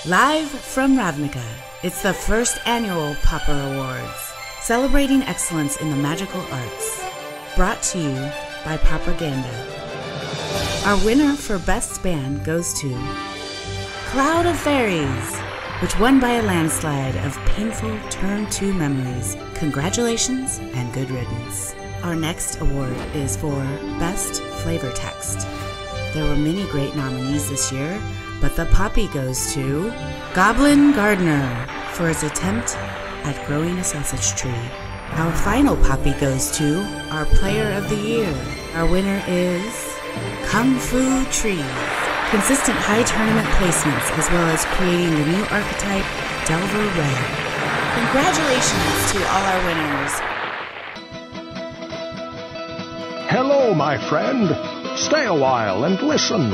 Live from Ravnica, it's the first annual Pauper Awards, celebrating excellence in the magical arts. Brought to you by Pauperganda. Our winner for Best Band goes to Cloud of Fairies, which won by a landslide of painful Turn 2 memories. Congratulations and good riddance. Our next award is for Best Flavor Text. There were many great nominees this year, but the poppy goes to Goblin Gardener for his attempt at growing a sausage tree. Our final poppy goes to our Player of the Year. Our winner is Kung Fu Tree. Consistent high tournament placements as well as creating the new archetype Delver Red. Congratulations to all our winners. Hello, my friend. Stay a while and listen.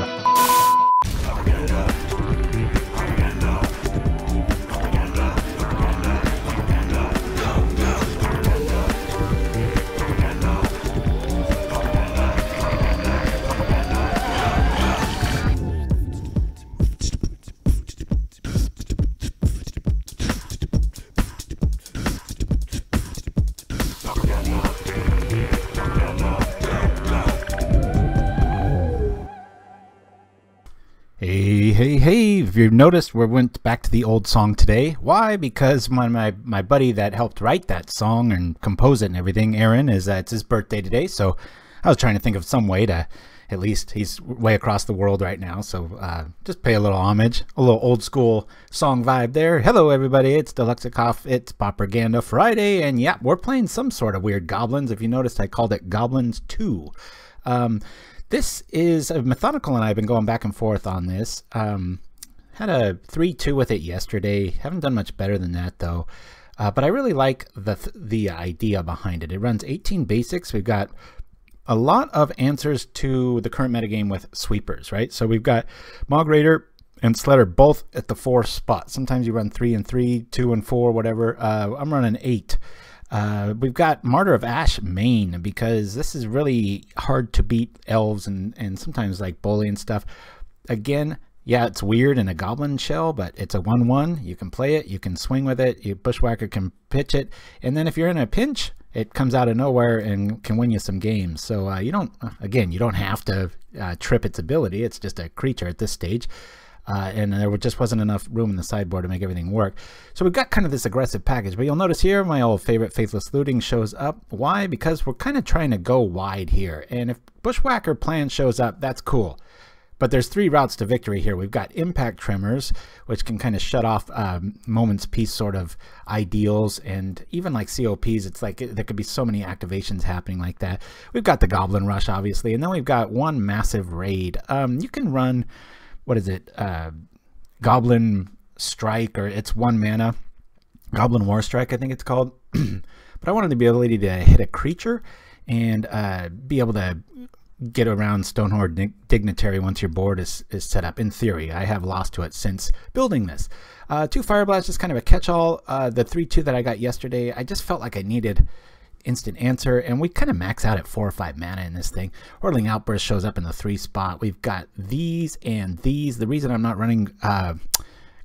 Hey, if you've noticed, we went back to the old song today. Why? Because my buddy that helped write that song and compose it and everything, Aaron, it's his birthday today, so I was trying to think of some way to, at least he's way across the world right now, so just pay a little homage, a little old school song vibe there. Hello everybody, it's Deluxekoff, it's Pauperganda Friday, and yeah, we're playing some sort of weird goblins. If you noticed, I called it Goblins 2. This is Methodical, and I've been going back and forth on this. Had a 3-2 with it yesterday. Haven't done much better than that though. But I really like the idea behind it. It runs 18 basics. We've got a lot of answers to the current metagame with sweepers, right? So we've got Mogg Raider and Sledder both at the 4 spot. Sometimes you run 3 and 3, 2 and 4, whatever. I'm running 8. We've got Martyr of Ashes main because this is really hard to beat elves and sometimes like bully and stuff. Again, yeah, it's weird in a goblin shell, but it's a 1/1. You can play it, you can swing with it, your Bushwhacker can pitch it, and then if you're in a pinch, it comes out of nowhere and can win you some games. So you don't have to trip its ability. It's just a creature at this stage. And there just wasn't enough room in the sideboard to make everything work. So we've got kind of this aggressive package, but you'll notice here my old favorite Faithless Looting shows up. Why? Because we're kind of trying to go wide here. And if Bushwhacker plan shows up, that's cool. But there's 3 routes to victory here. We've got Impact Tremors, which can kind of shut off Moment's Peace sort of ideals, and even like COPs, it's like there could be so many activations happening like that. We've got the Goblin Rush, obviously, and then we've got one massive raid. You can run, what is it, Goblin Strike, or it's 1 mana, Goblin War Strike I think it's called. But I wanted the ability to hit a creature and be able to get around Stonehorde Dignitary once your board is set up. In theory, I have lost to it since building this. 2 Fireblast is kind of a catch-all. The 3-2 that I got yesterday, I just felt like I needed instant answer, and we kind of max out at 4 or 5 mana in this thing. Hordeling Outburst shows up in the 3 spot. We've got these and these. The reason I'm not running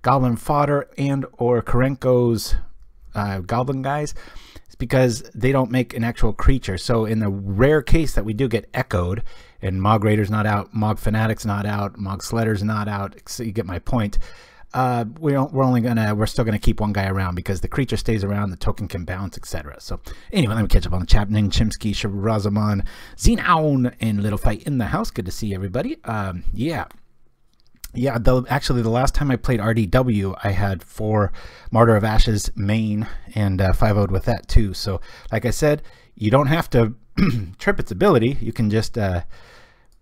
Goblin Fodder and or Karenko's Goblin guys is because they don't make an actual creature. So in the rare case that we do get echoed, and Mogg Raider's not out, Mogg Fanatic's not out, Mogg Sledder's not out, so you get my point. We're still gonna keep one guy around because the creature stays around, the token can bounce, etc. So anyway, let me catch up on the chat. Ning, Chimsky, Shirazaman, Zinaun, and Little Fight in the house. Good to see everybody. Actually the last time I played RDW, I had 4 Martyr of Ashes main and 5-0'd with that too. So like I said, you don't have to trip its ability. You can just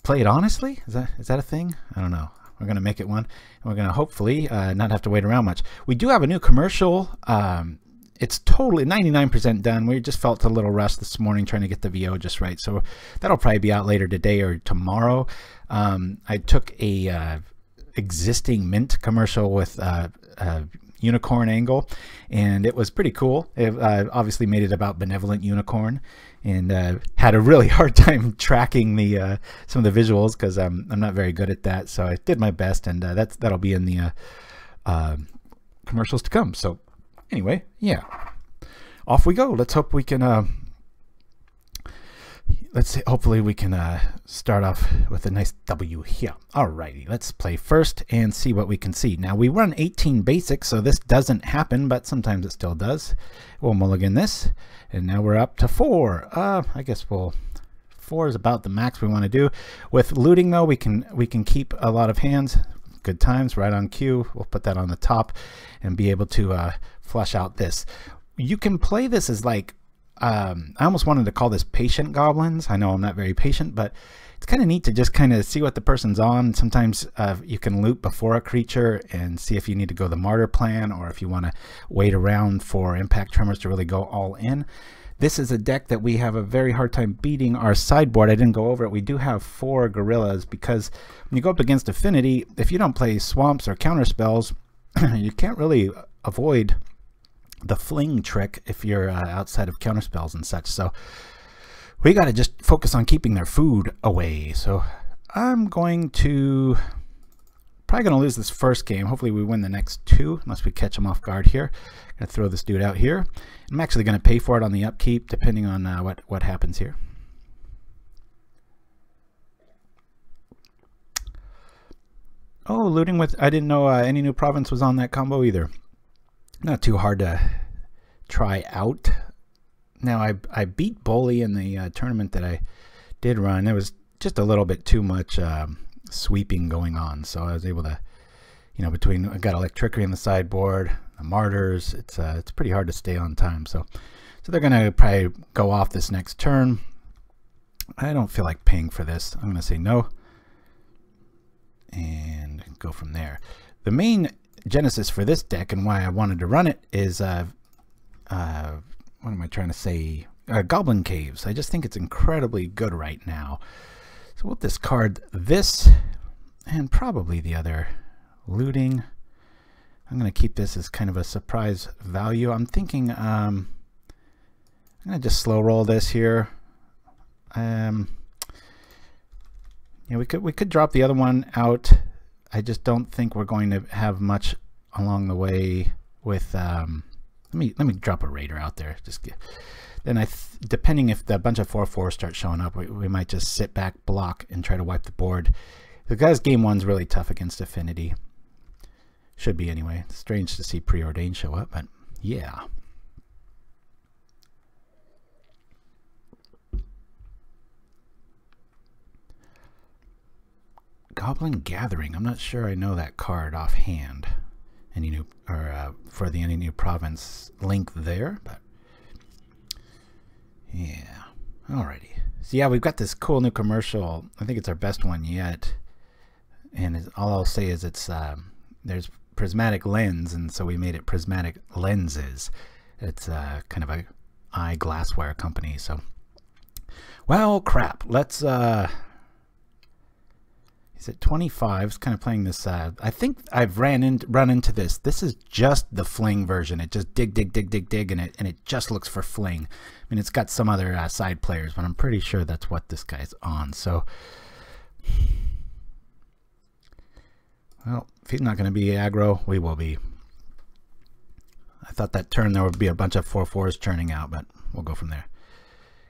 play it honestly. Is that a thing? I don't know. We're going to make it one, and we're going to hopefully not have to wait around much. We do have a new commercial. It's totally 99% done. We just felt a little rushed this morning trying to get the VO just right. So that'll probably be out later today or tomorrow. I took a existing Mint commercial with unicorn angle, and it was pretty cool. It obviously made it about benevolent unicorn, and had a really hard time tracking the some of the visuals because I'm not very good at that. So I did my best, and that'll be in the commercials to come. So anyway, yeah, off we go. Let's hope we can hopefully we can start off with a nice W here. Alrighty, let's play first and see what we can see. Now we run 18 basic, so this doesn't happen, but sometimes it still does. We'll mulligan this, and now we're up to 4. I guess 4 is about the max we want to do. With looting though, we can keep a lot of hands. Good times, right on cue. We'll put that on the top and be able to flush out this. You can play this as like, I almost wanted to call this patient goblins. I know I'm not very patient, but it's kind of neat to just kind of see what the person's on. Sometimes you can loot before a creature and see if you need to go the martyr plan, or if you want to wait around for Impact Tremors to really go all in. This is a deck that we have a very hard time beating. Our sideboard, I didn't go over it. We do have 4 gorillas, because when you go up against Affinity, if you don't play swamps or counter spells, you can't really avoid the fling trick if you're outside of counter spells and such. So we got to just focus on keeping their food away. So I'm probably going to lose this first game. Hopefully we win the next 2, unless we catch them off guard here. Going to throw this dude out here. I'm actually going to pay for it on the upkeep, depending on what happens here. Oh, looting with, I didn't know any new province was on that combo either. Not too hard to try out. Now I beat Bully in the tournament that I did run. There was just a little bit too much sweeping going on, so I was able to, you know, between, I got Electrickery on the sideboard, the Martyrs, it's pretty hard to stay on time. So they're gonna probably go off this next turn. I don't feel like paying for this. I'm gonna say no and go from there. The main genesis for this deck and why I wanted to run it is what am I trying to say? Goblin Caves. I just think it's incredibly good right now. So we'll discard this and probably the other looting. I'm going to keep this as kind of a surprise value. I'm thinking I'm going to just slow roll this here. Yeah, we could drop the other one out. I just don't think we're going to have much along the way with let me drop a Raider out there. Then depending if the bunch of 4/4 start showing up, we might just sit back, block, and try to wipe the board. The guys game 1's really tough against Affinity. Should be anyway. It's strange to see Preordained show up, but yeah. Goblin Gathering. I'm not sure I know that card offhand. Any new, or for the any new province link there, but yeah. Alrighty. So yeah, we've got this cool new commercial. I think it's our best one yet. And all I'll say is it's there's prismatic lens, and so we made it prismatic lenses. It's kind of a glassware company. So, well, crap. Let's is it 25? It's kind of playing this. I think I've run into this. This is just the fling version. It just dig, and it just looks for fling. I mean, it's got some other side players, but I'm pretty sure that's what this guy's on. So, well, if he's not going to be aggro, we will be. I thought that turn there would be a bunch of 4/4s churning out, but we'll go from there.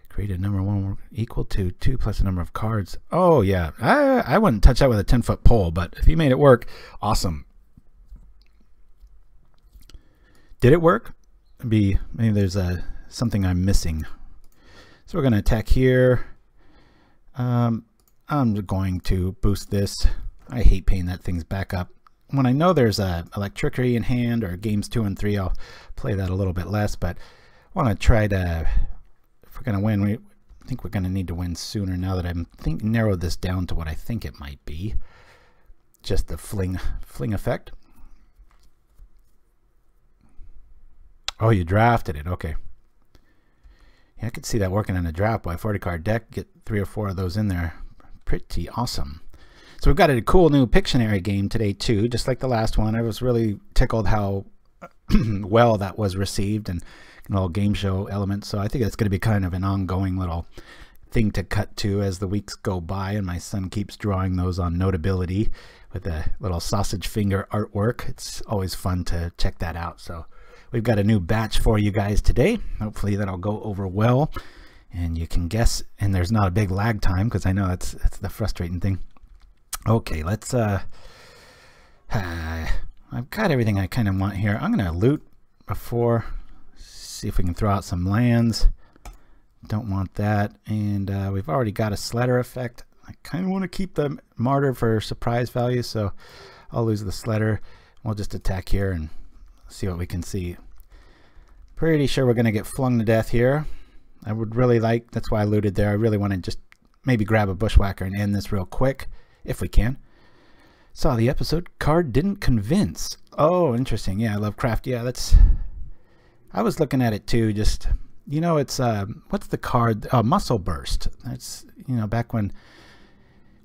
Created number 1 equal to 2 plus the number of cards. Oh yeah, I wouldn't touch that with a 10-foot pole, but if you made it work, awesome. Did it work? Maybe there's something I'm missing. So we're going to attack here. I'm going to boost this. I hate paying that thing's back up. When I know there's a Electrickery in hand or games 2 and 3, I'll play that a little bit less, but I want to try to, if we're going to win, I think we're going to need to win sooner now that I'm narrowed this down to what I think it might be. Just the fling effect. Oh, you drafted it. Okay. Yeah, I could see that working on a draft by 40 card deck. Get 3 or 4 of those in there. Pretty awesome. So we've got a cool new Pictionary game today too, just like the last one. I was really tickled how well that was received, and a little game show element. So I think it's going to be kind of an ongoing little thing to cut to as the weeks go by, and my son keeps drawing those on Notability with a little sausage finger artwork. It's always fun to check that out. So we've got a new batch for you guys today. Hopefully that'll go over well, and you can guess, and there's not a big lag time, because I know that's the frustrating thing. Okay, let's I've got everything I kind of want here. I'm gonna loot before, see if we can throw out some lands. Don't want that. And we've already got a Sledder effect. I kind of want to keep the Martyr for surprise value, so I'll lose the Sledder. We'll just attack here and see what we can see. Pretty sure we're going to get flung to death here. I would really like, that's why I looted there. I really want to just maybe grab a Bushwhacker and end this real quick, if we can. Saw the episode, card didn't convince. Oh, interesting. Yeah, I love craft. Yeah, that's, I was looking at it too, just, you know, it's, what's the card? Muscle Burst. That's, you know, back when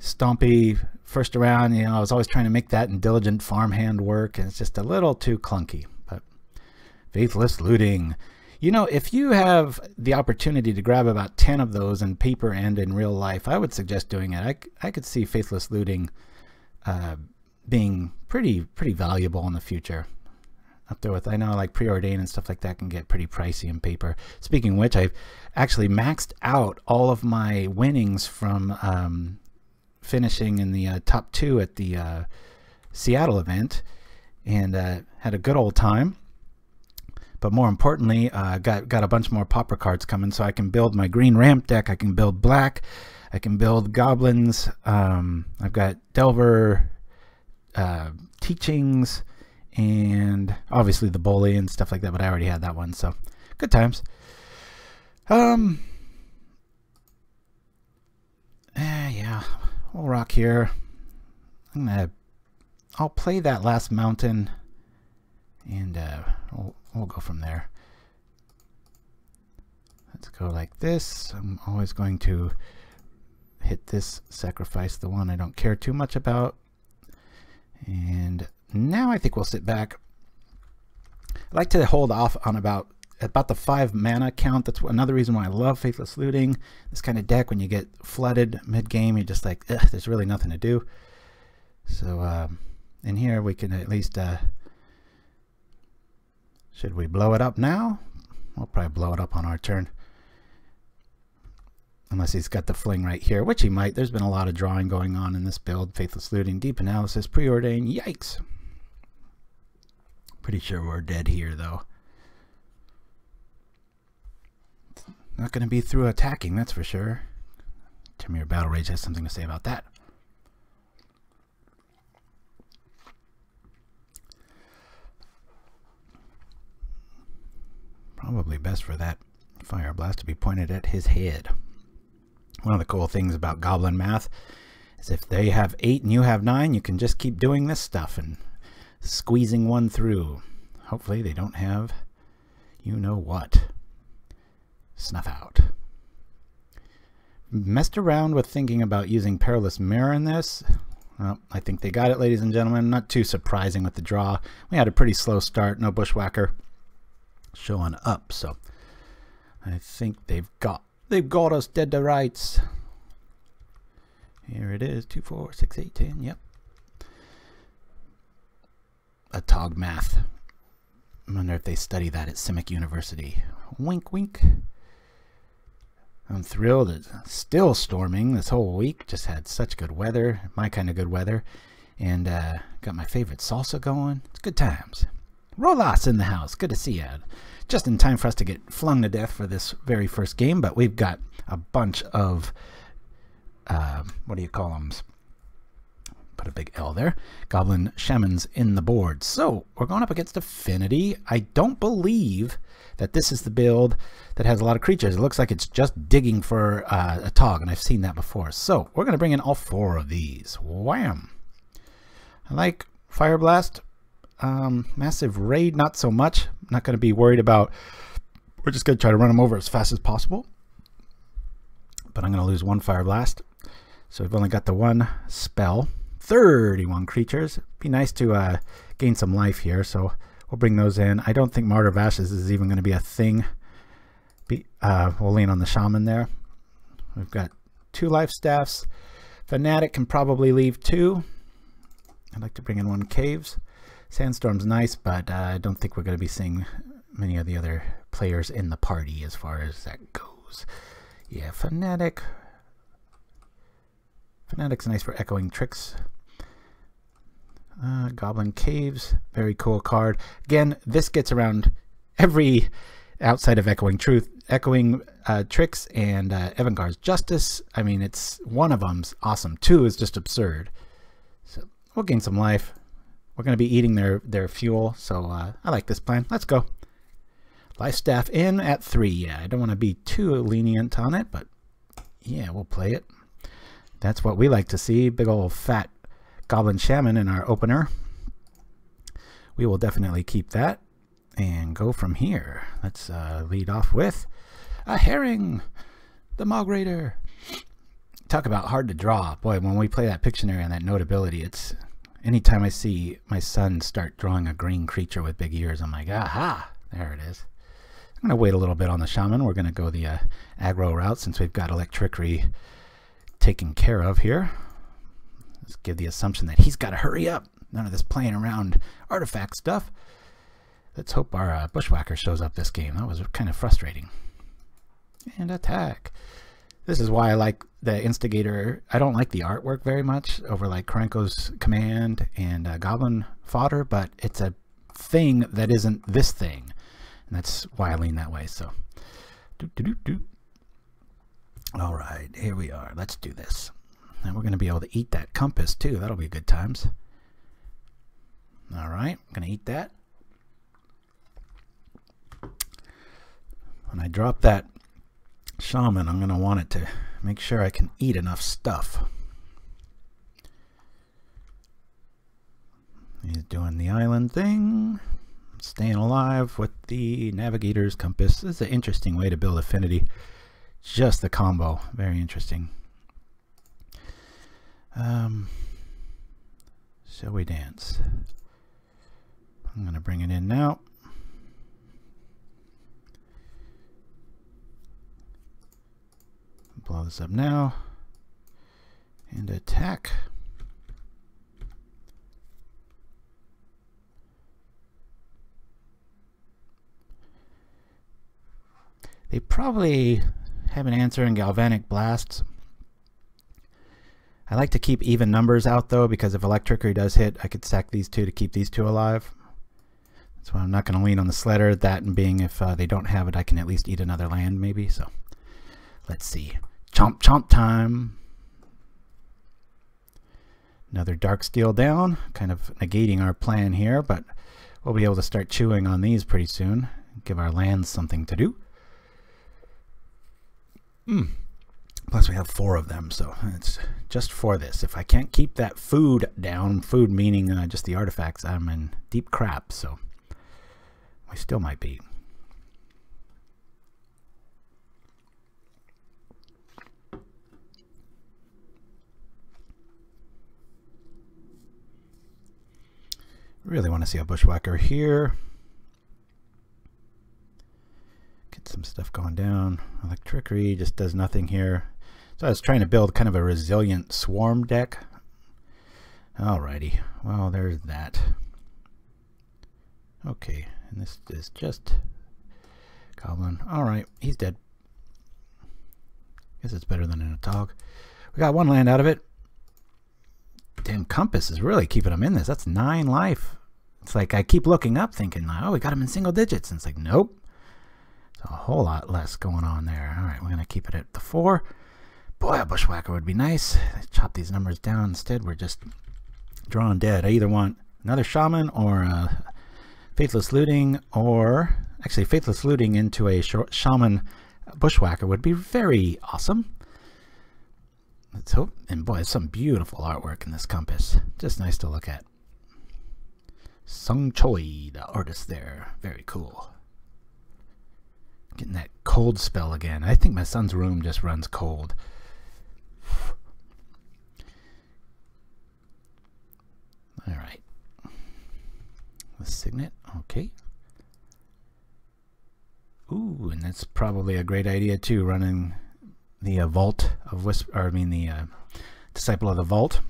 Stompy first around, you know, I was always trying to make that in Diligent Farmhand work, and it's just a little too clunky. But Faithless Looting. You know, if you have the opportunity to grab about 10 of those in paper and in real life, I would suggest doing it. I could see Faithless Looting being pretty valuable in the future. Up there with, I know, like Preordain and stuff like that can get pretty pricey in paper. Speaking of which, I've actually maxed out all of my winnings from finishing in the top 2 at the Seattle event, and had a good old time. But more importantly, got a bunch more Pauper cards coming, so I can build my green ramp deck. I can build black. I can build goblins. I've got Delver teachings, and obviously the bully and stuff like that, but I already had that one, so good times. Yeah, we'll rock here. I'll play that last mountain, and we'll go from there. Let's go like this. I'm always going to hit this, sacrifice the one I don't care too much about, and now I think we'll sit back. I like to hold off on about the 5 mana count. That's another reason why I love Faithless Looting. This kind of deck, when you get flooded mid-game, you're just like, ugh, there's really nothing to do. So in here we can at least, should we blow it up now? We'll probably blow it up on our turn. Unless he's got the fling right here, which he might. There's been a lot of drawing going on in this build. Faithless Looting, Deep Analysis, Preordain, yikes. Pretty sure we're dead here, though. Not going to be through attacking, that's for sure. Tremor Battle Rage has something to say about that. Probably best for that Fireblast to be pointed at his head. One of the cool things about Goblin math is if they have 8 and you have 9, you can just keep doing this stuff and squeezing one through. Hopefully they don't have, you know what, Snuff Out. Messed around with thinking about using Perilous Mirror in this. Well, I think they got it, ladies and gentlemen. Not too surprising with the draw. We had a pretty slow start. No Bushwhacker showing up, so I think they've got us dead to rights. Here it is, 2, 4, 6, 8, 10. Yep. A Tog math. I wonder if they study that at Simic University. Wink, wink. I'm thrilled. It's still storming this whole week. Just had such good weather, my kind of good weather, and got my favorite salsa going. It's good times. Rolas in the house. Good to see you. Just in time for us to get flung to death for this very first game, but we've got a bunch of, what do you call them? Put a big L there. Goblin Shamans in the board. So we're going up against Affinity. I don't believe that this is the build that has a lot of creatures. It looks like it's just digging for a Tog, and I've seen that before. So we're going to bring in all 4 of these. Wham! I like Fireblast. Massive Raid, not so much. Not going to be worried about, we're just going to try to run them over as fast as possible. But I'm going to lose 1 Fireblast. So we've only got the 1 spell. 31 creatures. Be nice to gain some life here, so we'll bring those in. I don't think Martyr of Ashes is even going to be a thing. We'll lean on the Shaman there. We've got 2 Lifestaffs. Fanatic can probably leave 2. I'd like to bring in 1 Caves. Sandstorm's nice, but I don't think we're going to be seeing many of the other players in the party as far as that goes. Yeah, Fanatic. Fanatic's nice for echoing tricks. Goblin Caves, very cool card. Again, this gets around every outside of echoing tricks and Evangard's Justice. I mean, it's one of them's awesome. 2 is just absurd. So we'll gain some life. We're going to be eating their fuel, so I like this plan. Let's go. Lifestaff in at 3. Yeah, I don't want to be too lenient on it, but yeah, we'll play it. That's what we like to see. Big old fat Goblin Shaman in our opener. We will definitely keep that and go from here. Let's lead off with a herring, the Mogg Raider. Talk about hard to draw. Boy, when we play that Pictionary and that Notability, it's anytime I see my son start drawing a green creature with big ears, I'm like, aha, there it is. I'm going to wait a little bit on the Shaman. We're going to go the aggro route since we've got Electrickery taken care of here. Let's give the assumption that he's got to hurry up. None of this playing around artifact stuff. Let's hope our Bushwhacker shows up this game. That was kind of frustrating. And attack. This is why I like the Instigator. I don't like the artwork very much over like Krenko's Command and Goblin Fodder, but it's a thing that isn't this thing. And that's why I lean that way. So, all right, here we are. Let's do this. And we're going to be able to eat that compass too. That'll be good times. All right, I'm going to eat that. When I drop that Shaman, I'm going to want it to make sure I can eat enough stuff. He's doing the island thing. Staying alive with the Navigator's Compass. This is an interesting way to build affinity. Just the combo. Very interesting. Shall we dance? I'm going to bring it in now. Blow this up now. And attack. They probably have an answer in Galvanic Blasts. I like to keep even numbers out though, because if Electrickery does hit, I could stack these 2 to keep these 2 alive. That's why I'm not going to lean on the Sledder. That and being if they don't have it, I can at least eat another land maybe. So let's see. Chomp chomp time. Another Darksteel down, kind of negating our plan here, but we'll be able to start chewing on these pretty soon. Give our lands something to do. Plus we have 4 of them, so it's just for this. If I can't keep that food down, food meaning just the artifacts, I'm in deep crap, so we still might be. Really want to see a Bushwhacker here. Get some stuff going down. Electrickery just does nothing here. So I was trying to build kind of a resilient swarm deck. Alrighty, well there's that. Okay, and this is just Goblin. Alright, he's dead. Guess it's better than in a Tog. We got 1 land out of it. Damn, Compass is really keeping him in this. That's 9 life. It's like I keep looking up thinking, oh, we got him in single digits. And it's like, nope. It's a whole lot less going on there. Alright, we're going to keep it at the 4. Boy, a Bushwhacker would be nice. Chop these numbers down. Instead, we're just drawing dead. I either want another Shaman or Faithless Looting, or actually Faithless Looting into a Shaman Bushwhacker would be very awesome. Let's hope. And boy, some beautiful artwork in this Compass. Just nice to look at. Sung Choi, the artist there. Very cool. Getting that cold spell again. I think my son's room just runs cold. Alright. The Signet. Okay. Ooh, and that's probably a great idea too, running the Vault of Whisper, or I mean the Disciple of the Vault.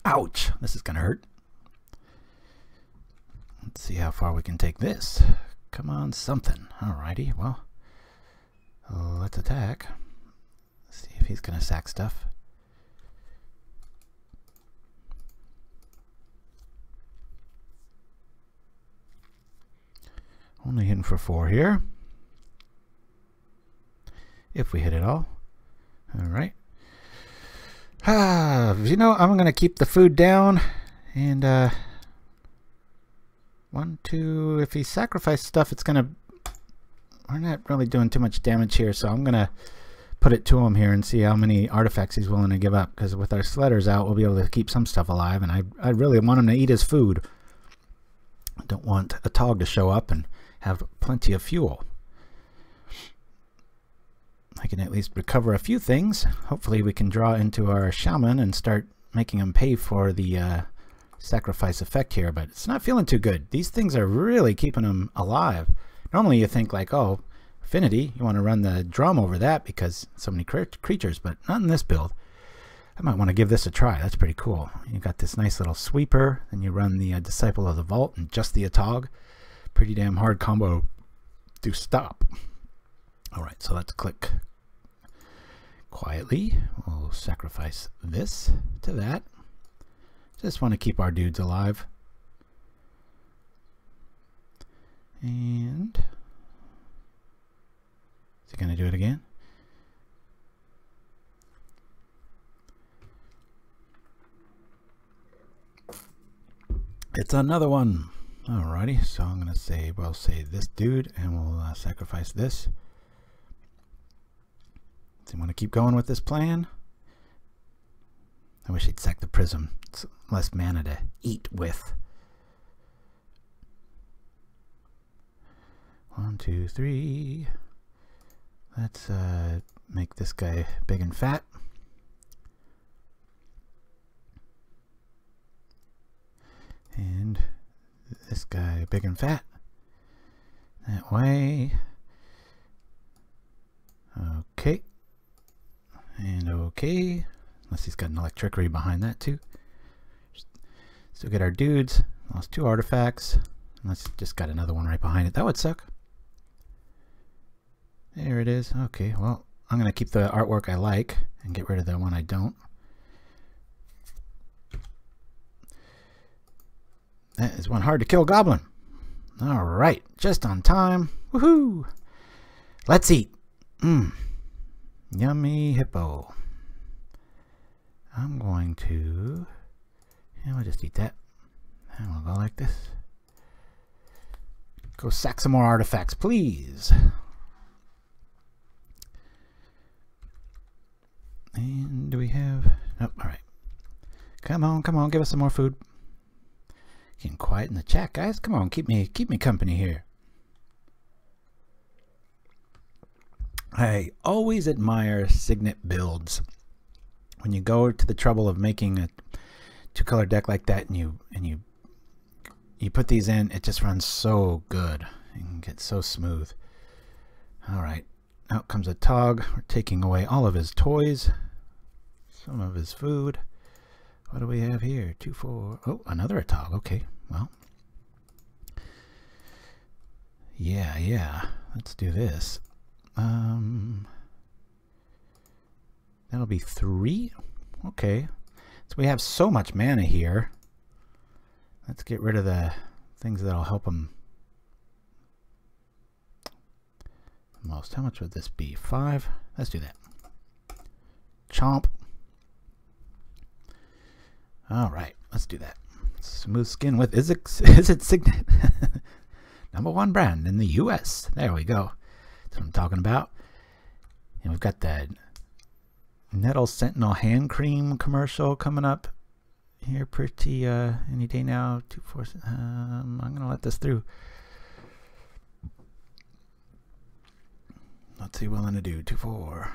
Ouch! This is gonna hurt. Let's see how far we can take this. Come on, something. Alrighty, well, let's attack. Let's see if he's gonna sack stuff. Only hitting for 4 here. If we hit it all. Alright. You know, I'm going to keep the food down. And, 1, 2. If he sacrificed stuff, it's going to... We're not really doing too much damage here, so I'm going to put it to him here and see how many artifacts he's willing to give up. Because with our sledders out, we'll be able to keep some stuff alive. And I really want him to eat his food. I don't want a Tog to show up and have plenty of fuel. I can at least recover a few things. Hopefully we can draw into our shaman and start making him pay for the sacrifice effect here, but it's not feeling too good. These things are really keeping him alive. Normally you think like, oh, affinity, you want to run the drum over that because so many creatures, but not in this build. I might want to give this a try. That's pretty cool. You got this nice little sweeper, then you run the Disciple of the Vault and just the Atog. Pretty damn hard combo to stop. Alright, so let's click quietly. We'll sacrifice this to that. Just want to keep our dudes alive. And is he going to do it again? It's another one. Alrighty, so I'm going to say, we'll say this dude and we'll sacrifice this. So you want to keep going with this plan? I wish he'd sack the prism. It's less mana to eat with. 1, 2, 3. Let's make this guy big and fat. And this guy big and fat. That way. Okay. And okay. Unless he's got an Electrickery behind that too. Still get our dudes. Lost 2 artifacts. Unless just got another one right behind it. That would suck. There it is. Okay, well, I'm going to keep the artwork I like and get rid of the one I don't. That is one hard to kill goblin. Alright, just on time. Woohoo! Let's eat. Yummy hippo. I'm going to... Yeah, we'll just eat that. And we'll go like this. Go sack some more artifacts, please. And do we have... Oh, alright. Come on, give us some more food. Getting quiet in the chat, guys. Come on, keep me company here. I always admire Signet builds. When you go to the trouble of making a 2-color deck like that, and you put these in, it just runs so good and gets so smooth. All right, out comes a Tog. We're taking away all of his toys, some of his food. What do we have here? 2, 4. Oh, another Atog. Okay, well. Yeah. Let's do this. That'll be 3. Okay. So we have so much mana here. Let's get rid of the things that'll help him most. How much would this be? 5? Let's do that. Chomp. Alright, let's do that. Smooth skin with is it Signet? #1 brand in the US. There we go. That's what I'm talking about. And we've got the Nettle Sentinel hand cream commercial coming up here pretty any day now. 2, 4. I'm gonna let this through. What's he willing to do? 2, 4.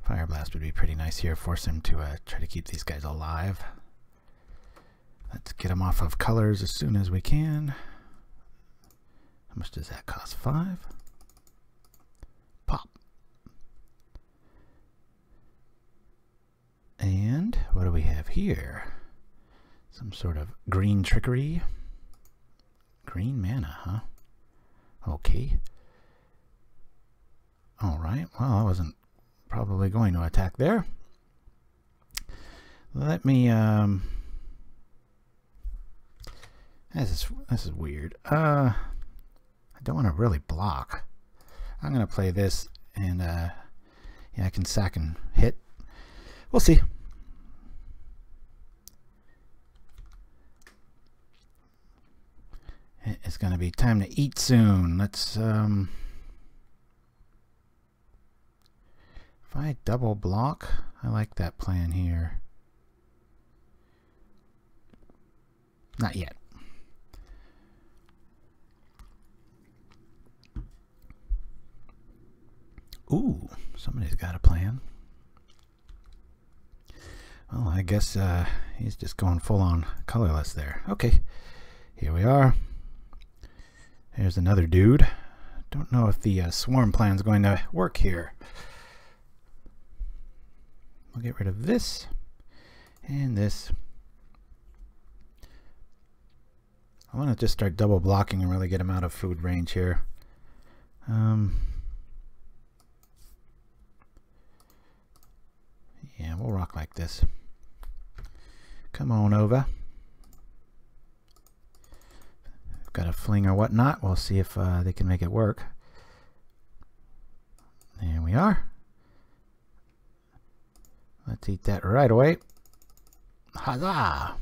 Fireblast would be pretty nice here. Force him to try to keep these guys alive. Let's get him off of colors as soon as we can. How much does that cost? 5? here? Some sort of green trickery. Green mana, huh? Okay. Alright, well, I wasn't probably going to attack there. Let me, this is weird. I don't want to really block. I'm going to play this, and, yeah, I can sack and hit. We'll see. It's going to be time to eat soon. Let's, if I double block, I like that plan here. Not yet. Ooh, somebody's got a plan. Well, I guess he's just going full on colorless there. Okay, here we are. Here's another dude. Don't know if the swarm plan is going to work here. We'll get rid of this and this. I want to just start double blocking and really get him out of food range here. Yeah, we'll rock like this. Come on over. Got a fling or whatnot. We'll see if they can make it work. There we are. Let's eat that right away. Huzzah!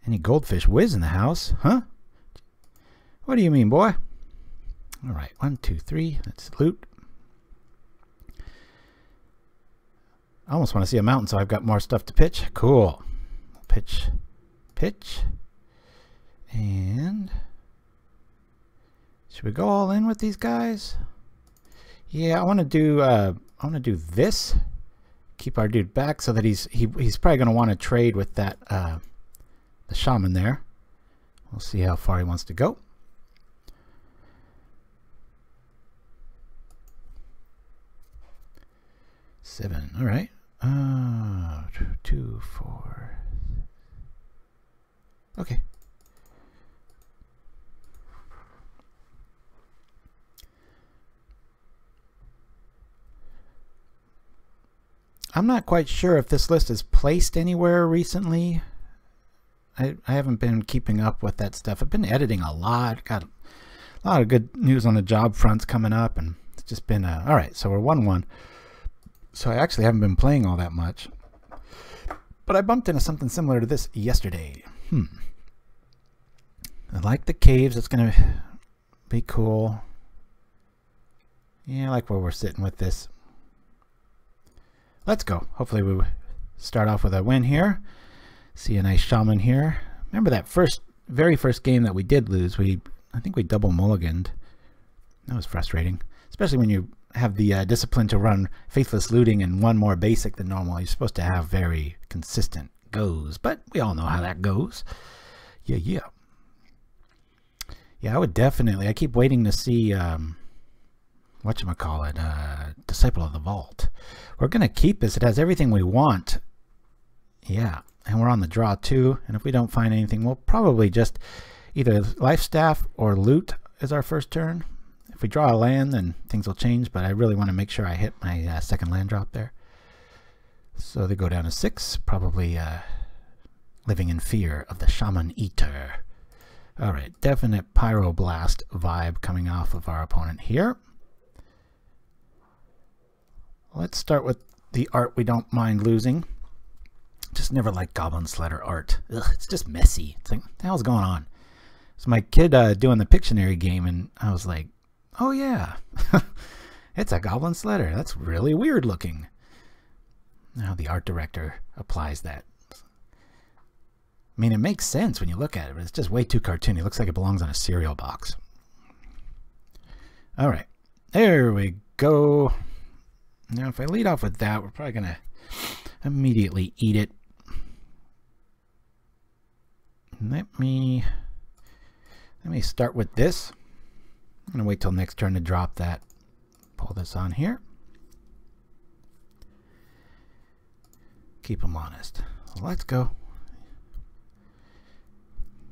Any goldfish whiz in the house? Huh? What do you mean, boy? Alright, 1, 2, 3. Let's loot. I almost want to see a mountain, so I've got more stuff to pitch. Cool. Pitch. Pitch. And should we go all in with these guys? Yeah, I want to do this. Keep our dude back so that he's probably going to want to trade with that the shaman there. We'll see how far he wants to go. Seven. All right. 2, 4. Okay. I'm not quite sure if this list is placed anywhere recently. I haven't been keeping up with that stuff. I've been editing a lot. Got a lot of good news on the job fronts coming up, and it's just been all right. So we're 1-1. So I actually haven't been playing all that much. But I bumped into something similar to this yesterday. I like the caves. It's going to be cool. Yeah, I like where we're sitting with this. Let's go. Hopefully we start off with a win here. See a nice shaman here. Remember that very first game that we did lose? I think we double mulliganed. That was frustrating. Especially when you have the discipline to run Faithless Looting and one more basic than normal. You're supposed to have very consistent goes, but we all know how that goes. Yeah, I would definitely, I keep waiting to see whatchamacallit, Disciple of the Vault. We're gonna keep this. It has everything we want. Yeah, and we're on the draw too, and if we don't find anything, we'll probably just either Lifestaff or loot as our first turn. If we draw a land, then things will change, but I really want to make sure I hit my second land drop there. So they go down to 6, probably living in fear of the Shaman Eater. Alright, definite Pyroblast vibe coming off of our opponent here. Let's start with the art we don't mind losing. Just never liked Goblin Sledder art. Ugh, it's just messy. It's like, what the hell's going on? So my kid doing the Pictionary game, and I was like, oh yeah, it's a Goblin Sledder. That's really weird looking. Now the art director applies that. I mean, it makes sense when you look at it, but it's just way too cartoony. It looks like it belongs on a cereal box. All right, there we go. Now if I lead off with that, we're probably going to immediately eat it. Let me start with this. I'm going to wait till next turn to drop that. Pull this on here. Keep them honest. Let's go.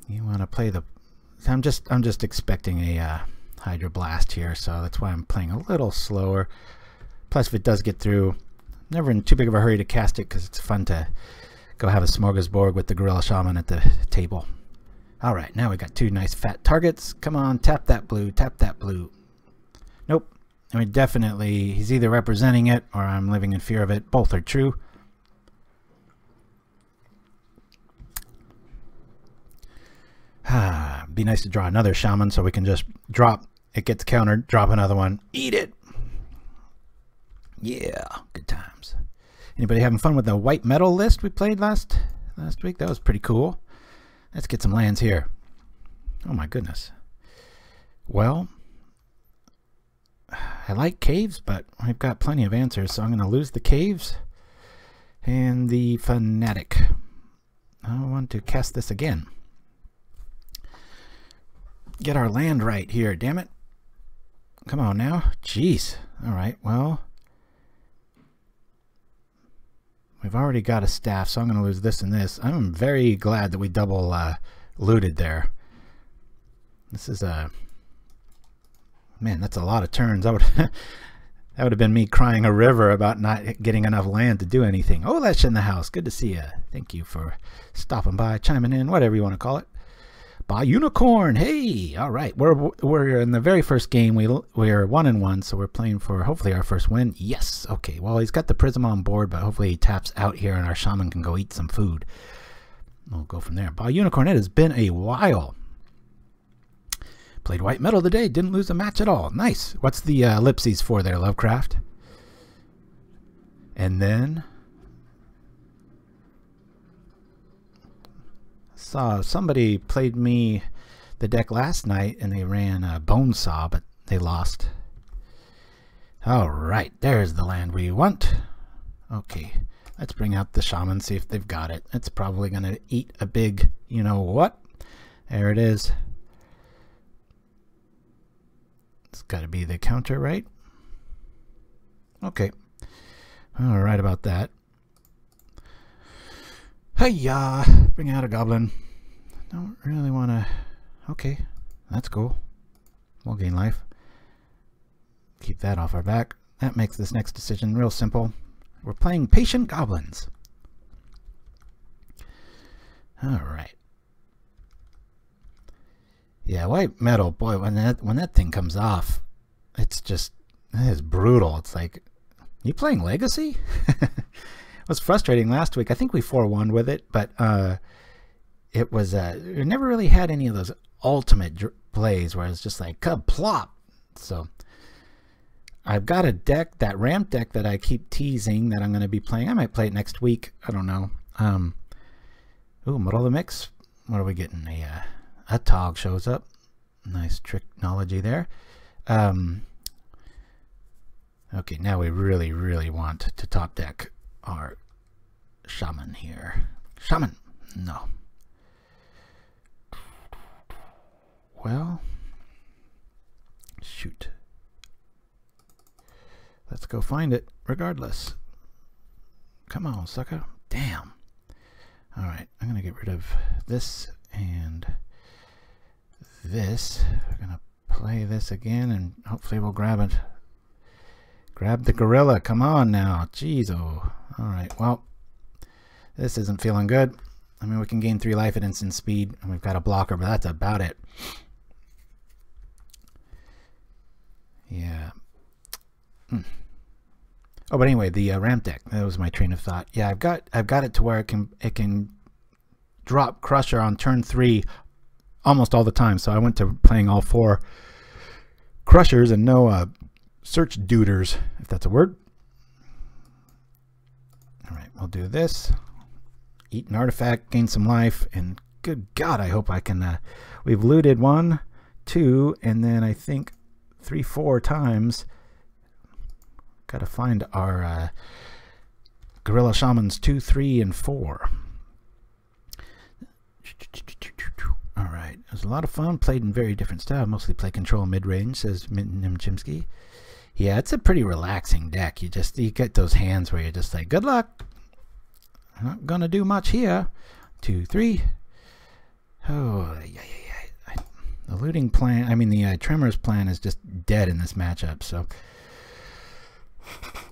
You want to play the... I'm just expecting a Hydro Blast here, so that's why I'm playing a little slower. Plus, if it does get through, never in too big of a hurry to cast it because it's fun to go have a smorgasbord with the Gorilla Shaman at the table. All right, now we got two nice fat targets. Come on, tap that blue, tap that blue. Nope. I mean, definitely, he's either representing it or I'm living in fear of it. Both are true. Be nice to draw another shaman so we can just drop. It gets countered, drop another one, eat it. Yeah, good times. Anybody having fun with the white metal list we played last week? That was pretty cool. Let's get some lands here. Oh my goodness. Well, I like caves, but I've got plenty of answers, so I'm going to lose the caves and the Fanatic. I want to cast this again. Get our land right here, damn it. Come on now. Jeez. All right, well, we've already got a staff, so I'm going to lose this and this. I'm very glad that we double looted there. This is a... Man, that's a lot of turns. That would have been me crying a river about not getting enough land to do anything. Oh, that's in the house. Good to see you. Thank you for stopping by, chiming in, whatever you want to call it. By Unicorn. Hey, all right. We're in the very first game. We're 1-1, so we're playing for hopefully our first win. Yes. Okay. Well, he's got the Prism on board, but hopefully he taps out here and our shaman can go eat some food. We'll go from there. By Unicorn. It has been a while. Played white metal today. Didn't lose a match at all. Nice. What's the ellipses for there, Lovecraft? And then saw somebody played me the deck last night and they ran a Bone Saw, but they lost. All right, there's the land we want. Okay, let's bring out the shaman, see if they've got it. It's probably going to eat a big, you know what? There it is. It's got to be the counter, right? Okay. All right about that. Hey-ya! Bring out a goblin. Don't really want to... Okay, that's cool. We'll gain life. Keep that off our back. That makes this next decision real simple. We're playing Patient Goblins. Alright. Yeah, white metal, boy, when that thing comes off, it's just... It is brutal. It's like... You playing Legacy? It was frustrating last week. I think we 4-1 with it, but it was it never really had any of those ultimate plays where it's just like plop. So I've got a deck, that ramp deck that I keep teasing that I'm going to be playing. I might play it next week. I don't know. Ooh, middle of the mix. What are we getting? A Tog shows up. Nice technology there. Okay, now we really want to top deck our shaman here. Shaman! No. Well, shoot. Let's go find it regardless. Come on, sucker. Damn. Alright, I'm going to get rid of this and this. We're going to play this again and hopefully we'll grab it. Grab the gorilla. Come on now. Jeez, oh. Alright, well, this isn't feeling good. I mean, we can gain 3 life at instant speed, and we've got a blocker, but that's about it. Yeah. Oh, but anyway, the ramp deck. That was my train of thought. Yeah, I've got it to where it can drop Crusher on turn 3 almost all the time. So I went to playing all 4 Crushers and no Search Duders, if that's a word. Alright, we'll do this. Eat an artifact, gain some life, and good God, I hope I can... we've looted 1, 2, and then I think 3, 4 times. Gotta find our Gorilla Shamans 2, 3, and 4. Alright, it was a lot of fun. Played in very different style. Mostly play control mid-range, says Nimchimsky. Yeah, it's a pretty relaxing deck. You get those hands where you're just like, good luck. Not gonna do much here. 2, 3. Oh, yeah. The looting plan, I mean the Tremors plan is just dead in this matchup, so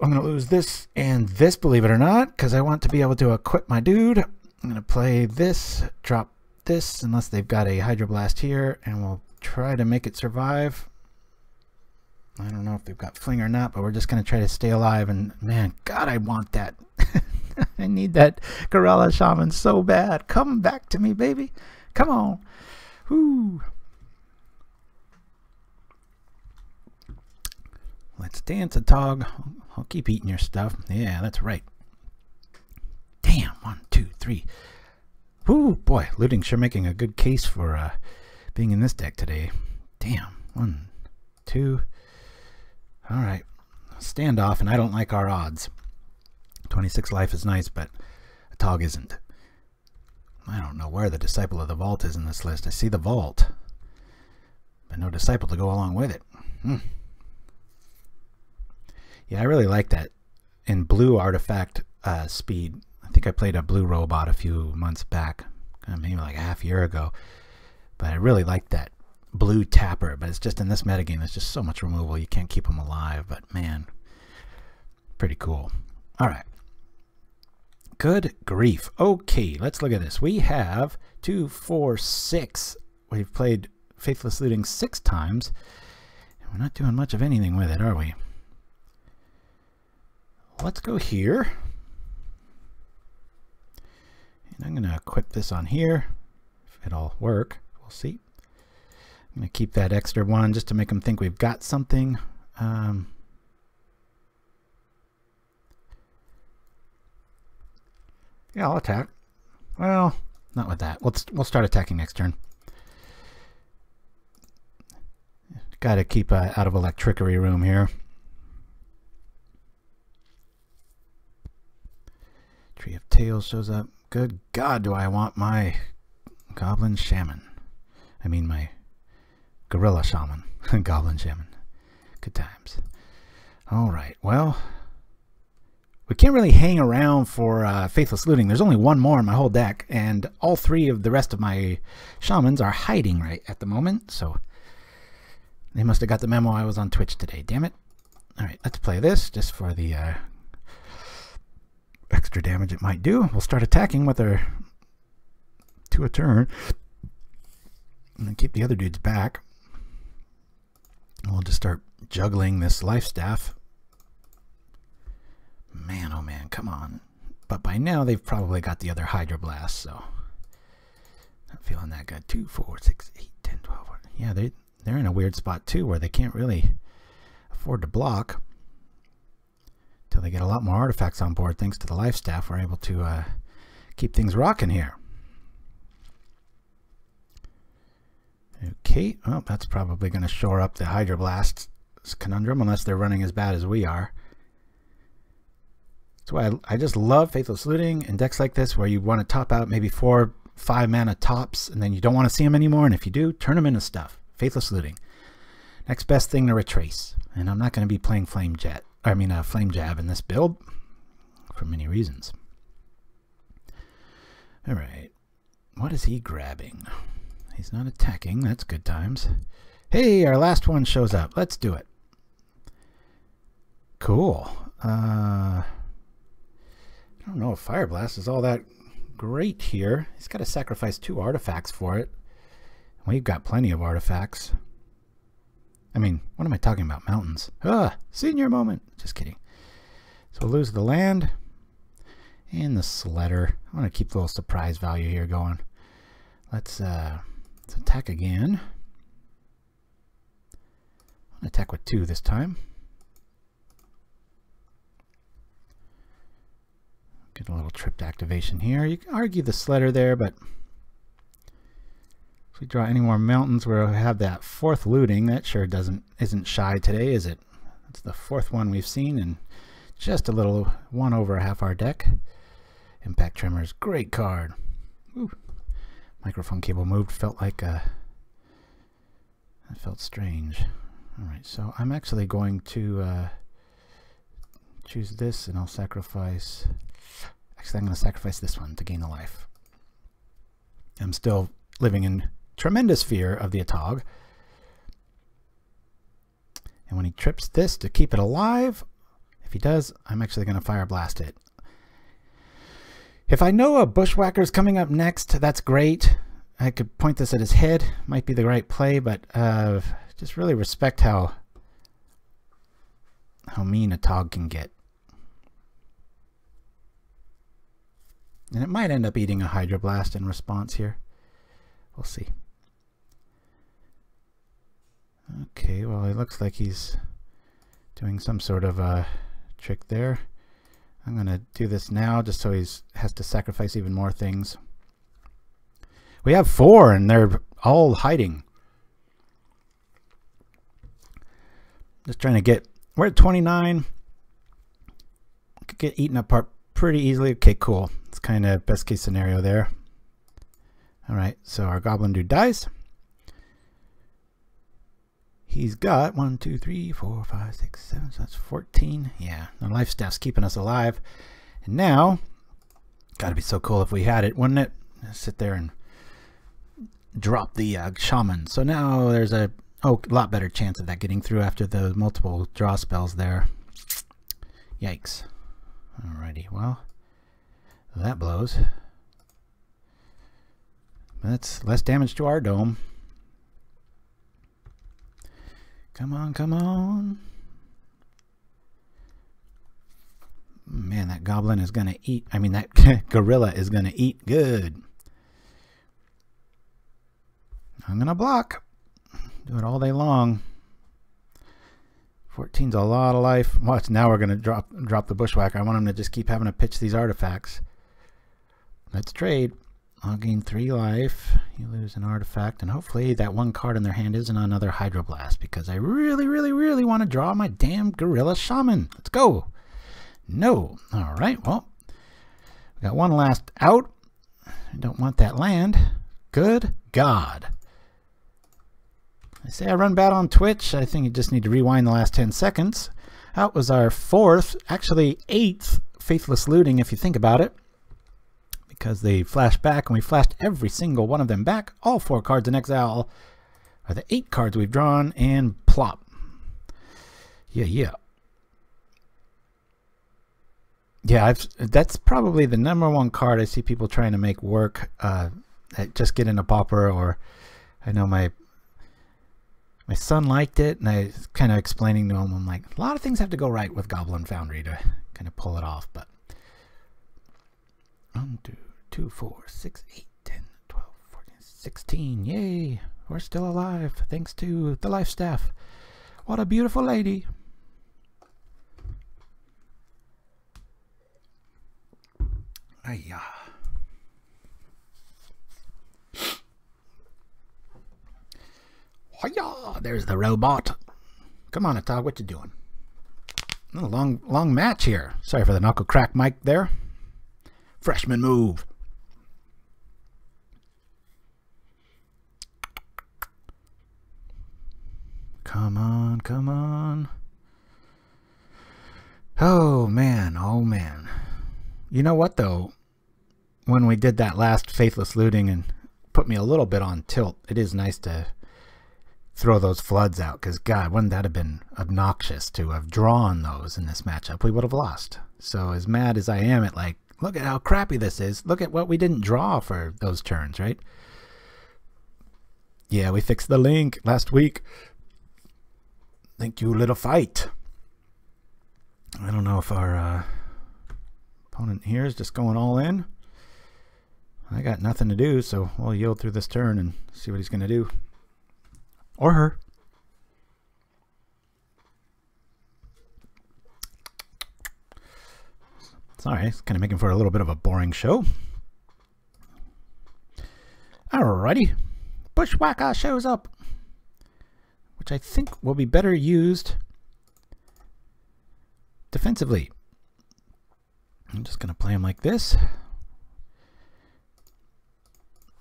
I'm going to lose this and this, believe it or not, because I want to be able to equip my dude. I'm going to play this, drop this, unless they've got a Hydroblast here, and we'll try to make it survive. I don't know if they've got fling or not, but we're just going to try to stay alive, and man, God, I want that. I need that Gorilla Shaman so bad. Come back to me, baby. Come on. Whoo. Let's dance a tog. I'll keep eating your stuff. Yeah, that's right. Damn. 1, 2, 3. Whoo, boy. Looting sure making a good case for being in this deck today. Damn. 1, 2. All right. Standoff, and I don't like our odds. 26 life is nice, but a tog isn't. I don't know where the Disciple of the Vault is in this list. I see the Vault, but no Disciple to go along with it. Yeah, I really like that in blue artifact speed. I think I played a blue robot a few months back, maybe like a half year ago. But I really like that blue tapper. But it's just in this metagame, there's just so much removal. You can't keep them alive. But man, pretty cool. All right. Good grief. Okay, let's look at this. We have 2, 4, 6. We've played Faithless Looting 6 times. And we're not doing much of anything with it, are we? Let's go here, and I'm going to equip this on here. If it'll work, we'll see. I'm going to keep that extra one just to make them think we've got something. Yeah, I'll attack. Well, not with that. We'll start attacking next turn. Got to keep out of Electrickery room here. Tree of Tails shows up. Good God, do I want my Goblin Shaman. I mean my Gorilla Shaman. Goblin Shaman. Good times. Alright, well, we can't really hang around for Faithless Looting. There's only one more in my whole deck, and all 3 of the rest of my Shamans are hiding right at the moment, so they must have got the memo I was on Twitch today. Damn it. Alright, let's play this just for the extra damage it might do. We'll start attacking with our 2 a turn and then keep the other dudes back. And we'll just start juggling this Lifestaff. Man, oh man, come on. But by now they've probably got the other Hydroblast, so not feeling that good. 2, 4, 6, 8, 10, 12. Yeah, they're in a weird spot too where they can't really afford to block. Until they get a lot more artifacts on board, thanks to the Lifestaff, we're able to keep things rocking here. Okay, well, that's probably going to shore up the Hydroblast conundrum, unless they're running as bad as we are. That's why I just love Faithless Looting in decks like this, where you want to top out maybe 4, 5 mana tops, and then you don't want to see them anymore, and if you do, turn them into stuff. Faithless Looting. Next best thing to Retrace. And I'm not going to be playing Flame Jab in this build for many reasons. Alright. What is he grabbing? He's not attacking. That's good times. Hey, our last one shows up. Let's do it. Cool. I don't know if Fireblast is all that great here. He's got to sacrifice 2 artifacts for it. We've got plenty of artifacts. I mean, what am I talking about? Mountains. Senior moment. Just kidding. So we'll lose the land and the Sledder. I want to keep the little surprise value here going. Let's attack again. I'm going to attack with 2 this time. Get a little tripped activation here. You can argue the Sledder there, but if we draw any more mountains, we'll have that 4th looting. That sure isn't shy today, is it? It's the 4th one we've seen, and just a little one over half our deck. Impact Tremors, great card. Ooh. Microphone cable moved, felt like that felt strange. Alright, so I'm actually going to choose this, and I'll sacrifice Actually, I'm going to sacrifice this one to gain a life. I'm still living in tremendous fear of the Atog. And when he trips this to keep it alive, if he does, I'm actually going to Fireblast it. If I know a Bushwhacker's coming up next, that's great. I could point this at his head. Might be the right play, but just really respect how mean a Tog can get. And it might end up eating a Hydroblast in response here. We'll see. Okay, well, it looks like he's doing some sort of a trick there. I'm going to do this now just so he has to sacrifice even more things. We have 4 and they're all hiding. Just trying to get, we're at 29. Could get eaten apart pretty easily. Okay, cool. It's kind of best case scenario there. All right, so our Goblin dude dies. He's got 1, 2, 3, 4, 5, 6, 7, so that's 14. Yeah, the Lifestaff's keeping us alive. And now, gotta be so cool if we had it, wouldn't it? Just sit there and drop the Shaman. So now there's a lot better chance of that getting through after the multiple draw spells there. Yikes. Alrighty, well, that blows. That's less damage to our dome. Come on, come on. Man, that goblin is going to eat. I mean, that gorilla is going to eat good. I'm going to block. Do it all day long. 14's a lot of life. Watch, now we're going to drop the Bushwhacker. I want him to just keep having to pitch these artifacts. Let's trade. I'll gain 3 life. You lose an artifact, and hopefully that one card in their hand isn't another Hydroblast, because I really, really, really want to draw my damn Gorilla Shaman. Let's go. No. All right, well, we got one last out. I don't want that land. Good God. I say I run bad on Twitch. I think you just need to rewind the last 10 seconds. That was our 4th, actually 8th Faithless Looting, if you think about it. Because they flashed back, and we flashed every single one of them back. All 4 cards in exile are the 8 cards we've drawn, and plop. Yeah. Yeah, that's probably the #1 card I see people trying to make work. Just get in a Pauper, or I know my son liked it, and I was kind of explaining to him, I'm like, a lot of things have to go right with Goblin Foundry to kind of pull it off, but 1, 2, 4, 6, 8, 10, 12, 14, 16. Yay! We're still alive thanks to the Lifestaff. What a beautiful lady. Hiya. Hiya! There's the robot. Come on, Atog, what you doing? A long match here. Sorry for the knuckle crack mic there. Freshman move. Come on, come on. Oh man, oh man. You know what though? When we did that last Faithless Looting and put me a little bit on tilt, it is nice to throw those floods out, because God, wouldn't that have been obnoxious to have drawn those in this matchup? We would have lost. So as mad as I am at, like, look at how crappy this is. Look at what we didn't draw for those turns, right? Yeah, we fixed the link last week. Thank you, little fight. I don't know if our opponent here is just going all in. I got nothing to do, so we'll yield through this turn and see what he's going to do. Or her. Sorry, it's kind of making for a little bit of a boring show. Alrighty. Bushwhacker shows up, which I think will be better used defensively. I'm just going to play him like this.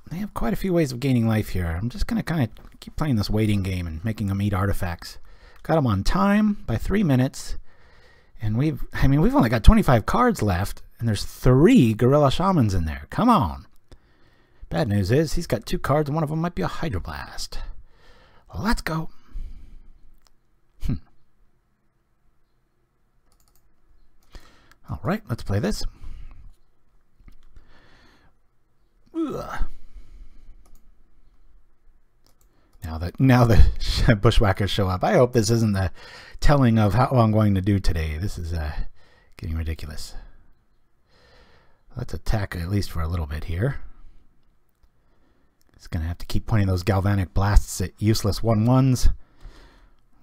They have quite a few ways of gaining life here. I'm just going to kind of keep playing this waiting game and making them eat artifacts. Got them on time by 3 minutes. And we've only got 25 cards left. And there's 3 Gorilla Shamans in there. Come on. Bad news is he's got 2 cards and one of them might be a Hydroblast. Well, let's go. All right, let's play this. Ugh. Now the Bushwhackers show up. I hope this isn't the telling of how I'm going to do today. This is getting ridiculous. Let's attack at least for a little bit here. It's going to have to keep pointing those galvanic blasts at useless 1/1s.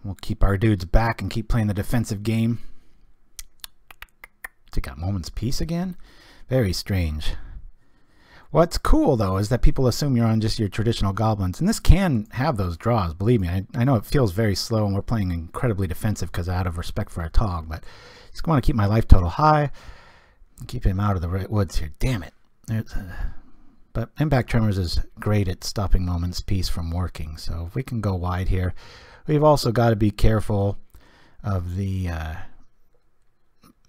We'll keep our dudes back and keep playing the defensive game. Take out Moment's Peace again? Very strange. What's cool, though, is that people assume you're on just your traditional goblins. And this can have those draws, believe me. I know it feels very slow, and we're playing incredibly defensive because out of respect for our Tog. But I just want to keep my life total high and keep him out of the woods here. Damn it. But Impact Tremors is great at stopping Moment's Peace from working. So if we can go wide here, we've also got to be careful of the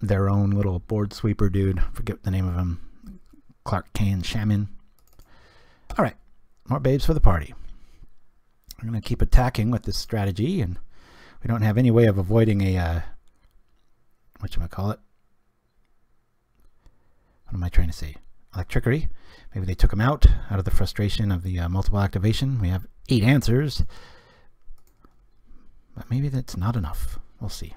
their own little board sweeper dude. Forget the name of him. Clark Kane Shaman. All right, more babes for the party. We're going to keep attacking with this strategy, and we don't have any way of avoiding a whatchamacallit. What am I trying to say? Electrickery. Maybe they took him out of the frustration of the multiple activation. We have 8 answers, but maybe that's not enough. We'll see.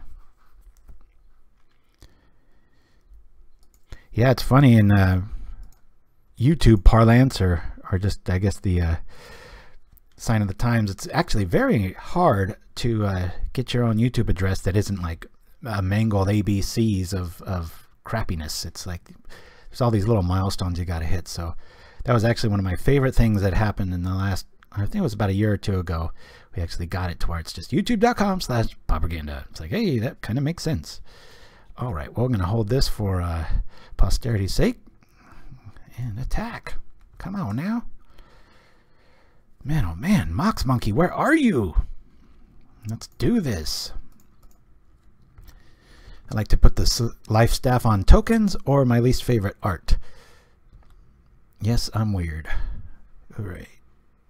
Yeah, it's funny in YouTube parlance, or just, I guess, the sign of the times. It's actually very hard to get your own YouTube address that isn't like mangled ABCs of crappiness. It's like there's all these little milestones you got to hit. So that was actually one of my favorite things that happened in the last, I think it was about a year or 2 ago. We actually got it to where it's just youtube.com/Pauperganda. It's like, hey, that kind of makes sense. All right, well, we're going to hold this for posterity's sake and attack. Come on now. Man, oh man, Mox Monkey, where are you? Let's do this. I like to put the Lifestaff on tokens or my least favorite art. Yes, I'm weird. All right.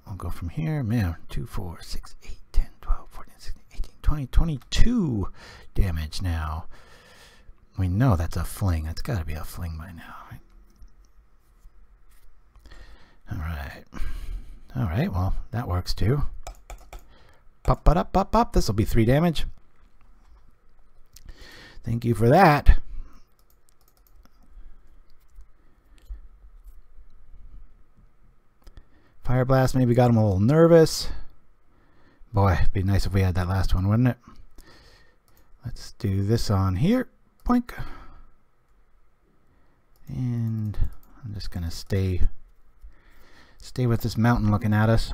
I'll go from here. Man, 2, 4, 6, 8, 10, 12, 14, 16, 18, 20, 22 damage now. We know that's a fling. That's got to be a fling by now. Right? All right. All right, well, that works too. Pop, pop, pop, pop, pop. This will be 3 damage. Thank you for that. Fireblast maybe got him a little nervous. Boy, it'd be nice if we had that last one, wouldn't it? Let's do this on here. Boink. And I'm just going to stay with this mountain looking at us.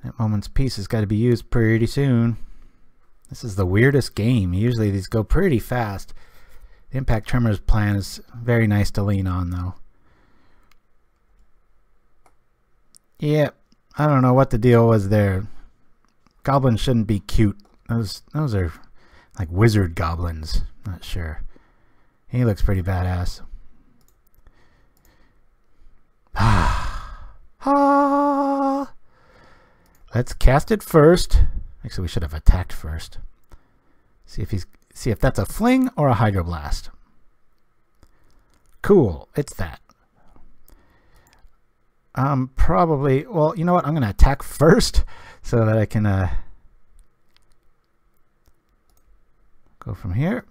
That Moment's Peace has got to be used pretty soon. This is the weirdest game. Usually these go pretty fast. The Impact Tremors plan is very nice to lean on, though. Yeah, I don't know what the deal was there. Goblins shouldn't be cute. Those are like wizard goblins. Not sure. He looks pretty badass. Let's cast it first. Actually, we should have attacked first. See if that's a fling or a hydroblast. Cool, it's that. Probably, well, you know what? I'm going to attack first so that I can go from here.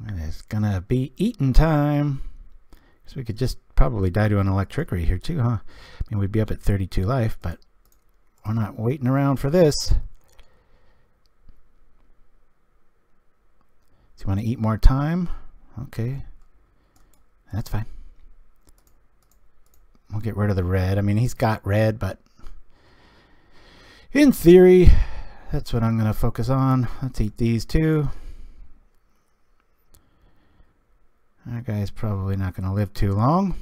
And it's going to be eating time. So we could just probably die to an Electrickery here too, huh? I mean, we'd be up at 32 life, but we're not waiting around for this. Do you want to eat more time? Okay. That's fine. We'll get rid of the red. I mean, he's got red, but in theory, that's what I'm going to focus on. Let's eat these too. That guy's probably not going to live too long.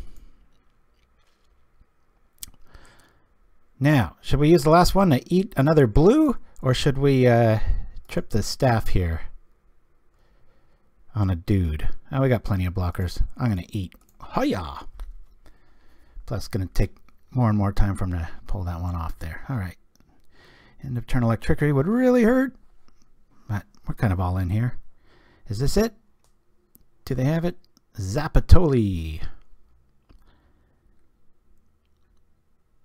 Now, should we use the last one to eat another blue, or should we trip the staff here on a dude? Oh, we got plenty of blockers. I'm going to eat. Hiya! Plus, going to take more and more time for him to pull that one off there. All right. End of turn Electrickery would really hurt, but we're kind of all in here. Is this it? Do they have it? Zapatoli.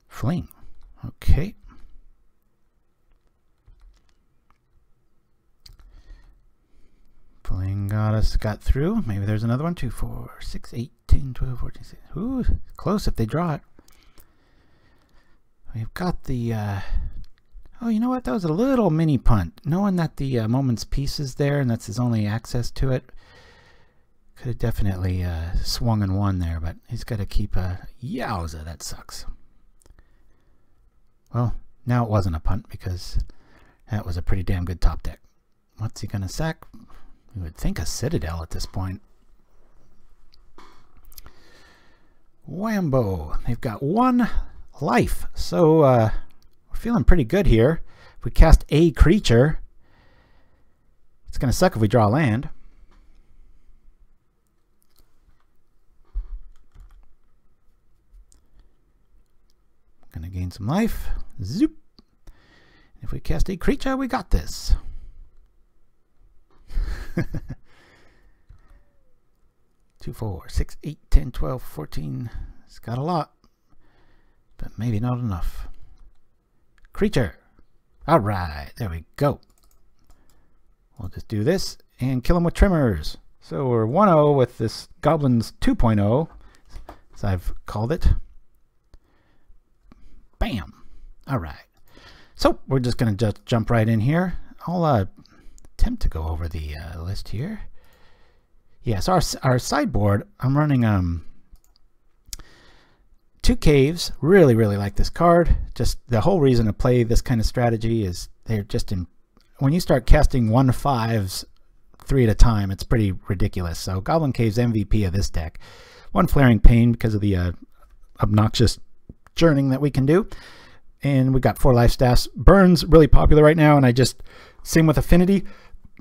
Fling. Okay. Fling got through. Maybe there's another one. 2, 4, 6, 8, 10, 12, 14, 16. Ooh, close if they draw it. We've got the... oh, you know what? That was a little mini punt. Knowing that the Moment's Peace is there and that's his only access to it, could have definitely swung and won there, but he's got to keep a... Yowza, that sucks. Well, now it wasn't a punt because that was a pretty damn good top deck. What's he going to sack? You would think a Citadel at this point. Whambo. They've got 1 life, so we're feeling pretty good here. If we cast a creature, it's going to suck if we draw land. Going to gain some life. Zoop. If we cast a creature, we got this. 2, 4, 6, 8, 10, 12, 14. It's got a lot, but maybe not enough. Creature. All right, there we go. We'll just do this and kill him with Tremors. So we're 1-0 with this Goblins 2.0, as I've called it. Bam. All right. So we're just going to just jump right in here. I'll attempt to go over the list here. Yes, our sideboard, I'm running 2 caves. Really like this card. Just the whole reason to play this kind of strategy is they're just in... When you start casting 1/5s 3 at a time, it's pretty ridiculous. So Goblin Caves MVP of this deck. 1 Flaring Pain because of the obnoxious churning that we can do. And we got 4 Lifestaffs. Burn's really popular right now, and I just... Same with Affinity.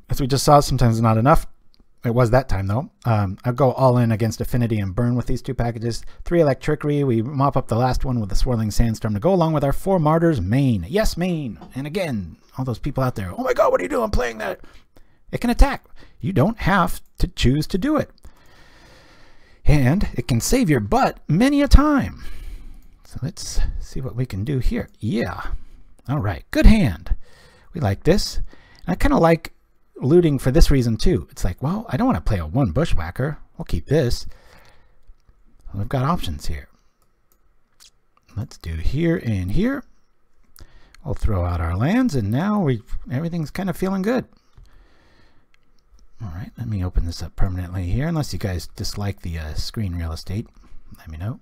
As we just saw, sometimes not enough. It was that time, though. I'll go all in against Affinity and Burn with these 2 packages. 3 Electrickery. We mop up the last one with the Swirling Sandstorm to go along with our 4 Martyrs main. Yes, main. And again, all those people out there, oh my god, what are you doing playing that? It can attack. You don't have to choose to do it. And it can save your butt many a time. So let's see what we can do here. Yeah. All right. Good hand. We like this. And I kind of like looting for this reason too. It's like, well, I don't want to play a 1 Bushwhacker. We'll keep this. We've got options here. Let's do here and here. We'll throw out our lands, and now everything's kind of feeling good. All right, let me open this up permanently here. Unless you guys dislike the screen real estate, let me know.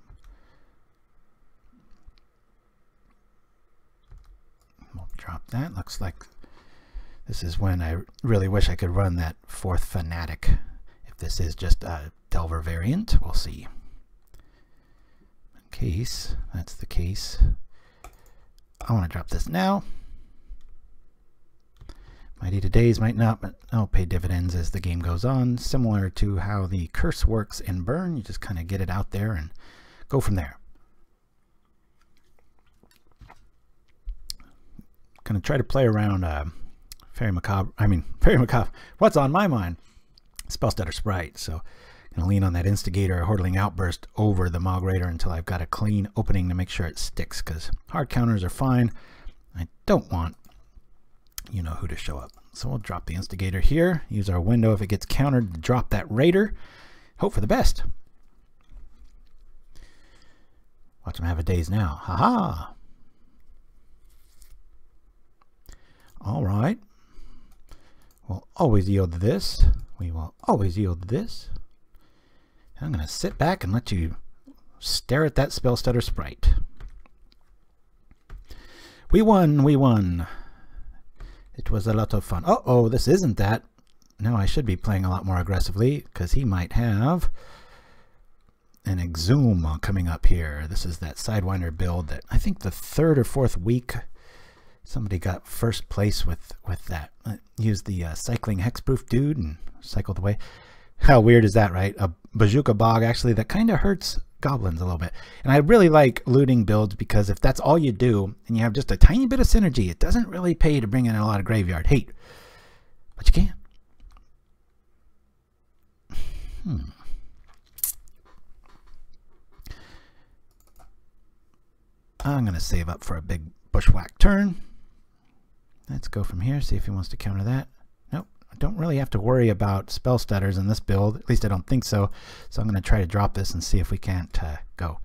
We'll drop that. Looks like this is when I really wish I could run that 4th Fanatic. If this is just a Delver variant, we'll see. In case that's the case, I want to drop this now. Might eat a days, might not, but I'll pay dividends as the game goes on. Similar to how the curse works in Burn, you just kind of get it out there and go from there. Gonna try to play around Fairy Macabre. What's on my mind? Spellstutter Sprite. So gonna lean on that Instigator or Hordeling Outburst over the Mogg Raider until I've got a clean opening to make sure it sticks, because hard counters are fine. I don't want you know who to show up. So we'll drop the Instigator here. Use our window if it gets countered to drop that Raider. Hope for the best. Watch him have a daze now. Haha. All right. We'll always yield to this. We will always yield to this. I'm going to sit back and let you stare at that Spellstutter Sprite. We won, we won. It was a lot of fun. Uh-oh, this isn't that. Now I should be playing a lot more aggressively, because he might have an Exhume coming up here. This is that Sidewinder build that I think the 3rd or 4th week somebody got first place with that. Used the cycling hexproof dude and cycled away. How weird is that, right? A Bazooka Bog actually that kind of hurts goblins a little bit. And I really like looting builds because if that's all you do and you have just a tiny bit of synergy, it doesn't really pay to bring in a lot of graveyard hate. But you can. I'm going to save up for a big bushwhack turn. Let's go from here, see if he wants to counter that. Nope, I don't really have to worry about spell stutters in this build. At least I don't think so. So I'm going to try to drop this and see if we can't go.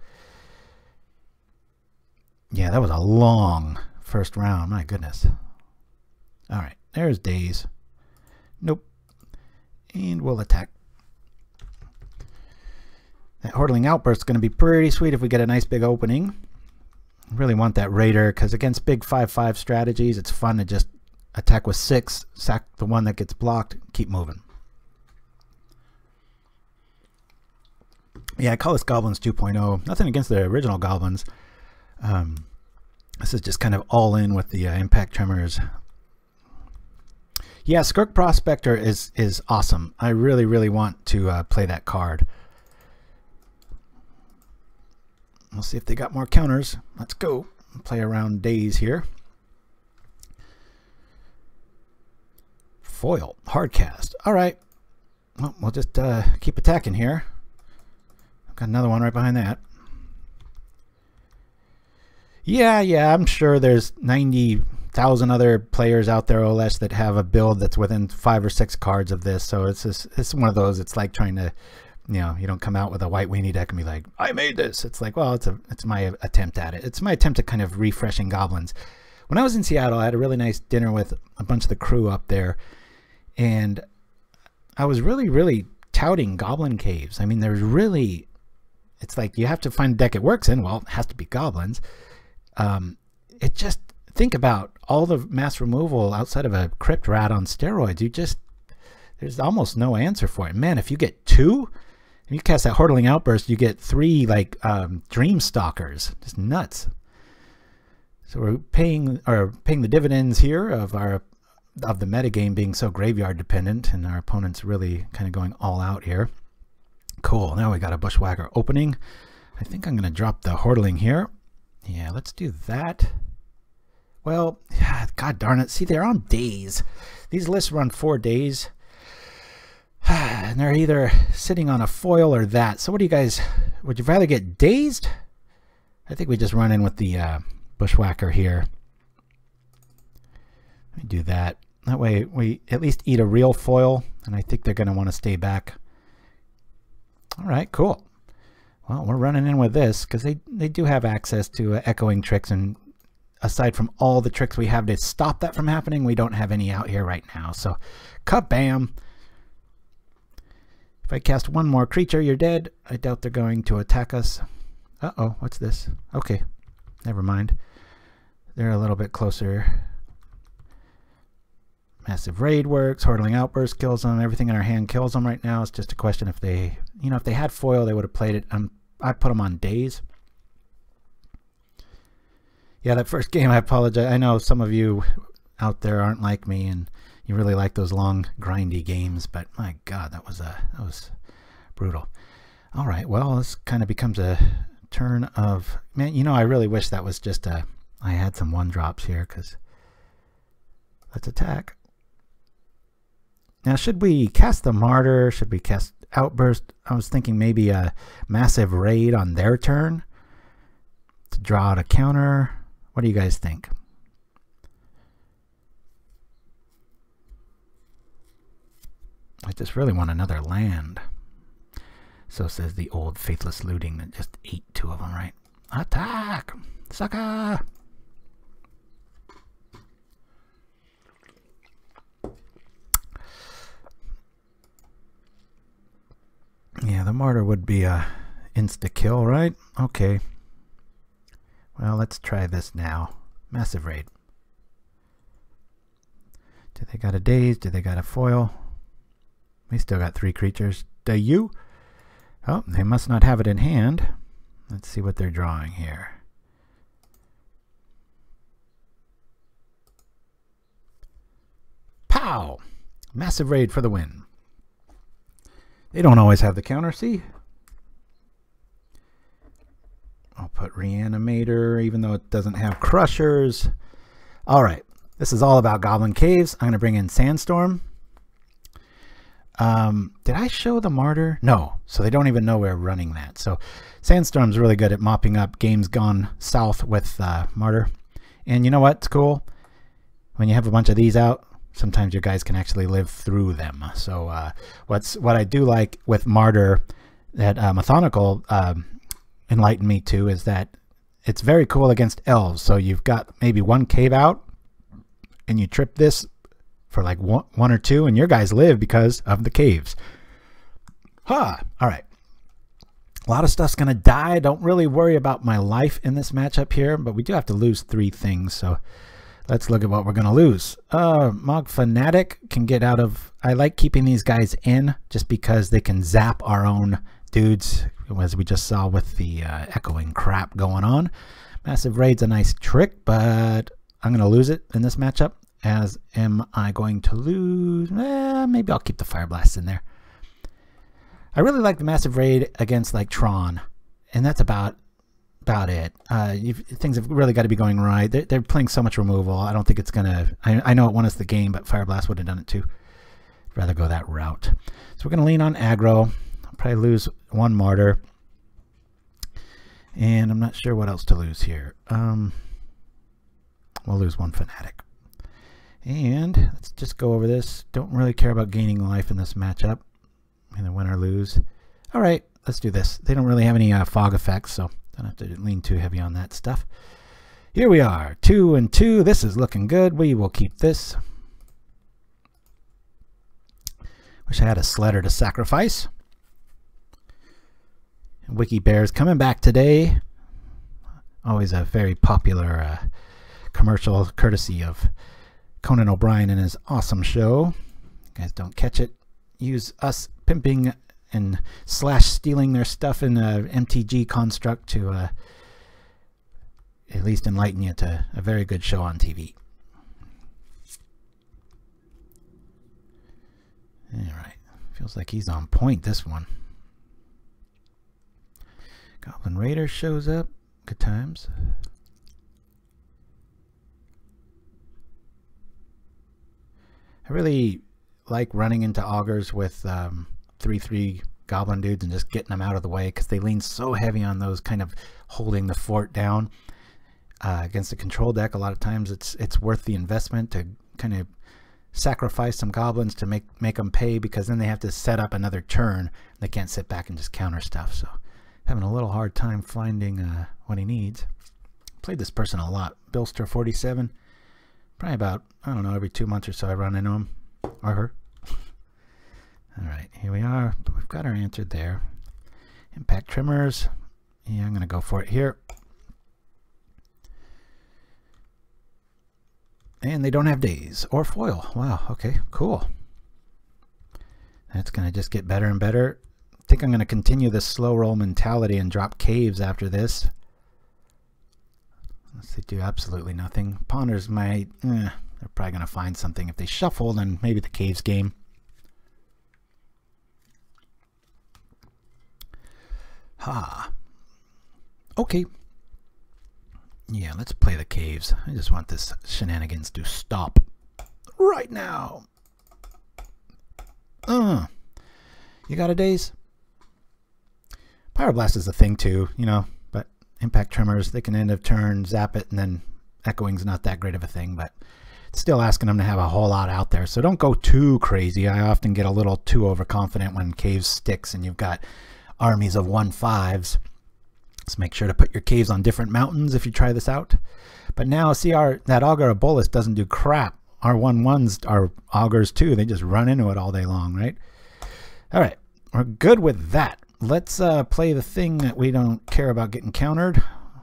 Yeah, that was a long first round. My goodness. All right, there's Daze. Nope. And we'll attack. That Hordeling Outburst is going to be pretty sweet if we get a nice big opening. Really want that Raider because against big 5/5 strategies, it's fun to just attack with 6, sack the one that gets blocked, keep moving. Yeah, I call this Goblins 2.0. Nothing against the original Goblins. This is just kind of all in with the Impact Tremors. Yeah, Skirk Prospector is awesome. I really, really want to play that card. We'll see if they got more counters. Let's go. Play around Daze here. Foil. Hardcast. All right. Well, we'll just keep attacking here. I've got another one right behind that. Yeah, I'm sure there's 90,000 other players out there, OLS, that have a build that's within 5 or 6 cards of this. So it's one of those, it's like trying to, you know, you don't come out with a white weenie deck and be like, I made this. It's like, well, it's my attempt at it. It's my attempt at kind of refreshing Goblins. When I was in Seattle, I had a really nice dinner with a bunch of the crew up there, and I was really, really touting Goblin Caves. I mean, there's really, it's like you have to find a deck it works in. Well, it has to be Goblins. It just, think about all the mass removal outside of a Crypt Rat on steroids. There's almost no answer for it. Man, if you get 2, if you cast that Hordeling Outburst, you get 3 like Dream Stalkers. Just nuts. So we're paying the dividends here of the metagame being so graveyard dependent, and our opponent's really kind of going all out here. Cool. Now we got a Bushwhacker opening. I think I'm going to drop the Hordeling here. Yeah, let's do that. Well, god darn it. See, they're on days. These lists run 4 days. And they're either sitting on a foil or that. So what do you guys, would you rather get dazed? I think we just run in with the Bushwhacker here. Let me do that. That way we at least eat a real foil, and I think they're going to want to stay back. All right, cool. Well, we're running in with this because they do have access to echoing tricks, and aside from all the tricks we have to stop that from happening, we don't have any out here right now. So, kabam! If I cast one more creature, you're dead. I doubt they're going to attack us. Uh-oh, what's this? Okay, never mind. They're a little bit closer. Massive Raid works. Hordeling Outburst kills them. Everything in our hand kills them right now. It's just a question if they, if they had foil, they would have played it. I put them on days. Yeah, that first game, I apologize. I know some of you out there aren't like me, and you really like those long, grindy games. But my God, that was brutal. All right, well, this kind of becomes a turn of, man. I really wish that was just I had some 1-drops here, because let's attack. Now, should we cast the Martyr? Should we cast Outburst? I was thinking maybe a massive Raid on their turn to draw out a counter. What do you guys think? I just really want another land. So says the old Faithless Looting that just ate 2 of them, right? Attack! Sucker! Yeah, the Martyr would be a insta-kill, right? Okay. Well, let's try this now. Massive Raid. Do they got a daze? Do they got a foil? We still got 3 creatures. Do you? Oh, they must not have it in hand. Let's see what they're drawing here. Pow! Massive Raid for the win. They don't always have the counter, see? I'll put Reanimator, even though it doesn't have Crushers. All right, this is all about Goblin Caves. I'm going to bring in Sandstorm. Did I show the Martyr? No, so they don't even know we're running that. So Sandstorm's really good at mopping up games gone south with Martyr. And you know what's cool? When you have a bunch of these out, sometimes your guys can actually live through them. So what I do like with Martyr that Methodical enlightened me to is that it's very cool against elves. So you've got maybe one cave out and you trip this for like one or two, and your guys live because of the caves. All right. A lot of stuff's going to die. Don't really worry about my life in this matchup here, but we do have to lose 3 things. So let's look at what we're going to lose. Mogg Fanatic can get out of... I like keeping these guys in just because they can zap our own dudes, as we just saw with the echoing crap going on. Massive Raid's a nice trick, but I'm going to lose it in this matchup. As am I going to lose? Maybe I'll keep the Fireblast in there. I really like the Massive Raid against like Tron, and that's about it. Things have really got to be going right. They're playing so much removal. I don't think it's gonna. I know it won us the game, but Fireblast would have done it too. I'd rather go that route. So we're gonna lean on aggro. I'll probably lose 1 Martyr, and I'm not sure what else to lose here. We'll lose 1 Fanatic. And let's just go over this. Don't really care about gaining life in this matchup. Either win or lose. All right, let's do this. They don't really have any fog effects, so don't have to lean too heavy on that stuff. Here we are, 2 and 2. This is looking good. We will keep this. Wish I had a Sledder to sacrifice. Wiki Bear's coming back today. Always a very popular commercial courtesy of Conan O'Brien and his awesome show. You guys don't catch it, use us pimping and stealing their stuff in a MTG construct to at least enlighten you to a very good show on TV. Alright, feels like he's on point this one. Goblin Raider shows up. Good times. I really like running into augurs with 3/3 goblin dudes and just getting them out of the way, because they lean so heavy on those kind of holding the fort down against a control deck. A lot of times it's worth the investment to kind of sacrifice some goblins to make them pay, because then they have to set up another turn. They can't sit back and just counter stuff. So having a little hard time finding what he needs. Played this person a lot. Billster47. Probably about, I don't know, every 2 months or so I run into him or her. All right, here we are. But we've got our answer there. Impact Tremors. Yeah, I'm going to go for it here. And they don't have days or foil. Wow, okay, cool. That's going to just get better and better. I think I'm going to continue this slow roll mentality and drop caves after this. Unless they do absolutely nothing. Ponders might, they're probably going to find something. If they shuffle, then maybe the caves game. Ha. Okay. Yeah, let's play the caves. I just want this shenanigans to stop right now. You got a daze? Fireblast is a thing too, you know, but Impact Tremors, they can end of turn, zap it, and then Echoing's not that great of a thing, but it's still asking them to have a whole lot out there. So don't go too crazy. I often get a little too overconfident when Caves sticks and you've got armies of 1/5s. So make sure to put your caves on different mountains if you try this out. But now, see, that Augur of Bolus doesn't do crap. Our 1/1s are augurs too. They just run into it all day long, right? All right, we're good with that. Let's play the thing that we don't care about getting countered.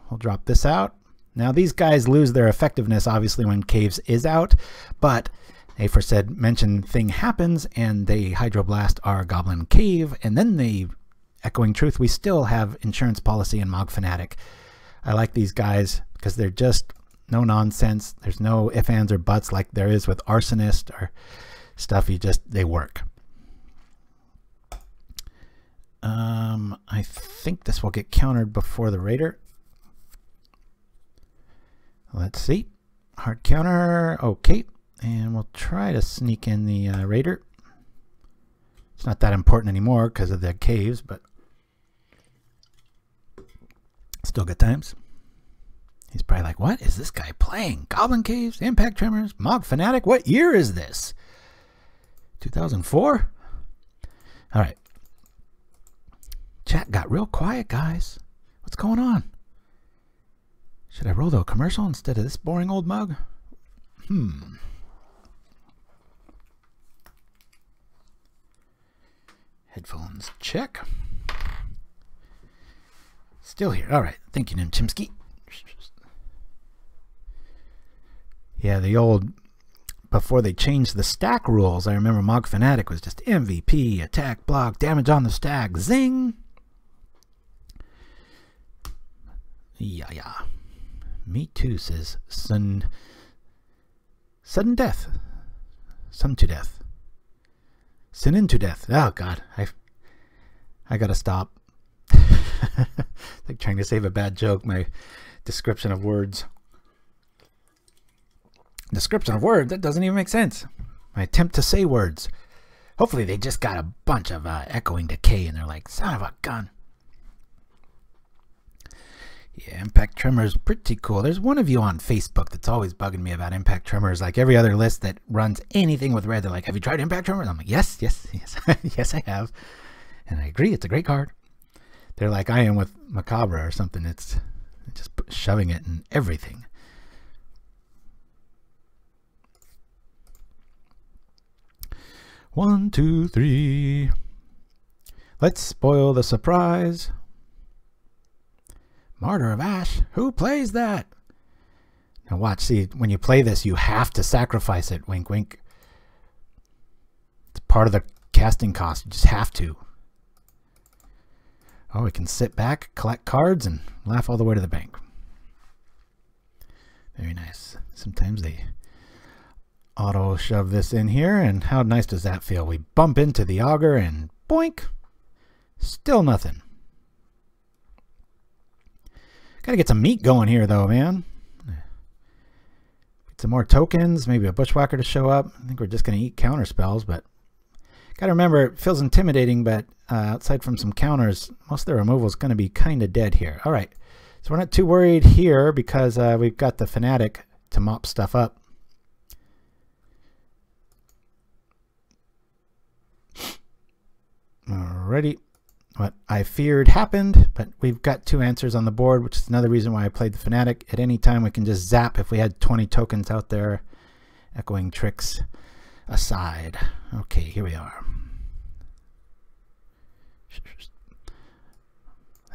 We'll drop this out. Now, these guys lose their effectiveness, obviously, when Caves is out. But aforementioned thing happens, and they Hydroblast our Goblin Cave, and then they Echoing Truth, we still have insurance policy in Mogg Fanatic. I like these guys because they're just no nonsense. There's no ifs, ands, or buts like there is with Arsonist or stuff. They work. I think this will get countered before the Raider. Let's see. Hard counter. Okay. And we'll try to sneak in the Raider. It's not that important anymore because of the caves, but still good times. He's probably like, what is this guy playing? Goblin Caves, Impact Tremors, Mogg Fanatic? What year is this? 2004? All right. Chat got real quiet, guys. What's going on? Should I roll to a commercial instead of this boring old mug? Headphones, check. Still here. All right. Thank you, Nimchimsky. Yeah, the old, before they changed the stack rules, I remember Mogg Fanatic was just MVP, attack, block, damage on the stack, zing. Yeah. Me too, says Sudden Death. Sun to Death. Sin into Death. Oh, God. I gotta stop. Like trying to save a bad joke, my description of words. Description of words? That doesn't even make sense. My attempt to say words. Hopefully they just got a bunch of echoing decay and they're like, son of a gun. Yeah, Impact Tremors, pretty cool. There's one of you on Facebook that's always bugging me about Impact Tremors. Like every other list that runs anything with red, they're like, have you tried Impact Tremors? I'm like, yes. Yes, I have. And I agree, it's a great card. They're like I am with Macabre or something. It's just shoving it in everything. One, two, three. Let's spoil the surprise. Martyr of Ashes. Who plays that? Now watch, see, when you play this, you have to sacrifice it. Wink, wink. It's part of the casting cost. You just have to. Oh, we can sit back, collect cards, and laugh all the way to the bank. Very nice. Sometimes they auto shove this in here, and how nice does that feel? We bump into the auger, and boink. Still nothing. Gotta get some meat going here, though, man. Get some more tokens, maybe a Bushwhacker to show up. I think we're just gonna eat counter spells, but gotta remember, it feels intimidating, but outside from some counters, most of the removal is gonna be kind of dead here. All right, so we're not too worried here because we've got the Fanatic to mop stuff up. Alrighty. What I feared happened, but we've got two answers on the board, which is another reason why I played the Fanatic. At any time, we can just zap if we had 20 tokens out there. Echoing tricks aside. Okay, here we are.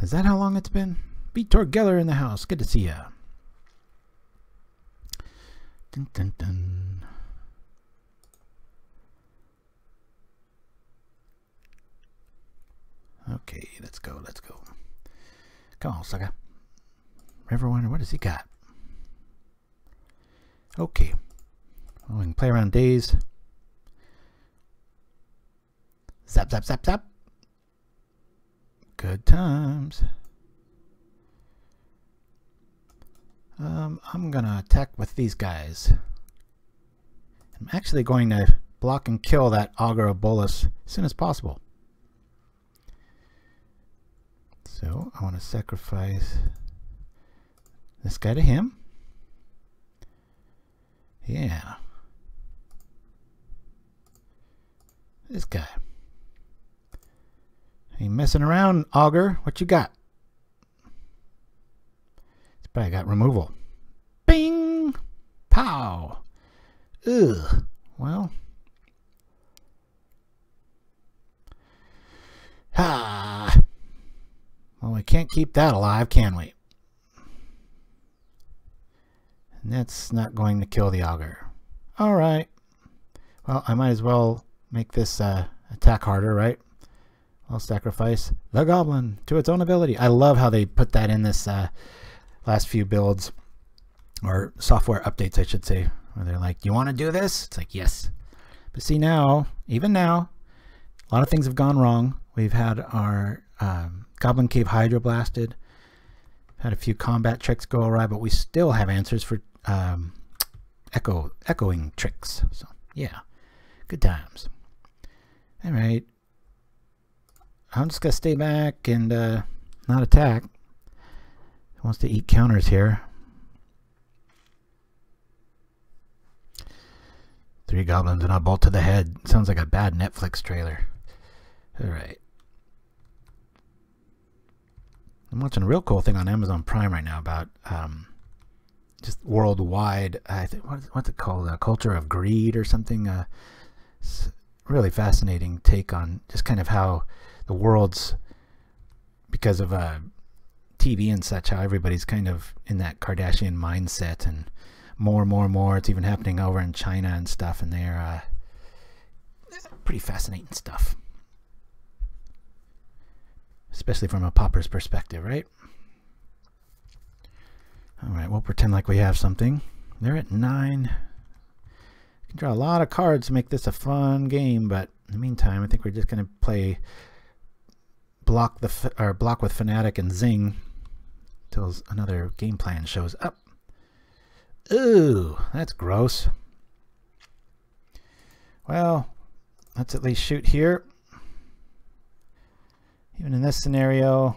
Is that how long it's been? Vitor Geller in the house. Good to see ya. Dun, dun, dun. Okay, let's go, let's go. Come on, sucker. Riverwinder, what has he got? Okay. Well, we can play around days. Zap, zap, zap, zap. Good times. I'm gonna attack with these guys. I'm actually going to block and kill that Augur of Bolus as soon as possible. So I want to sacrifice this guy to him. Yeah. This guy. Ain't messing around, Augur. What you got? It's probably got removal. Bing! Pow! Ugh. Well. Ha! Well, we can't keep that alive, can we? And that's not going to kill the Augur. Alright. Well, I might as well make this attack harder, right? I'll sacrifice the goblin to its own ability. I love how they put that in this last few builds, or software updates, I should say, where they're like, you want to do this? It's like, yes. But see now, even now, a lot of things have gone wrong. We've had our Goblin Cave Hydro blasted, had a few combat tricks go awry, but we still have answers for echoing tricks. So yeah, good times. All right, I'm just gonna stay back and not attack. He wants to eat counters here. 3 goblins and a bolt to the head. Sounds like a bad Netflix trailer. All right. I'm watching a real cool thing on Amazon Prime right now about just worldwide, I think, what's it called? A culture of greed or something. Really fascinating take on just kind of how the world's, because of TV and such, how everybody's kind of in that Kardashian mindset, and more. It's even happening over in China and stuff, and they're pretty fascinating stuff. Especially from a Pauper's perspective, right? Alright, we'll pretend like we have something. They're at 9. You can draw a lot of cards to make this a fun game, but in the meantime, I think we're just going to play block with Fanatic and Zing until another game plan shows up. Ooh, that's gross. Well, let's at least shoot here. Even in this scenario,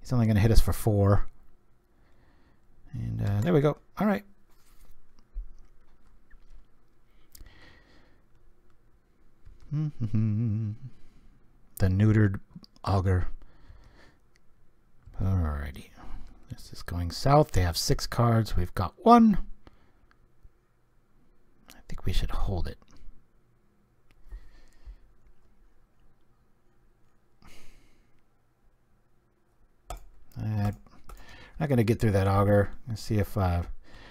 he's only going to hit us for 4. And there we go. All right. The neutered auger. Alrighty. This is going south. They have 6 cards. We've got 1. I think we should hold it. Not going to get through that auger. Let's see if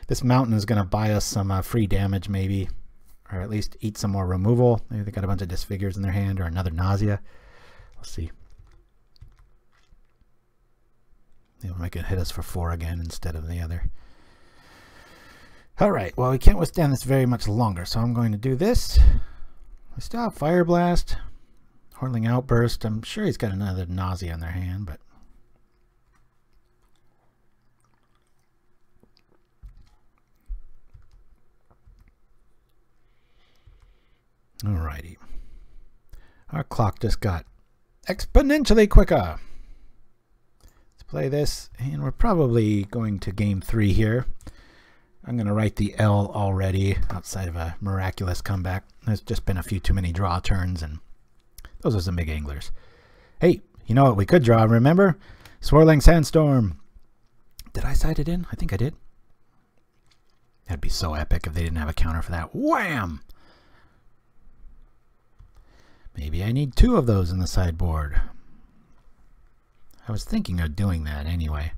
this mountain is going to buy us some free damage, maybe, or at least eat some more removal. Maybe they got a bunch of disfigures in their hand, or another nausea. We'll see. They'll make it hit us for 4 again instead of the other. All right. Well, we can't withstand this very much longer, so I'm going to do this. We still have Fireblast, Hordeling Outburst. I'm sure he's got another nausea in their hand, but. Alrighty. Our clock just got exponentially quicker. Let's play this, and we're probably going to game 3 here. I'm going to write the L already outside of a miraculous comeback. There's just been a few too many draw turns, and those are some big anglers. Hey, you know what we could draw, remember? Swirling Sandstorm. Did I side it in? I think I did. That'd be so epic if they didn't have a counter for that. Wham! Maybe I need 2 of those in the sideboard. I was thinking of doing that anyway.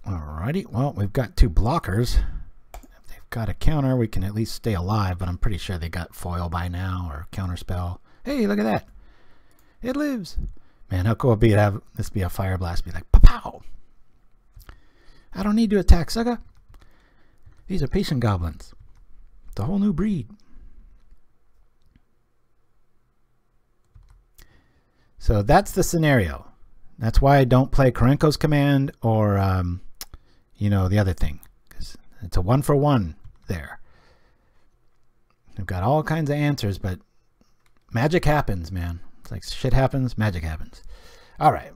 Alrighty, well, we've got 2 blockers. If they've got a counter, we can at least stay alive, but I'm pretty sure they got foil by now, or counter spell. Hey, look at that. It lives. Man, how cool would it be to have this be a Fireblast, be like, pow! I don't need to attack, sucker. These are patient goblins. It's a whole new breed. So that's the scenario. That's why I don't play Karenko's Command or, you know, the other thing. Because it's a 1-for-1 there. We've got all kinds of answers, but magic happens, man. It's like shit happens, magic happens. All right.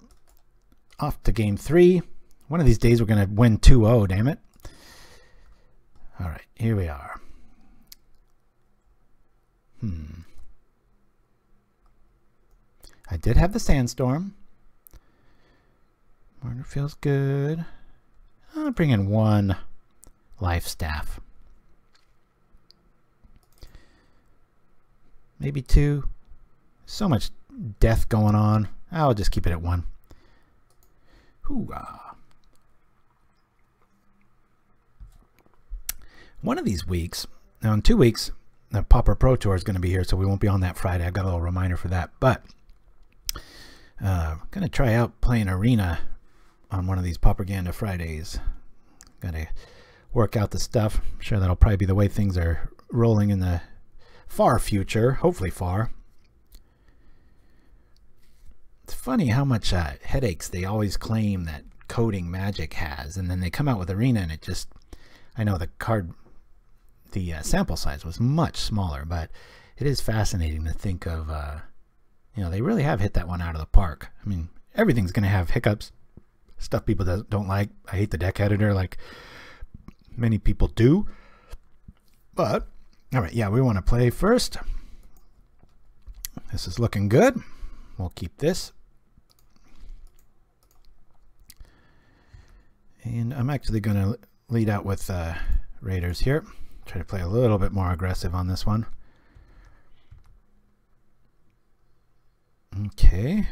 Off to game 3. One of these days we're going to win 2-0, damn it. All right, here we are. I did have the Sandstorm. Martyr feels good. I'll bring in 1 Lifestaff. Maybe 2. So much death going on. I'll just keep it at 1. Hoorah. One of these weeks, now in 2 weeks, the Pauper Pro Tour is going to be here, so we won't be on that Friday. I've got a little reminder for that. But going to try out playing Arena on one of these Pauperganda Fridays. Got to work out the stuff. I'm sure that'll probably be the way things are rolling in the far future. Hopefully far. It's funny how much headaches they always claim that coding Magic has, and then they come out with Arena and it just, I know the sample size was much smaller, but it is fascinating to think of, you know, they really have hit that one out of the park. I mean, everything's going to have hiccups, stuff people don't like. I hate the deck editor like many people do. But, all right, yeah, we want to play first. This is looking good. We'll keep this. And I'm actually going to lead out with Raiders here. Try to play a little bit more aggressive on this one. Okay.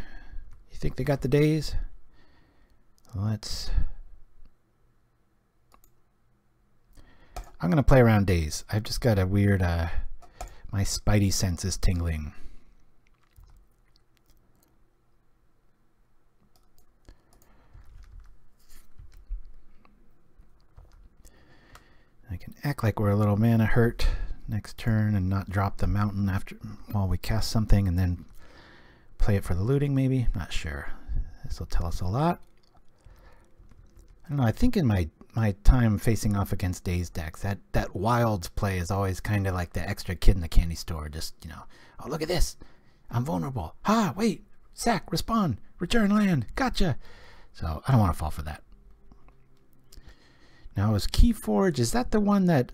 You think they got the days? Let's... I'm going to play around days. I've just got a weird... my spidey sense is tingling. I can act like we're a little mana hurt next turn and not drop the mountain after while we cast something, and then play it for the looting maybe. Not sure. This will tell us a lot. I don't know. I think in my time facing off against Daze decks, that Wilds play is always kind of like the extra kid in the candy store. Just, you know, oh, look at this. I'm vulnerable. Ha, wait. Sack, respond, return land. Gotcha. So I don't want to fall for that. Now, is Keyforge, is that the one that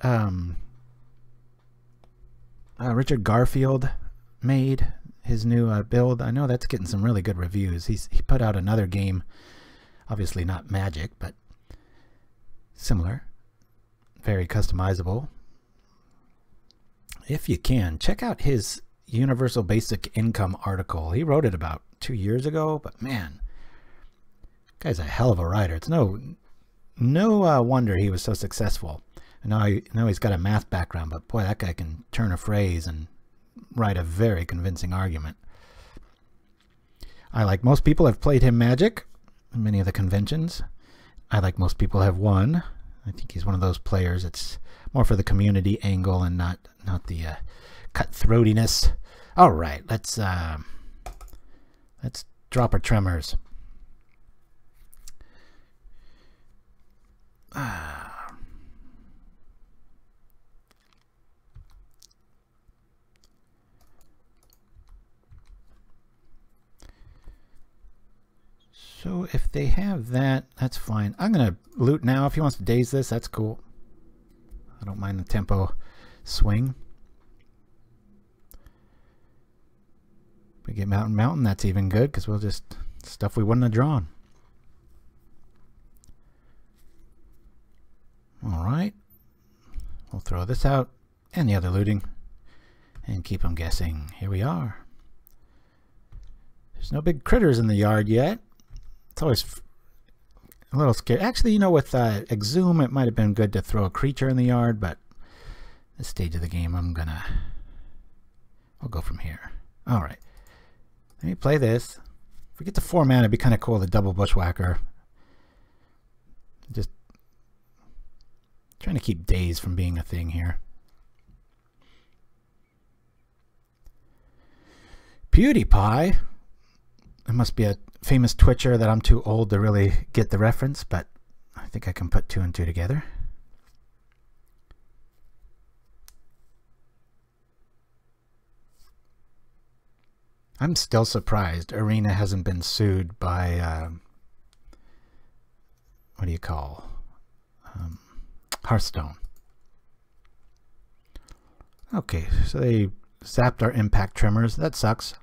Richard Garfield made, his new build? I know that's getting some really good reviews. He put out another game, obviously not Magic, but similar, very customizable. If you can, check out his Universal Basic Income article. He wrote it about 2 years ago, but man, guy's a hell of a writer. It's no wonder he was so successful. I know he's got a math background, but boy, that guy can turn a phrase and write a very convincing argument. I, like most people, have played him Magic in many of the conventions. I, like most people, have won. I think he's one of those players. It's more for the community angle and not the cutthroatiness. All right, let's drop our Tremors. So if they have that, that's fine. I'm going to loot now. If he wants to daze this, that's cool. I don't mind the tempo swing. If we get mountain, that's even good, because we'll just... stuff we wouldn't have drawn. Alright. We'll throw this out, and the other looting, and keep them guessing. Here we are. There's no big critters in the yard yet. It's always a little scary. Actually, you know, with Exhume, it might have been good to throw a creature in the yard, but this stage of the game, I'll go from here. All right. Let me play this. If we get to 4 mana, it'd be kind of cool, the double Bushwhacker. Just trying to keep Daze from being a thing here. PewDiePie. It must be a famous Twitcher that I'm too old to really get the reference, but I think I can put 2 and 2 together. I'm still surprised Arena hasn't been sued by what do you call Hearthstone. Okay, so they zapped our Impact Tremors. That sucks.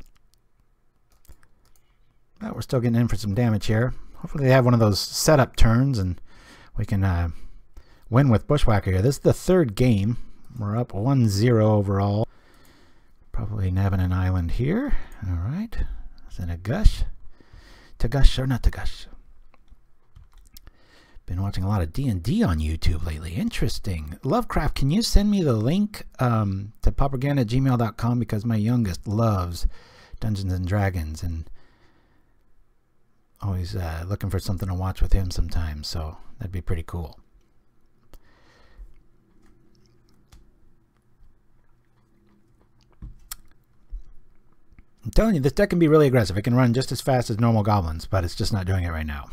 But we're still getting in for some damage here. Hopefully they have one of those setup turns and we can win with Bushwhacker here. This is the 3rd game. We're up 1-0 overall. Probably nabbing an island here. Alright. Is it a gush? To gush or not to gush? Been watching a lot of D&D on YouTube lately. Interesting. Lovecraft, can you send me the link to pauperganda@gmail.com, because my youngest loves Dungeons and Dragons and always looking for something to watch with him sometimes, so that'd be pretty cool. I'm telling you, this deck can be really aggressive. It can run just as fast as normal goblins, but it's just not doing it right now.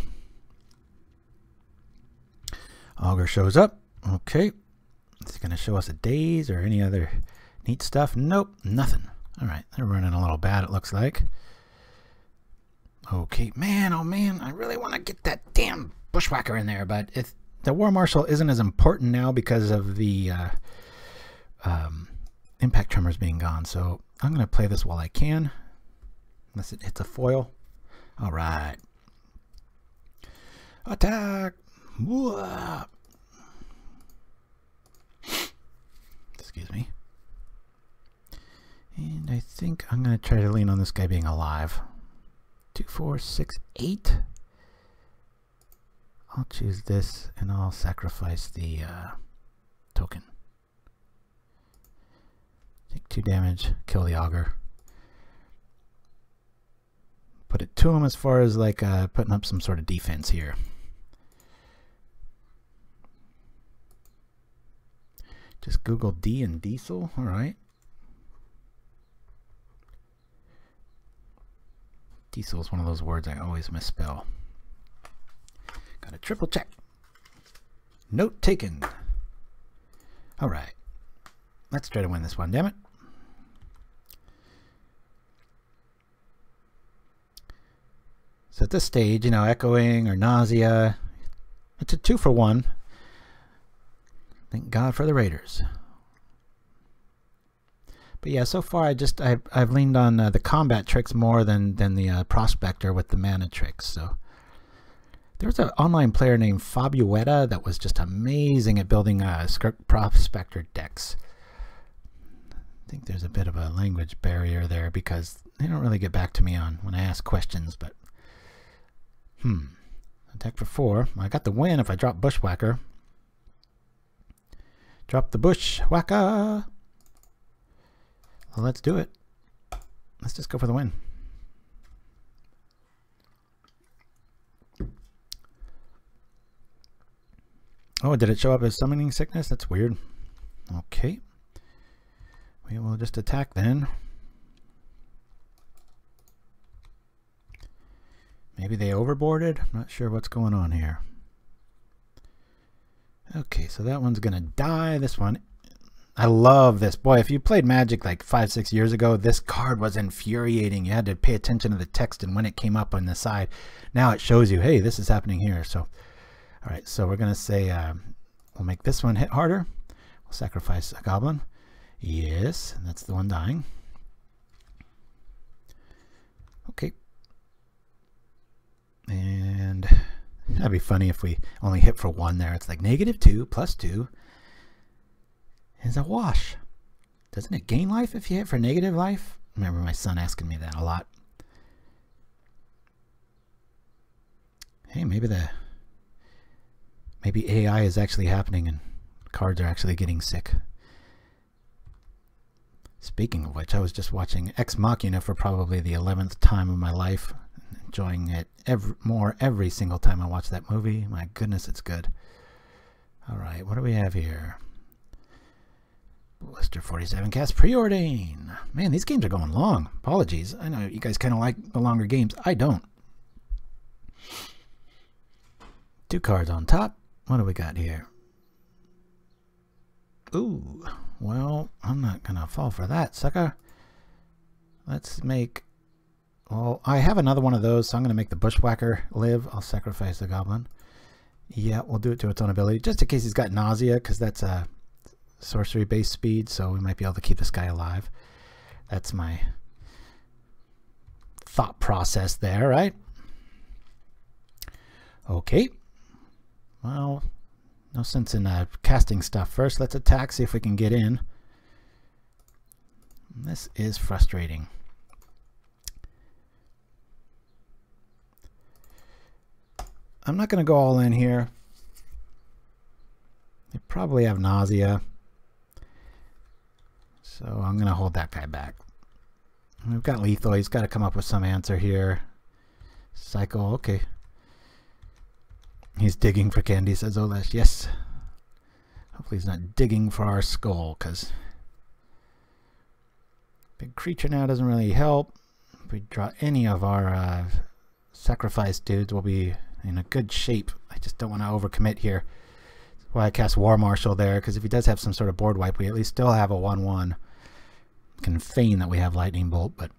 Augur shows up. Okay. Is it going to show us a daze or any other neat stuff? Nope, nothing. All right, they're running a little bad, it looks like. Okay, man, oh man, I really want to get that damn Bushwhacker in there, but the War Marshal isn't as important now because of the Impact Tremors being gone, so I'm going to play this while I can. Unless it hits a foil. All right. Attack! Whoa. Excuse me. And I think I'm going to try to lean on this guy being alive. 2, 4, 6, 8. I'll choose this and I'll sacrifice the token. Take 2 damage, kill the Augur. Put it to him as far as like putting up some sort of defense here. Just Google D and diesel. All right. Diesel is one of those words I always misspell. Got to triple check. Note taken. All right. Let's try to win this one, damn it. So at this stage, you know, echoing or nausea, it's a 2-for-1. Thank God for the Raiders. But yeah, so far I've leaned on the combat tricks more than the prospector with the mana tricks. So there's an online player named Fabuetta that was just amazing at building prospector decks. I think there's a bit of a language barrier there because they don't really get back to me on when I ask questions. But attack for 4. I got the win if I drop Bushwhacker. Drop the Bushwhacker. Well, let's do it. Let's just go for the win. Oh, did it show up as summoning sickness? That's weird. Okay. We will just attack then. Maybe they overboarded? I'm not sure what's going on here. Okay, so that one's gonna die. This one, I love this. Boy, if you played Magic like 5-6 years ago, this card was infuriating. You had to pay attention to the text and when it came up on the side. Now it shows you, hey, this is happening here. So, all right, so we're gonna say we'll make this one hit harder. We'll sacrifice a goblin. Yes, that's the one dying. Okay. And that'd be funny if we only hit for 1 there. It's like -2 + 2 is a wash. Doesn't it gain life if you hit for negative life? I remember my son asking me that a lot. Hey, maybe AI is actually happening and cards are actually getting sick. Speaking of which, I was just watching Ex Machina for probably the 11th time of my life. Enjoying it every single time I watch that movie. My goodness, it's good. All right, what do we have here? Blister 47 cast Preordain. Man, these games are going long. Apologies. I know you guys kind of like the longer games. I don't. 2 cards on top. What do we got here? Ooh, well, I'm not gonna fall for that, sucker. Let's make... Well, I have another one of those, so I'm going to make the Bushwhacker live. I'll sacrifice the goblin. Yeah, we'll do it to its own ability, just in case he's got nausea, because that's a sorcery-based speed, so we might be able to keep this guy alive. That's my thought process there, right? Okay. Well, no sense in casting stuff first. Let's attack, see if we can get in. This is frustrating. I'm not going to go all in here. They probably have nausea. So I'm going to hold that guy back. We've got lethal. He's got to come up with some answer here. Cycle. Okay. He's digging for candy, says Olesh. Yes. Hopefully he's not digging for our skull, because big creature now doesn't really help. If we draw any of our sacrifice dudes, we'll be in a good shape. I just don't want to overcommit here. That's why I cast War Marshal there, because if he does have some sort of board wipe, we at least still have a 1/1. Can feign that we have Lightning Bolt, but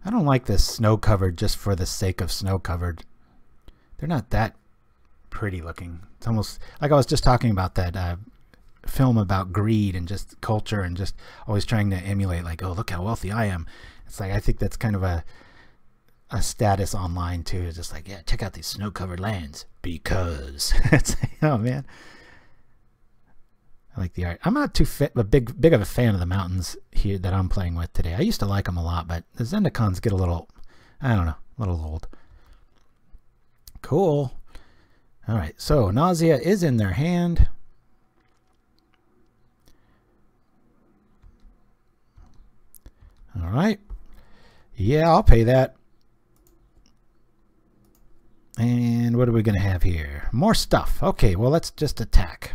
I don't like this snow covered just for the sake of snow covered. They're not that pretty looking. It's almost like I was just talking about that film about greed and just culture and just always trying to emulate, like, oh, look how wealthy I am. It's like, I think that's kind of a status online too. It's just like, yeah, check out these snow covered lands because it's like, oh man. I like the art. I'm not too big of a fan of the mountains here that I'm playing with today. I used to like them a lot, but the Zendikons get a little, I don't know, a little old. Cool. All right, so Nausea is in their hand. All right. Yeah, I'll pay that. And what are we going to have here? More stuff. Okay, well, let's just attack.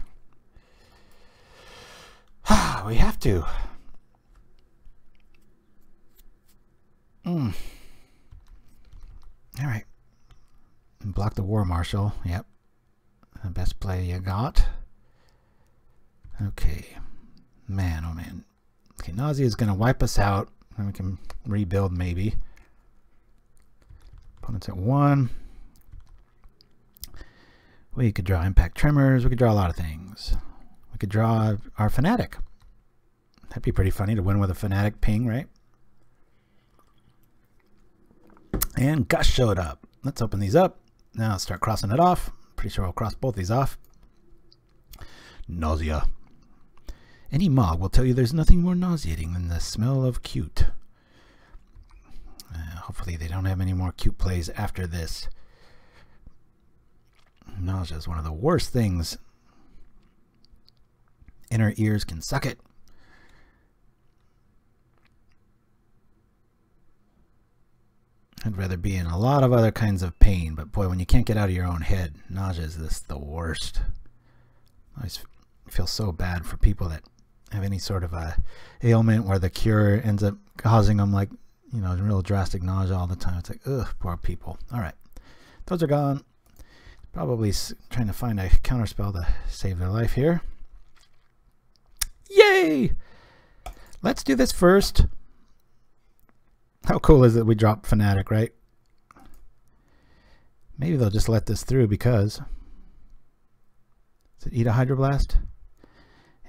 We have to. All right. Block the War Marshal. Yep. The best play you got. Okay. Man, oh man. Okay, Nausea is going to wipe us out. And we can rebuild maybe. Opponent's at 1. We could draw Impact Tremors. We could draw a lot of things. We could draw our Fanatic. That'd be pretty funny to win with a Fanatic ping, right? And Gush showed up. Let's open these up. Now let's start crossing it off. Pretty sure I'll cross both these off. Nausea. Any Mogg will tell you there's nothing more nauseating than the smell of cute. Hopefully they don't have any more cute plays after this. Nausea is one of the worst things. Inner ears can suck it. I'd rather be in a lot of other kinds of pain, but boy, when you can't get out of your own head, nausea is the worst. I always feel so bad for people that have any sort of a ailment where the cure ends up causing them, like, you know, real drastic nausea all the time. It's like, ugh, poor people. All right, those are gone. Probably trying to find a counterspell to save their life here. Yay! Let's do this first. How cool is it we drop Fanatic, right? Maybe they'll just let this through because... Does it eat a Hydroblast?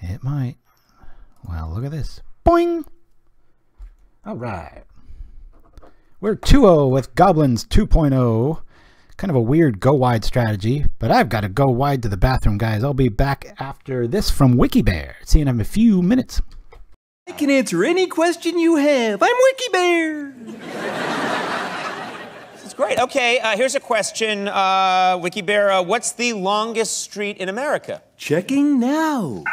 It might. Well, look at this. Boing! Alright. We're 2-0 with Goblins 2.0. Kind of a weird go-wide strategy, but I've got to go wide to the bathroom, guys. I'll be back after this from WikiBear. See you in a few minutes. I can answer any question you have. I'm WikiBear. This is great. Okay, here's a question. WikiBear, what's the longest street in America? Checking now.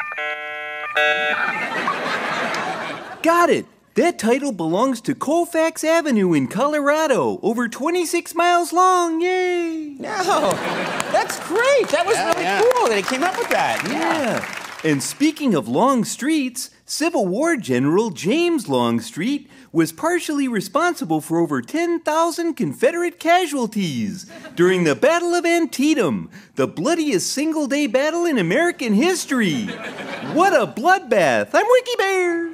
Got it. That title belongs to Colfax Avenue in Colorado, over 26 miles long. Yay! No, that's great. That was really cool that he came up with that. Yeah. And speaking of long streets, Civil War General James Longstreet was partially responsible for over 10,000 Confederate casualties during the Battle of Antietam, the bloodiest single-day battle in American history. What a bloodbath! I'm WikiBear.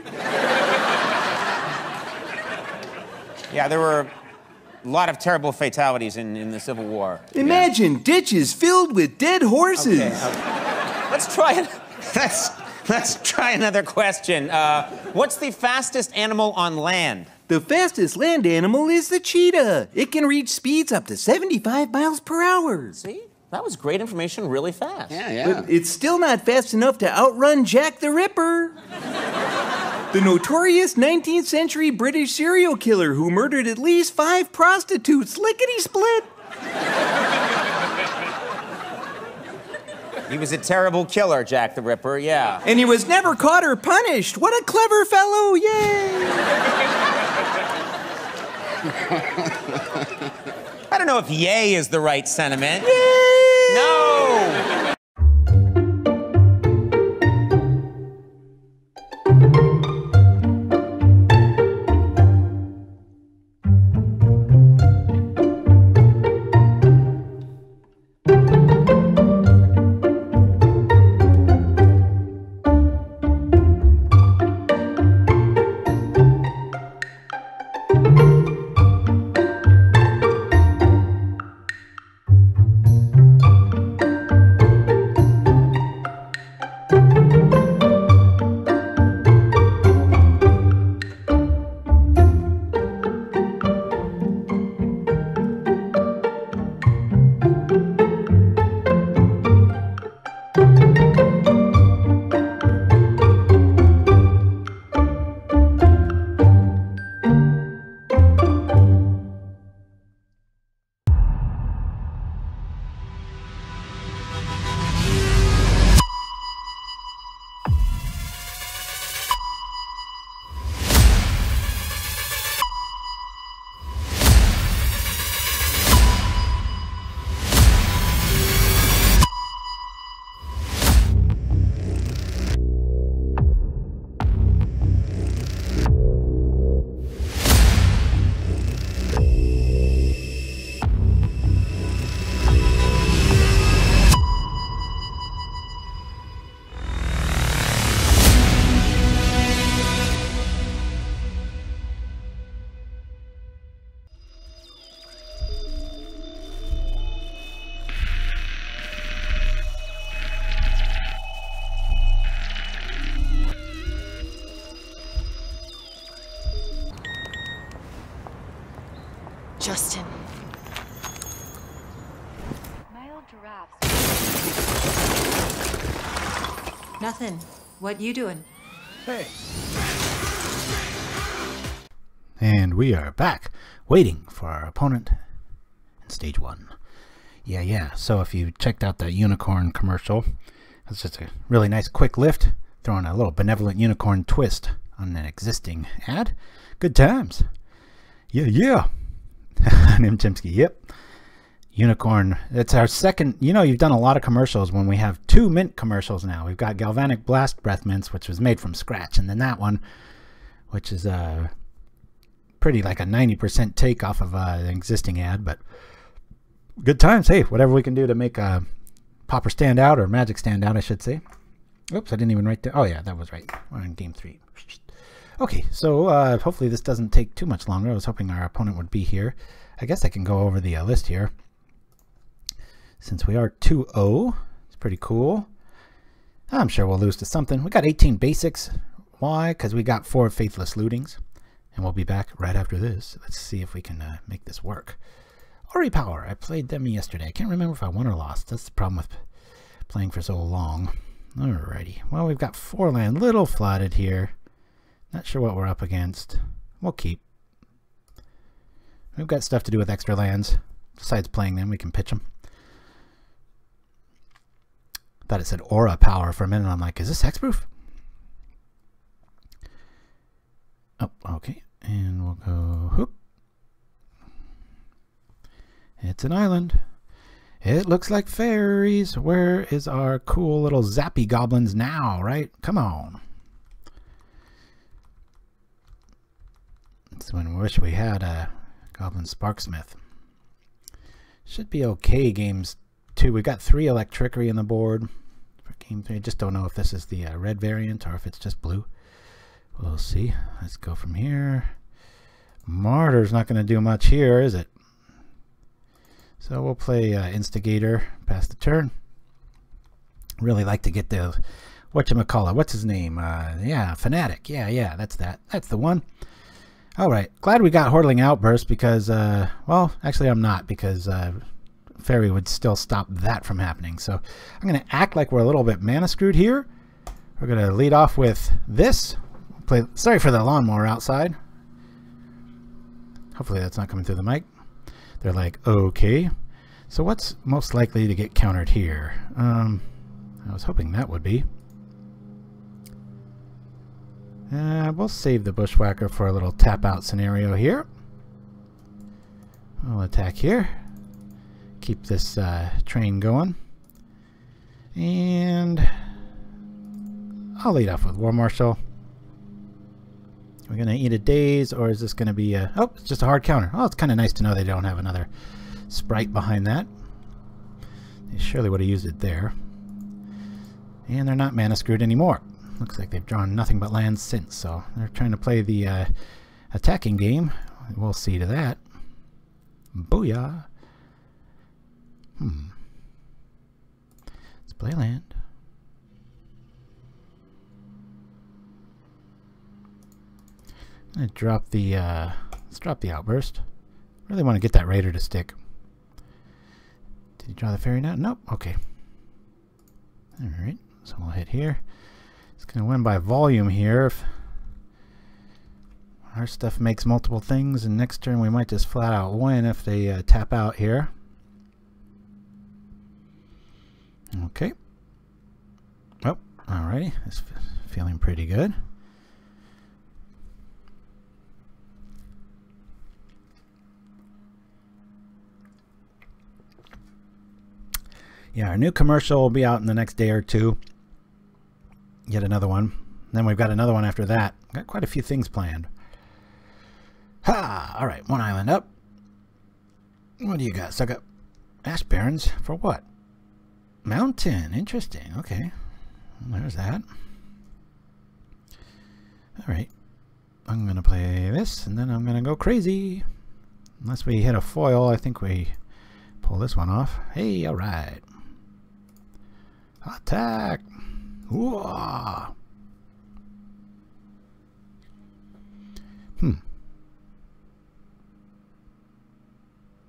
Yeah, there were a lot of terrible fatalities in the Civil War. Imagine ditches filled with dead horses. Okay. Let's try another question. What's the fastest animal on land? The fastest land animal is the cheetah. It can reach speeds up to 75 miles per hour. See? That was great information really fast. Yeah. But it's still not fast enough to outrun Jack the Ripper. The notorious 19th century British serial killer who murdered at least 5 prostitutes. Lickety-split. He was a terrible killer, Jack the Ripper, yeah. And he was never caught or punished. What a clever fellow, yay! I don't know if yay is the right sentiment. Yay! No! Justin. Male giraffes. Nothing. What you doing? Hey. And we are back, waiting for our opponent in stage 1. Yeah. So if you checked out that unicorn commercial, it's just a really nice quick lift, throwing a little benevolent unicorn twist on an existing ad. Good times. Yeah. Nim Chimsky, yep. Unicorn, it's our second. You know, you've done a lot of commercials when we have 2 mint commercials now. We've got Galvanic Blast Breath Mints, which was made from scratch, and then that one, which is pretty like a 90% take off of an existing ad, but good times. Hey, whatever we can do to make a Pauper stand out, or Magic stand out, I should say. Oops, I didn't even write that. Oh yeah, that was right. We're in game 3. Okay, so hopefully this doesn't take too much longer. I was hoping our opponent would be here. I guess I can go over the list here. Since we are 2-0, it's pretty cool. I'm sure we'll lose to something. We got 18 basics. Why? Because we got 4 Faithless Lootings. And we'll be back right after this. Let's see if we can make this work. Ori Power. I played them yesterday. I can't remember if I won or lost. That's the problem with playing for so long. Alrighty. Well, we've got 4 land. Little flooded here. Not sure what we're up against. We'll keep. We've got stuff to do with extra lands. Besides playing them, we can pitch them. Thought it said Aura Power for a minute. I'm like, is this hexproof? Oh, okay. And we'll go whoop. It's an island. It looks like fairies. Where is our cool little zappy goblins now, right? Come on. That's when we wish we had a Goblin Sparksmith. Should be okay games 2. We got 3 Electrickery on the board for game 3. I just don't know if this is the red variant or if it's just blue. We'll see. Let's go from here. Martyr's not going to do much here, is it? So we'll play Instigator, pass the turn. Really like to get the, whatchamacallit, what's his name? Yeah, Fanatic. Yeah, that's that. That's the one. Alright, glad we got Hordeling Outburst because, well, actually I'm not, because Fairy would still stop that from happening. So I'm going to act like we're a little bit mana screwed here. We're going to lead off with this. Sorry for the lawnmower outside. Hopefully that's not coming through the mic. They're like, okay. So what's most likely to get countered here? I was hoping that would be. We'll save the Bushwhacker for a little tap-out scenario here. I'll attack here. Keep this train going. And I'll lead off with War Marshal. We're going to eat a daze, or is this going to be a... Oh, it's just a hard counter. Oh, it's kind of nice to know they don't have another sprite behind that. They surely would have used it there. And they're not mana screwed anymore. Looks like they've drawn nothing but lands since, so they're trying to play the attacking game. We'll see to that. Booyah! Let's play land. I'm gonna drop the let's drop the Outburst. Really want to get that Raider to stick. Did you draw the fairy now? Nope. Okay. Alright, so we'll hit here. It's gonna win by volume here. If our stuff makes multiple things, and next turn we might just flat out win if they tap out here. Okay. Oh, alrighty. It's feeling pretty good. Yeah, our new commercial will be out in the next day or two. Yet another one. Then we've got another one after that. Got quite a few things planned. Ha! Alright, one island up. What do you got? Suck up Ash Barrens for what? Mountain. Interesting. Okay. Well, there's that. Alright. I'm going to play this, and then I'm going to go crazy. Unless we hit a foil, I think we pull this one off. Hey, alright. Attack! Whoa!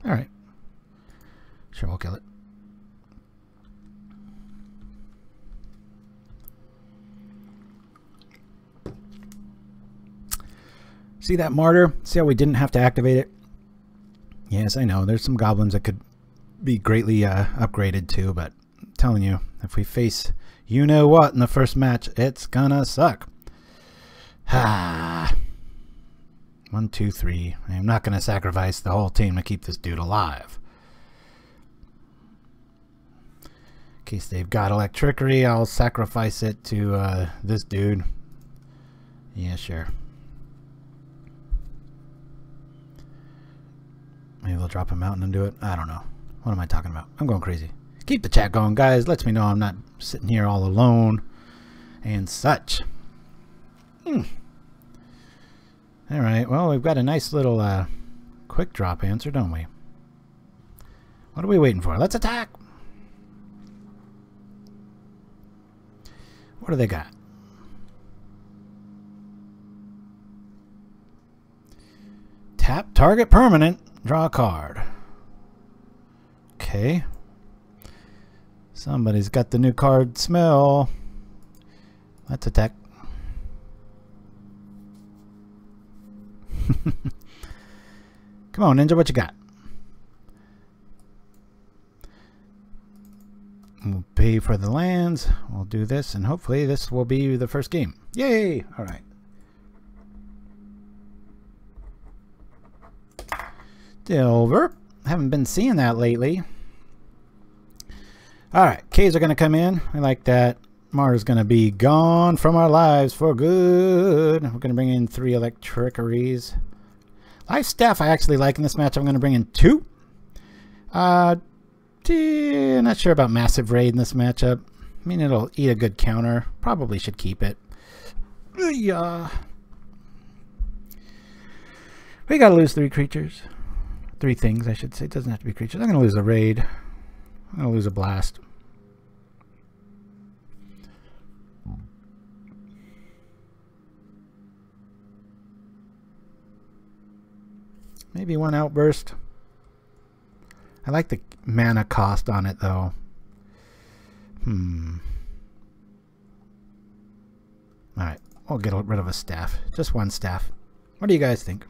Alright. Sure, we'll kill it. See that Martyr? See how we didn't have to activate it? Yes, I know. There's some goblins that could be greatly upgraded too, but I'm telling you, if we face you know what in the first match, it's gonna suck. Ha! 1, 2, 3. I'm not gonna sacrifice the whole team to keep this dude alive. In case they've got Electrickery, I'll sacrifice it to this dude. Yeah, sure. Maybe they'll drop a mountain and do it. I don't know. What am I talking about? I'm going crazy. Keep the chat going, guys. Lets me know I'm not sitting here all alone and such. Alright, well, we've got a nice little quick drop answer, don't we? What are we waiting for? Let's attack! What do they got? Tap target permanent. Draw a card. Okay. Somebody's got the new card smell. Let's attack. Come on, Ninja, what you got? We'll pay for the lands. We'll do this, and hopefully this will be the first game. Yay! Alright. Silver. Haven't been seeing that lately. Alright, Caves are going to come in. I like that. Mar's going to be gone from our lives for good. We're going to bring in 3 Electrickeries. Lifestaff I actually like in this match. I'm going to bring in 2. Not sure about Massive Raid in this matchup. I mean, it'll eat a good counter. Probably should keep it. Yeah. We got to lose 3 creatures. 3 things, I should say. It doesn't have to be creatures. I'm going to lose a raid. I'm going to lose a blast. Maybe 1 outburst. I like the mana cost on it, though. Alright, we'll get rid of a staff. Just 1 staff. What do you guys think?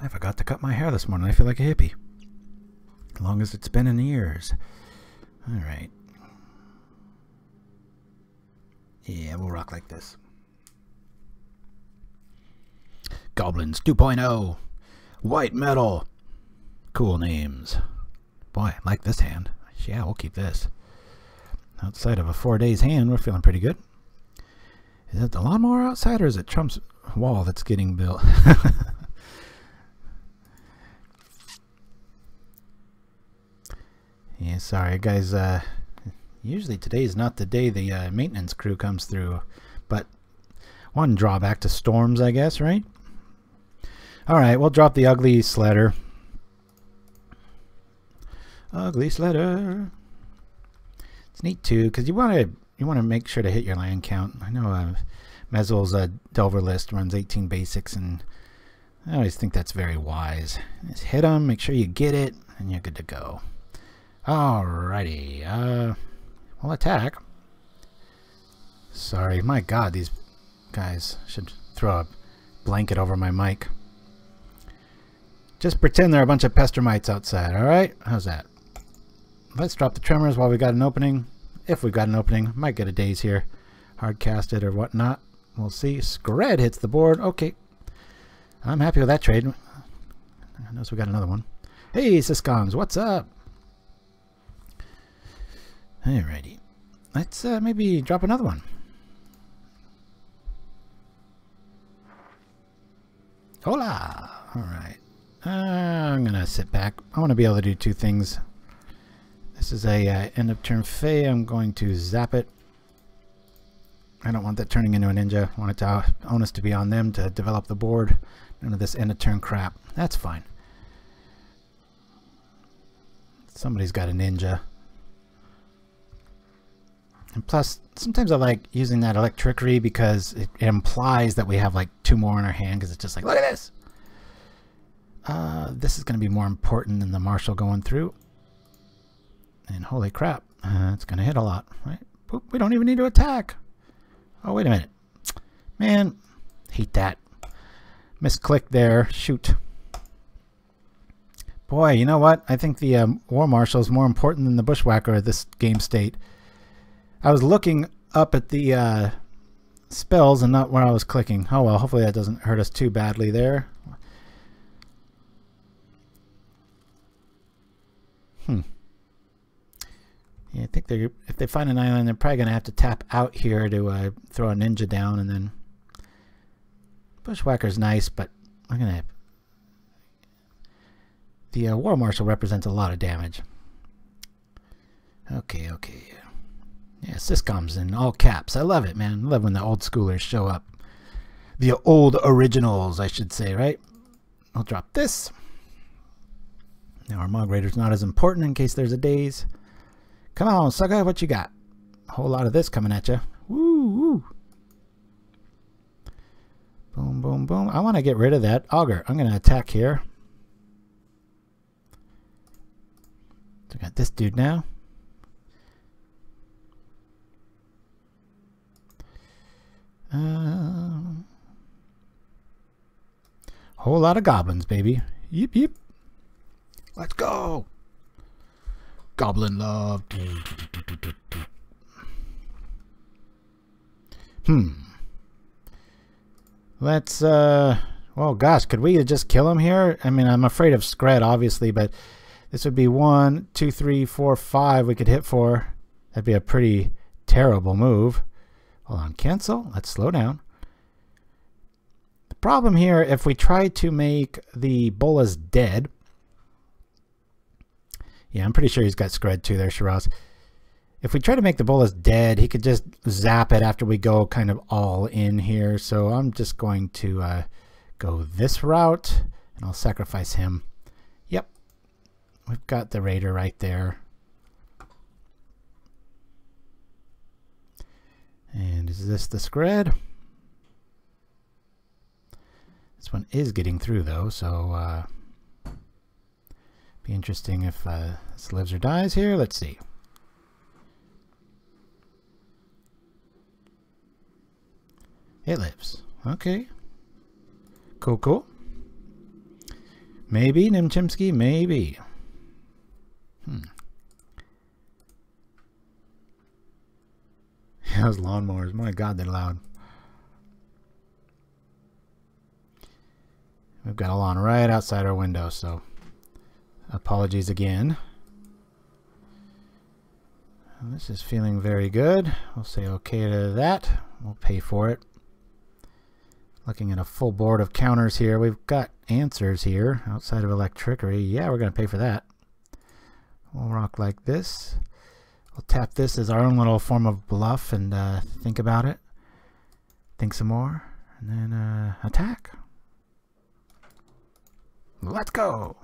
I forgot to cut my hair this morning. I feel like a hippie. As long as it's been in years. Alright. Yeah, we'll rock like this. Goblins 2.0. White metal. Cool names. Boy, I like this hand. Yeah, we'll keep this. Outside of a 4 days hand, we're feeling pretty good. Is it the lawnmower outside, or is it Trump's wall that's getting built? Yeah, sorry guys. Usually today's not the day the maintenance crew comes through, but one drawback to storms, I guess, right? Alright, we'll drop the ugly Sledder. Ugly Sledder. It's neat too, because you want to make sure to hit your land count. I know Mezzel's Delver list runs 18 basics, and I always think that's very wise. Just hit them, make sure you get it, and you're good to go. Alrighty, we'll attack. Sorry, my god, these guys should throw a blanket over my mic. Just pretend there are a bunch of pestermites outside, alright? How's that? Let's drop the tremors while we got an opening. If we've got an opening, might get a daze here. Hard cast it or whatnot. We'll see. Scred hits the board. Okay. I'm happy with that trade. I notice we got another one. Hey, Syscoms, what's up? Alrighty. Let's maybe drop another one. Hola! Alright. I'm going to sit back. I want to be able to do two things. This is a end of turn Fey. I'm going to zap it. I don't want that turning into a ninja. I want it to onus to be on them to develop the board. None of this end of turn crap. That's fine. Somebody's got a ninja. And plus, sometimes I like using that Electrickery because it implies that we have like two more in our hand, because it's just like, look at this! This is going to be more important than the Marshal going through. And holy crap, it's going to hit a lot, right? Boop, we don't even need to attack. Oh, wait a minute. Man, hate that. Misclick there. Shoot. Boy, you know what? I think the War Marshal is more important than the Bushwhacker at this game state. I was looking up at the spells and not where I was clicking. Oh well, hopefully that doesn't hurt us too badly there. Yeah, I think if they find an island, they're probably going to have to tap out here to throw a ninja down, and then Bushwhacker's nice, but I'm going to... The War Marshal represents a lot of damage. Okay, okay. Yeah, Syscoms in all caps. I love it, man. I love when the old schoolers show up. The old originals, I should say, right? I'll drop this. Now our Mogg Raider's not as important in case there's a daze. Come on, sucker, what you got? A whole lot of this coming at you. Woo, woo. Boom, boom, boom. I want to get rid of that auger. I'm going to attack here. So I got this dude now. Whole lot of goblins, baby. Yep, yep. Let's go. Goblin love. Let's, well, gosh, could we just kill him here? I mean, I'm afraid of Scred, obviously, but this would be 1, 2, 3, 4, 5 we could hit for. That'd be a pretty terrible move. Hold on, cancel. Let's slow down. The problem here, if we try to make the Bolas dead... Yeah, I'm pretty sure he's got Scred too there, Shiraz. If we try to make the Bolas dead, he could just zap it after we go kind of all in here. So I'm just going to go this route, and I'll sacrifice him. Yep. We've got the Raider right there. And is this the Scred? This one is getting through though, so be interesting if this lives or dies here. Let's see. It lives. Okay. Cool, cool. Maybe, Nimchimsky, maybe. Those lawnmowers, my God, they're loud. We've got a lawn right outside our window, so apologies again. This is feeling very good. We'll say okay to that. We'll pay for it. Looking at a full board of counters here. We've got answers here outside of Electrickery. Yeah, we're going to pay for that. We'll rock like this. We'll tap this as our own little form of bluff and think about it. Think some more. And then attack. Let's go.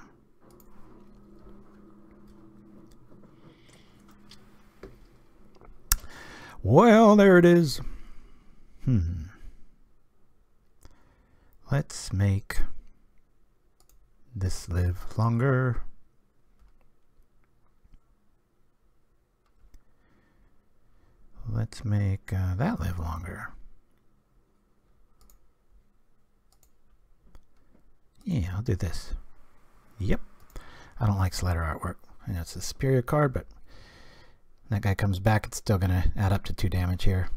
Well, there it is. Let's make this live longer. Let's make that live longer. Yeah, I'll do this. Yep. I don't like Sledder artwork. I know it's a superior card, but that guy comes back, it's still going to add up to 2 damage here.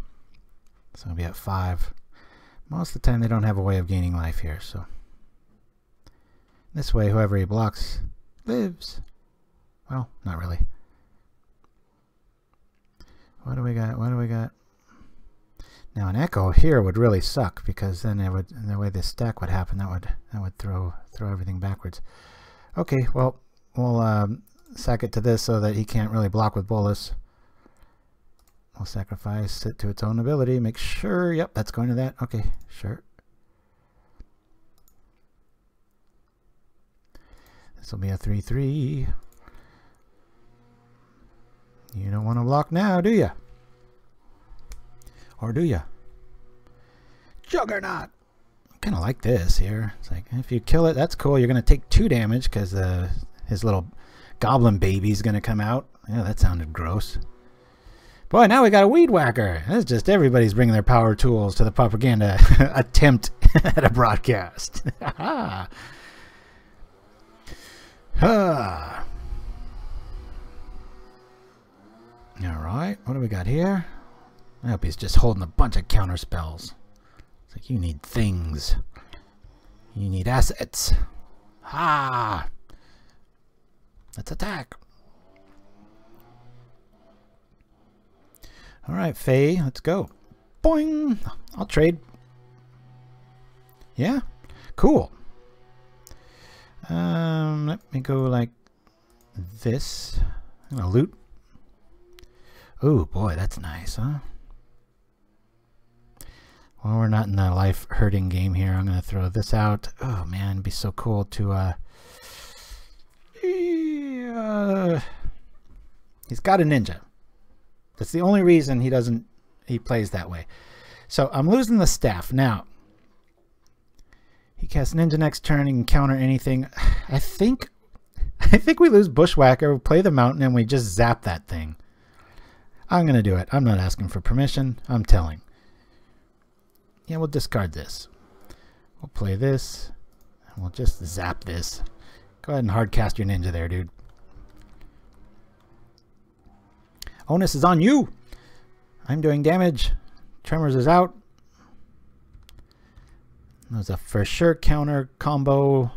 So I'll be at 5. Most of the time they don't have a way of gaining life here, so this way whoever he blocks lives. Well, not really. What do we got? What do we got? Now an echo here would really suck, because then it would, the way this stack would happen, that would throw everything backwards. Okay, well, we'll sack it to this so that he can't really block with Bolus. We'll sacrifice it to its own ability. Make sure, yep, that's going to that. Okay, sure. This will be a 3/3. You don't want to block now, do you? Or do you? Juggernaut! Kind of like this here. It's like, if you kill it, that's cool. You're going to take 2 damage because his little goblin baby's going to come out. Yeah, that sounded gross. Boy, now we got a weed whacker. That's just everybody's bringing their power tools to the Pauperganda attempt at a broadcast. Ha ha. Alright, what do we got here? I hope he's just holding a bunch of counter spells. It's like, you need things. You need assets. Ha! Let's attack. Alright, Faye, let's go. Boing! I'll trade. Yeah? Cool. Let me go like this. I'm gonna loot. Oh boy, that's nice, huh? Well, we're not in the life hurting game here. I'm gonna throw this out. Oh man, it'd be so cool to he's got a ninja. That's the only reason he plays that way. So I'm losing the staff. Now, he casts ninja next turn and can counter anything. I think we lose Bushwhacker, we play the mountain, and we just zap that thing. I'm going to do it. I'm not asking for permission. I'm telling. Yeah, we'll discard this. We'll play this. And we'll just zap this. Go ahead and hard cast your ninja there, dude. Onus is on you. I'm doing damage. Tremors is out. There's a for sure counter combo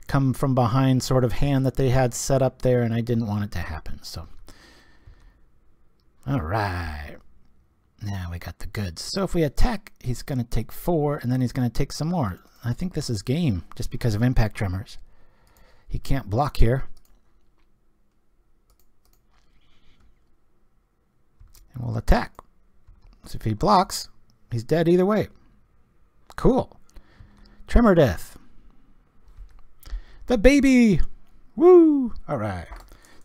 come from behind sort of hand that they had set up there, and I didn't want it to happen. So, all right. Now we got the goods. So if we attack, he's going to take 4, and then he's going to take some more. I think this is game just because of Impact Tremors. He can't block here. And we'll attack. So if he blocks, he's dead either way. Cool. Tremor death. The baby! Woo! Alright.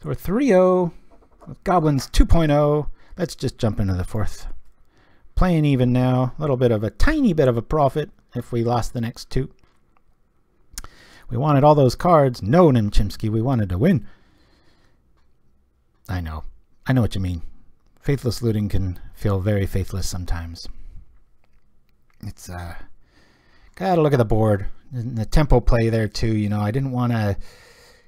So we're 3-0 with Goblins 2.0. Let's just jump into the 4th. Playing even now. A little bit of a tiny bit of a profit if we lost the next 2. We wanted all those cards. No, Nimchimsky, we wanted to win. I know. I know what you mean. Faithless Looting can feel very faithless sometimes. It's, gotta look at the board. And the tempo play there too, you know. I didn't want to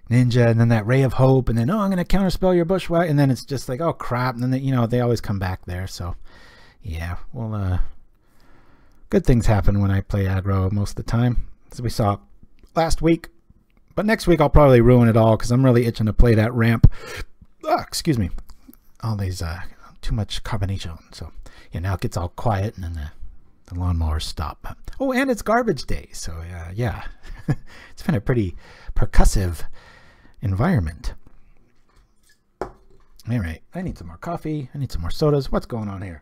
ninja, and then that ray of hope, and then, oh, I'm going to counterspell your bushwhack, and then it's just like, oh crap, and then they, you know, they always come back there. So yeah, well, good things happen when I play aggro most of the time, as we saw last week. But next week I'll probably ruin it all because I'm really itching to play that ramp. Excuse me, all these too much carbonation. So yeah, now it gets all quiet, and then the lawnmowers stop. Oh, and it's garbage day, so yeah, it's been a pretty percussive environment. All right, I need some more coffee. I need some more sodas. What's going on here?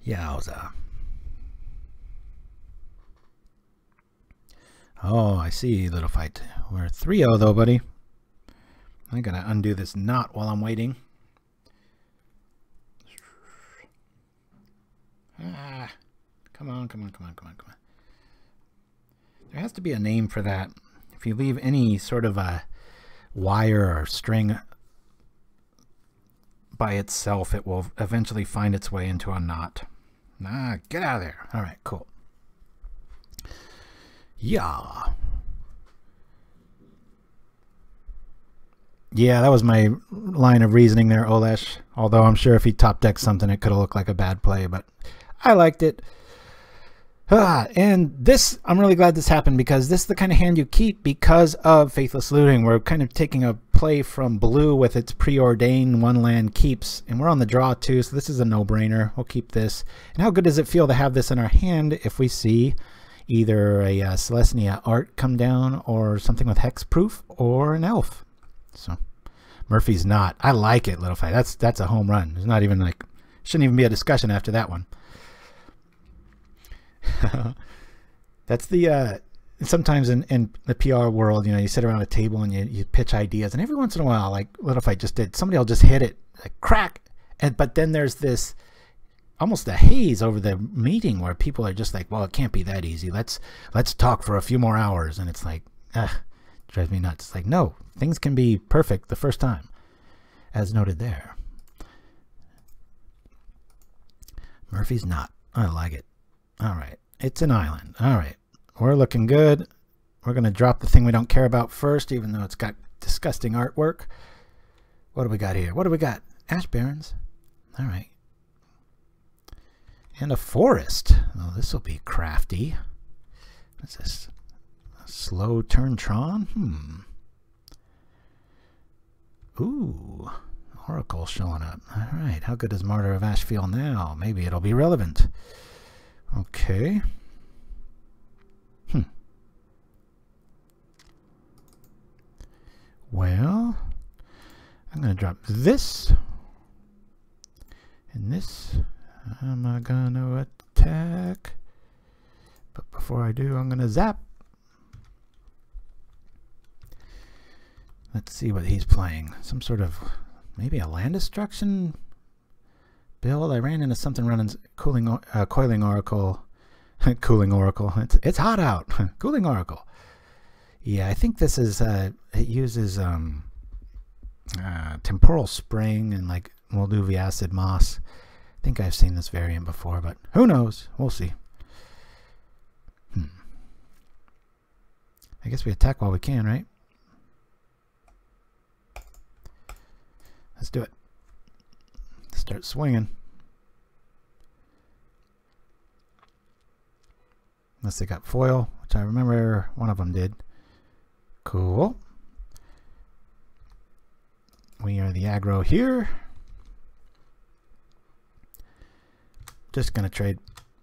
Yowza. Oh, I see, little fight. We're 3-0 though, buddy. I gotta undo this knot while I'm waiting. Come on. There has to be a name for that. If you leave any sort of a wire or string by itself, it will eventually find its way into a knot. Get out of there. All right, cool. Yeah. Yeah, that was my line of reasoning there, Olesh. Although I'm sure if he top decked something, it could have looked like a bad play, but I liked it. And this, I'm really glad this happened because this is the kind of hand you keep because of Faithless Looting. We're kind of taking a play from blue with its preordained one land keeps, and we're on the draw too, so this is a no-brainer. We'll keep this. And how good does it feel to have this in our hand if we see either a Celestia art come down or something with hexproof or an elf? So Murphy's Knot. I like it, little fight. That's a home run. There's not even like, shouldn't even be a discussion after that one. That's the sometimes in the PR world, you know, you sit around a table and you pitch ideas, and every once in a while, like Little Fight just did, somebody will just hit it like crack, but then there's this almost a haze over the meeting where people are just like, well, it can't be that easy, let's talk for a few more hours, and it's like, drives me nuts. It's like, no, things can be perfect the first time, as noted there. Murphy's Knot. I like it. All right, it's an island. All right, we're looking good. We're going to drop the thing we don't care about first, even though it's got disgusting artwork. What do we got here? What do we got? Ash Barrens. All right. And a forest. Oh, this will be crafty. What's this? A slow turn Tron? Ooh, Oracle showing up. All right, how good does Martyr of Ashes feel now? Maybe it'll be relevant. Okay. Well, I'm going to drop this. And this. I'm not going to attack. But before I do, I'm going to zap. Let's see what he's playing. Some sort of, maybe a land destruction build. I ran into something running Coiling Oracle. Cooling Oracle. It's hot out. Cooling Oracle. Yeah, I think this is, it uses Temporal Spring and like Molduvi Acid Moss. I think I've seen this variant before, but who knows? We'll see. I guess we attack while we can, right? Let's do it. Start swinging. Unless they got foil, which I remember one of them did. Cool. We are the aggro here. Just gonna trade.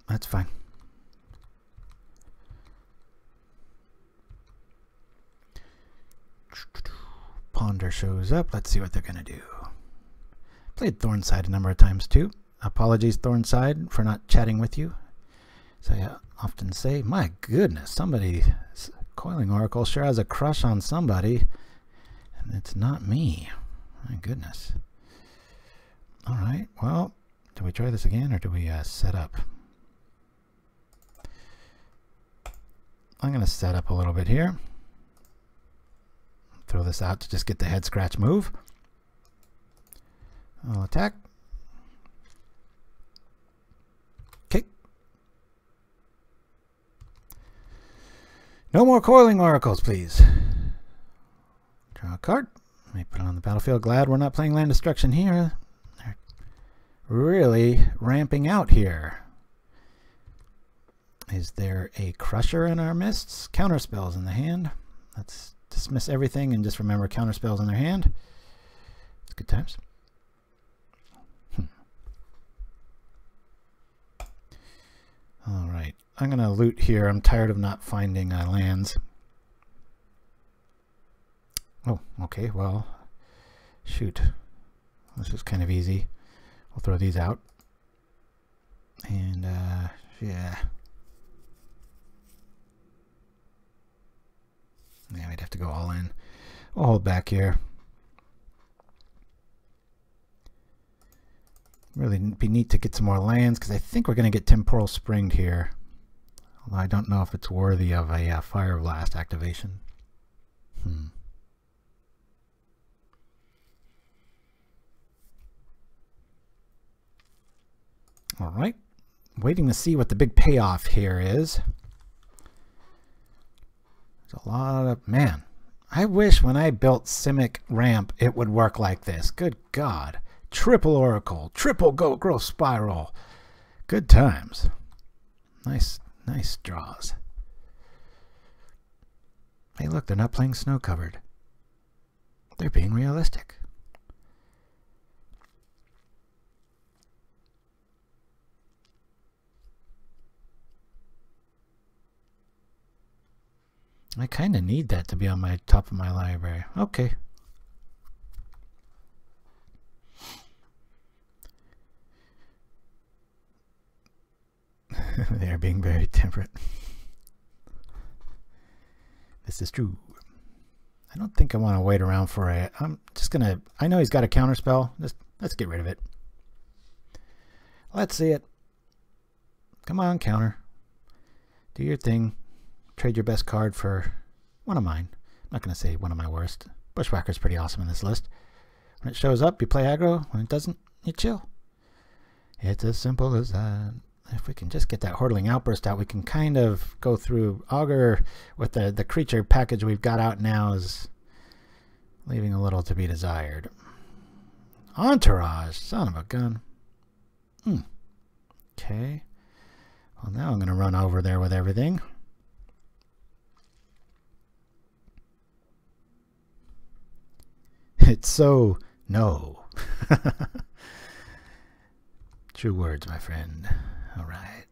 That's fine. Ponder shows up. Let's see what they're gonna do. Played Thornside a number of times too. Apologies, Thornside, for not chatting with you. So I often say, my goodness, somebody, Coiling Oracle sure has a crush on somebody, and it's not me. My goodness. All right, well, do we try this again, or do we set up? I'm going to set up a little bit here. Throw this out to just get the head scratch move. I'll attack. Okay. No more coiling oracles, please. Draw a card. Let me put it on the battlefield. Glad we're not playing land destruction here. They're really ramping out here. Is there a crusher in our mists? Counterspells in the hand. Let's dismiss everything and just remember counterspells in their hand. It's good times. Alright, I'm going to loot here. I'm tired of not finding lands. Oh, okay, well, shoot. This is kind of easy. We'll throw these out. And, yeah. Yeah, we'd have to go all in. We'll hold back here. Really be neat to get some more lands, because I think we're going to get Temporal Springed here. Although I don't know if it's worthy of a Fireblast activation. Alright. Waiting to see what the big payoff here is. There's a lot of... Man, I wish when I built Simic Ramp it would work like this. Good God. Triple Oracle, triple Growth Spiral. Good times. Nice draws. Hey, look, they're not playing Snow Covered. They're being realistic. I kind of need that to be on my top of my library. Okay. They're being very temperate. This is true. I don't think I want to wait around for a... I'm just going to... I know he's got a counterspell. Let's get rid of it. Let's see it. Come on, counter. Do your thing. Trade your best card for one of mine. I'm not going to say one of my worst. Bushwhacker's pretty awesome in this list. When it shows up, you play aggro. When it doesn't, you chill. It's as simple as that. If we can just get that Hordeling Outburst out, we can kind of go through. Augur with the creature package we've got out now is leaving a little to be desired. Entourage, son of a gun. Okay. Well, now I'm going to run over there with everything. It's so no. True words, my friend. All right.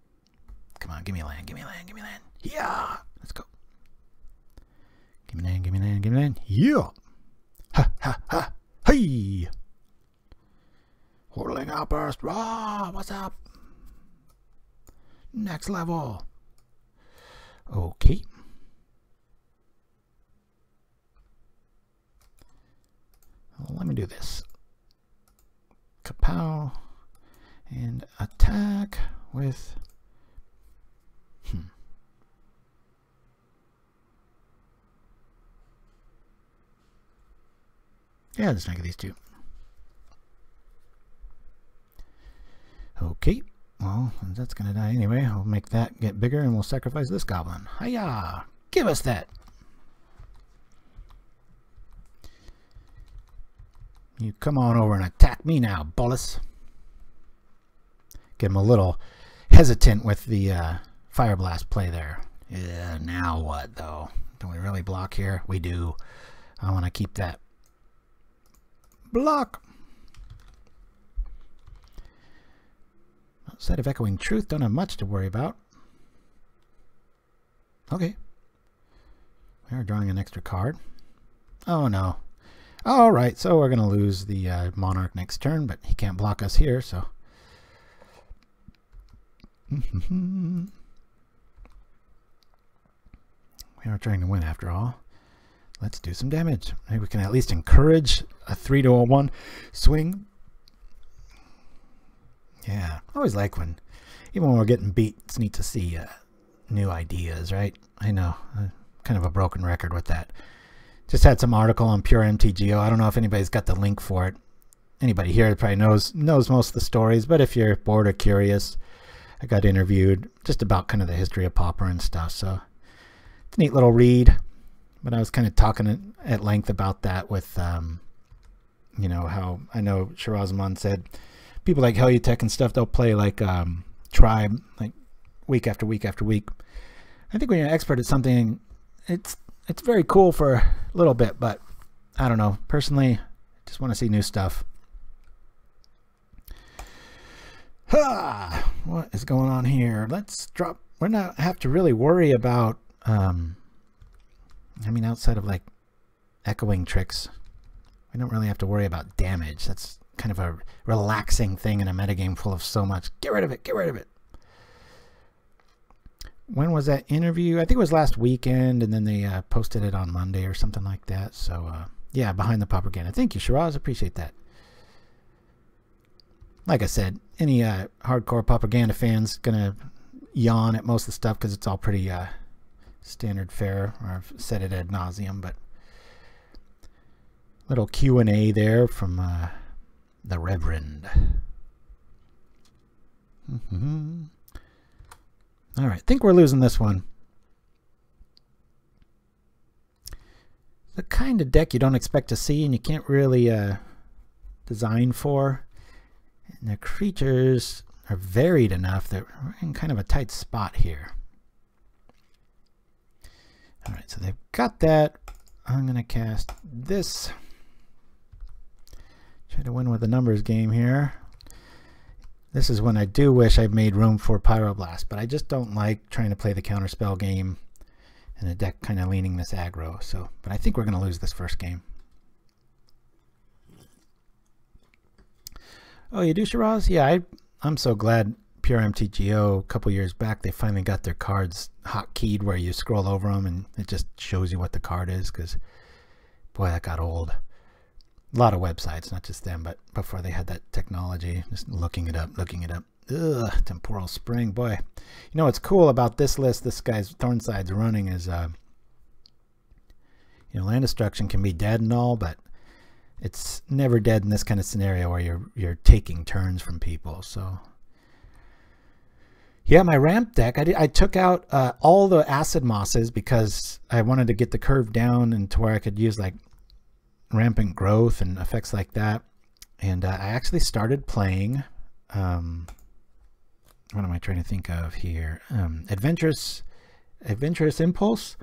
Come on, give me land, give me land, give me land. Yeah. Let's go. Give me land, give me land, give me land. Yeah. Ha, ha, ha. Hey. Hordeling Outburst. Rah, what's up? Next level. Okay. Well, let me do this. Kapow. And attack with... Yeah, let's make these two. Okay. Well, that's going to die anyway. I'll make that get bigger and we'll sacrifice this goblin. Hiya! Give us that! You come on over and attack me now, Bullis. Get him a little hesitant with the Fireblast play there. Yeah, now what, though? Don't we really block here? We do. I want to keep that. Block! Outside of Echoing Truth, don't have much to worry about. Okay. We are drawing an extra card. Oh, no. Alright, so we're going to lose the Monarch next turn, but he can't block us here, so... We are trying to win after all. Let's do some damage. Maybe we can at least encourage a 3 to a 1 swing. Yeah, I always like when, even when we're getting beat, it's neat to see new ideas, right? I know, kind of a broken record with that. Just had some article on Pure MTGO. I don't know if anybody's got the link for it. Anybody here probably knows most of the stories, but if you're bored or curious, I got interviewed just about kind of the history of Pauper and stuff, so neat little read. But I was kind of talking at length about that with, you know, how I know Shirazman said people like Helutech and stuff, they'll play like Tribe, like week after week after week. I think when you're an expert at something, it's very cool for a little bit, but I don't know. Personally, I just want to see new stuff. What is going on here? Let's drop. We're not have to really worry about, I mean, outside of like echoing tricks, we don't really have to worry about damage. That's kind of a relaxing thing in a metagame full of so much. Get rid of it. Get rid of it. When was that interview? I think it was last weekend, and then they posted it on Monday or something like that. So, yeah, behind the Pauperganda. Thank you, Shiraz. Appreciate that. Like I said, any hardcore Pauperganda fans gonna yawn at most of the stuff because it's all pretty standard fare. Or I've said it ad nauseum, but little Q&A there from the Reverend. All right, I think we're losing this one. The kind of deck you don't expect to see and you can't really design for. And the creatures are varied enough that we're in kind of a tight spot here. All right, so they've got that. I'm going to cast this. Try to win with the numbers game here. This is when I do wish I made room for Pyroblast, but I just don't like trying to play the counterspell game and the deck kind of leaning this aggro. So, but I think we're going to lose this first game. Oh, you do, Shiraz? Yeah, I'm so glad Pure MTGO a couple years back, they finally got their cards hotkeyed where you scroll over them and it just shows you what the card is, because, boy, that got old. A lot of websites, not just them, but before they had that technology, just looking it up. Ugh, Temporal Spring, boy. You know what's cool about this list this guy's Thornside's running is, you know, land destruction can be dead and all, but it's never dead in this kind of scenario where you're taking turns from people. So yeah, my ramp deck, I took out all the acid mosses because I wanted to get the curve down and to where I could use like rampant growth and effects like that. And I actually started playing what am I trying to think of here? Adventurous Impulse.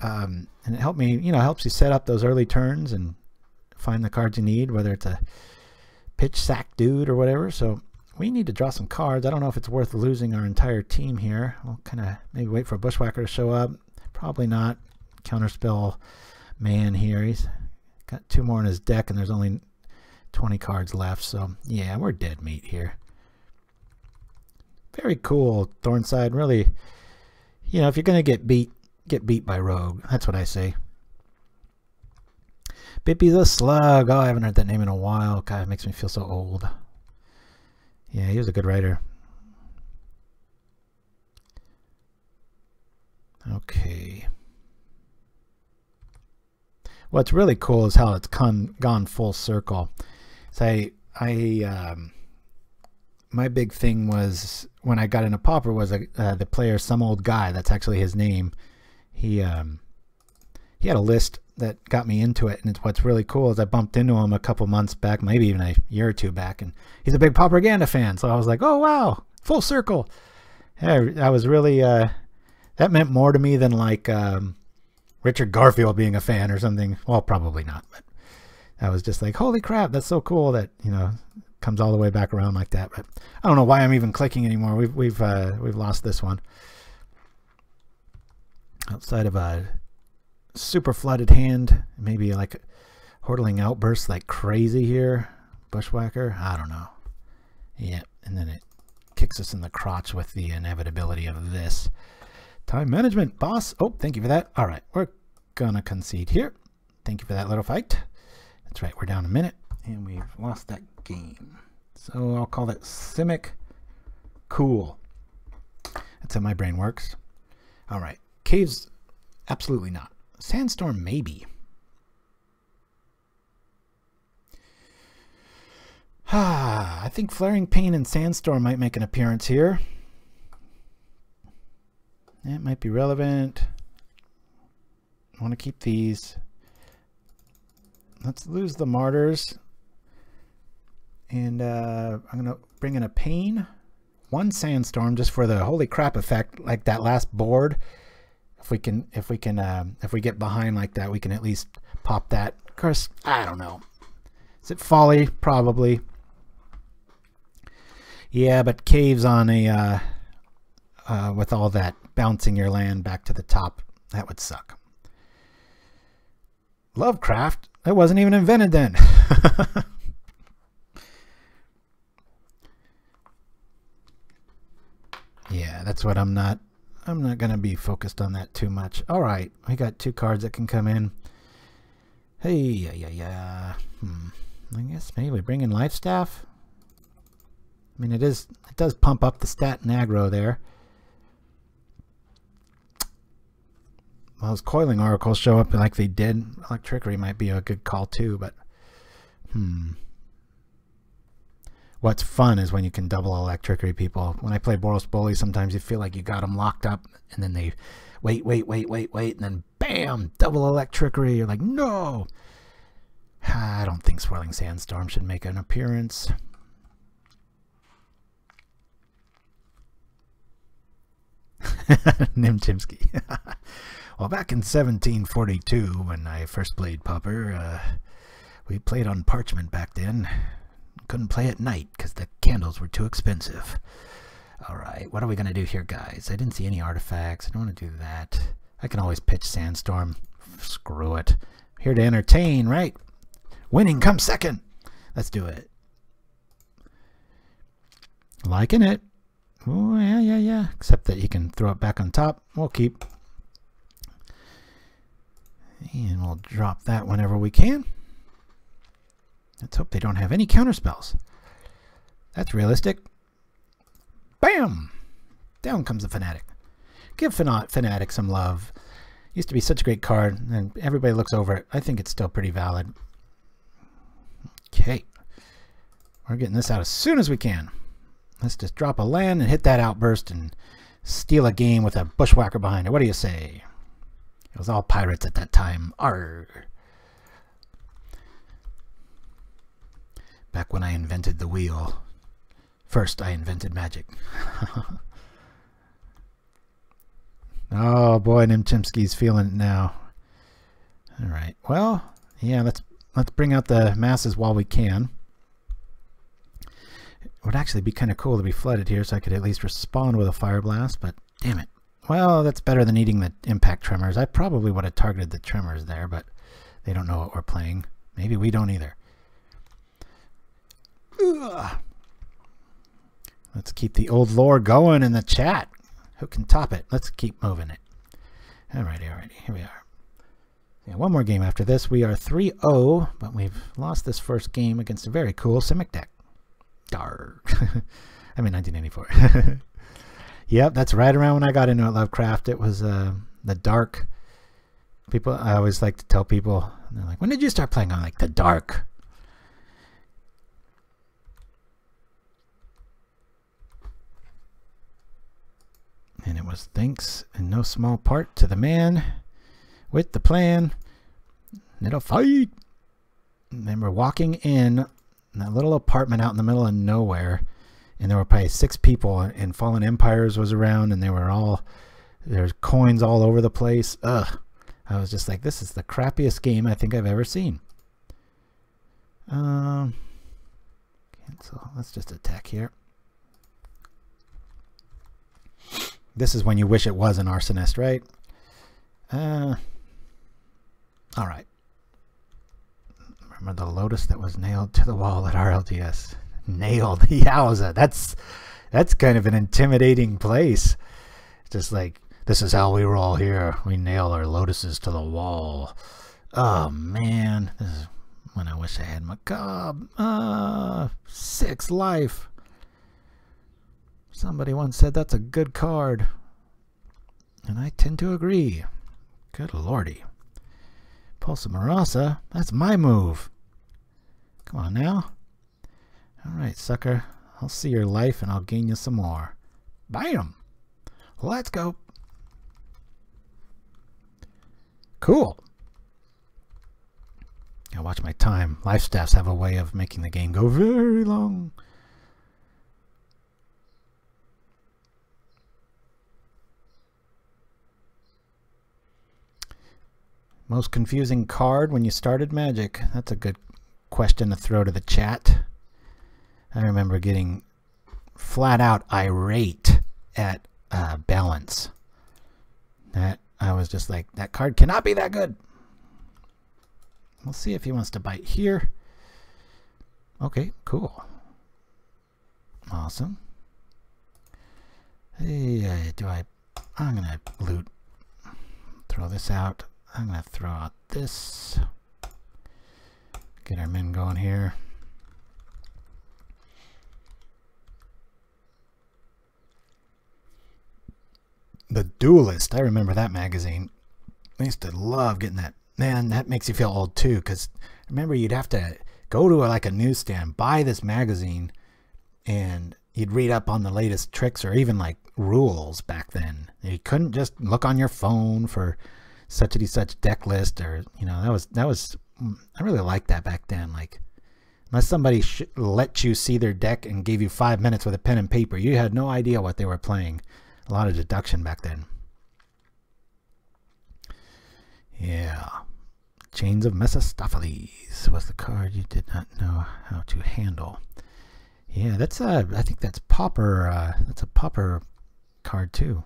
And it helped me, you know, helps you set up those early turns and find the cards you need, whether it's a pitch sack dude or whatever. So we need to draw some cards. I don't know if it's worth losing our entire team here. We'll kind of maybe wait for a Bushwhacker to show up. Probably not. Counterspell man here. He's got 2 more in his deck and there's only 20 cards left. So yeah, we're dead meat here. Very cool, Thornside. Really, you know, if you're going to get beat by Rogue. That's what I say. Bippy the Slug. Oh, I haven't heard that name in a while. God, it makes me feel so old. Yeah, he was a good writer. Okay. What's really cool is how it's gone full circle. So my big thing was when I got into Pauper was the player Some Old Guy. That's actually his name. He had a list that got me into it, and what's really cool is I bumped into him a couple months back, maybe even a year or two back, and he's a big Pauperganda fan. So I was like, oh wow, full circle. Yeah, I was really that meant more to me than like Richard Garfield being a fan or something. Well, probably not, but I was just like, holy crap, that's so cool that, you know, comes all the way back around like that. But I don't know why I'm even clicking anymore. We've lost this one. Outside of a super flooded hand, maybe like Hordeling Outburst like crazy here. Bushwhacker, I don't know. Yeah, and then it kicks us in the crotch with the inevitability of this. Time management, boss. Oh, thank you for that. All right, we're gonna concede here. Thank you for that little fight. That's right, we're down a minute and we've lost that game. So I'll call that Simic. Cool. That's how my brain works. All right, Caves, absolutely not. Sandstorm, maybe. I think Flaring Pain and Sandstorm might make an appearance here. It might be relevant. I want to keep these. Let's lose the martyrs. And I'm going to bring in a pain. 1 sandstorm just for the holy crap effect, like that last board. If we get behind like that, we can at least pop that. Of course, I don't know. Is it folly? Probably. Yeah, but caves on a with all that bouncing your land back to the top, that would suck. Lovecraft? It wasn't even invented then. Yeah, that's what I'm not going to be focused on that too much. All right, we got 2 cards that can come in. Hey, yeah. I guess maybe we bring in Lifestaff. I mean, it does pump up the stat and aggro there. Well, those coiling oracles show up like they did. Electrickery might be a good call too, but what's fun is when you can double Electrickery people. When I play Boros Bully, sometimes you feel like you got them locked up, and then they wait, and then bam, double Electrickery. You're like, no! I don't think Swirling Sandstorm should make an appearance. Nimchimsky. Well, back in 1742, when I first played Pauper, we played on parchment back then. Couldn't play at night because the candles were too expensive. Alright, what are we going to do here, guys? I didn't see any artifacts. I don't want to do that. I can always pitch Sandstorm. Screw it. Here to entertain, right? Winning comes second. Let's do it. Liking it. Oh, yeah. Except that you can throw it back on top. We'll keep. And we'll drop that whenever we can. Let's hope they don't have any counterspells. That's realistic. Bam! Down comes the Fanatic. Give Fanatic some love. Used to be such a great card, and everybody looks over it. I think it's still pretty valid. Okay. We're getting this out as soon as we can. Let's just drop a land and hit that outburst and steal a game with a Bushwhacker behind it. What do you say? It was all pirates at that time. Arr. Back when I invented the wheel. First, I invented magic. Oh boy, Nimchimsky's feeling it now. All right. Well, yeah. Let's bring out the masses while we can. It would actually be kind of cool to be flooded here, so I could at least respond with a Fireblast. But damn it. Well, that's better than eating the Impact Tremors. I probably would have targeted the Tremors there, but they don't know what we're playing. Maybe we don't either. Ugh. Let's keep the old lore going in the chat. Who can top it? Let's keep moving it. Alrighty. Here we are. Yeah, one more game after this. We are 3-0, but we've lost this first game against a very cool Simic deck. Darr. I mean 1994. Yep, that's right around when I got into it, Lovecraft. It was the Dark. I always like to tell people, they're like, when did you start playing? I'm like, the Dark. And it was thanks in no small part to the man with the plan. It'll fight. And then we're walking in that little apartment out in the middle of nowhere. And there were probably 6 people, and Fallen Empires was around, and there's coins all over the place. Ugh. I was just like, this is the crappiest game I think I've ever seen. Cancel. Let's just attack here. This is when you wish it was an arsonist, right? Alright. Remember the Lotus that was nailed to the wall at RLDS? Nailed. Yowza. That's kind of an intimidating place. Just like, this is how we roll here. We nail our Lotuses to the wall. Oh man. This is when I wish I had Macabre. 6 life. Somebody once said that's a good card. And I tend to agree. Good lordy. Pulsa Marasa, that's my move. Come on now. Alright, sucker. I'll see your life and I'll gain you some more. Bam! Let's go. Cool. I watch my time. Lifestaffs have a way of making the game go very long. Most confusing card when you started Magic? That's a good question to throw to the chat. I remember getting flat out irate at Balance. That I was just like, that card cannot be that good. We'll see if he wants to bite here. Okay, cool. Awesome. Hey, I'm gonna loot. Throw this out. I'm gonna throw out this. Get our men going here. The Duelist. I remember that magazine. I used to love getting that. Man, that makes you feel old too, because remember you'd have to go to like a newsstand, buy this magazine, and you'd read up on the latest tricks or even like rules back then. You couldn't just look on your phone for such and such deck list, or you know, that was I really liked that back then. Like, unless somebody let you see their deck and gave you 5 minutes with a pen and paper, you had no idea what they were playing. A lot of deduction back then. Yeah. Chains of Mephistopheles was the card you did not know how to handle. Yeah, that's I think that's Pauper. That's a Pauper card too.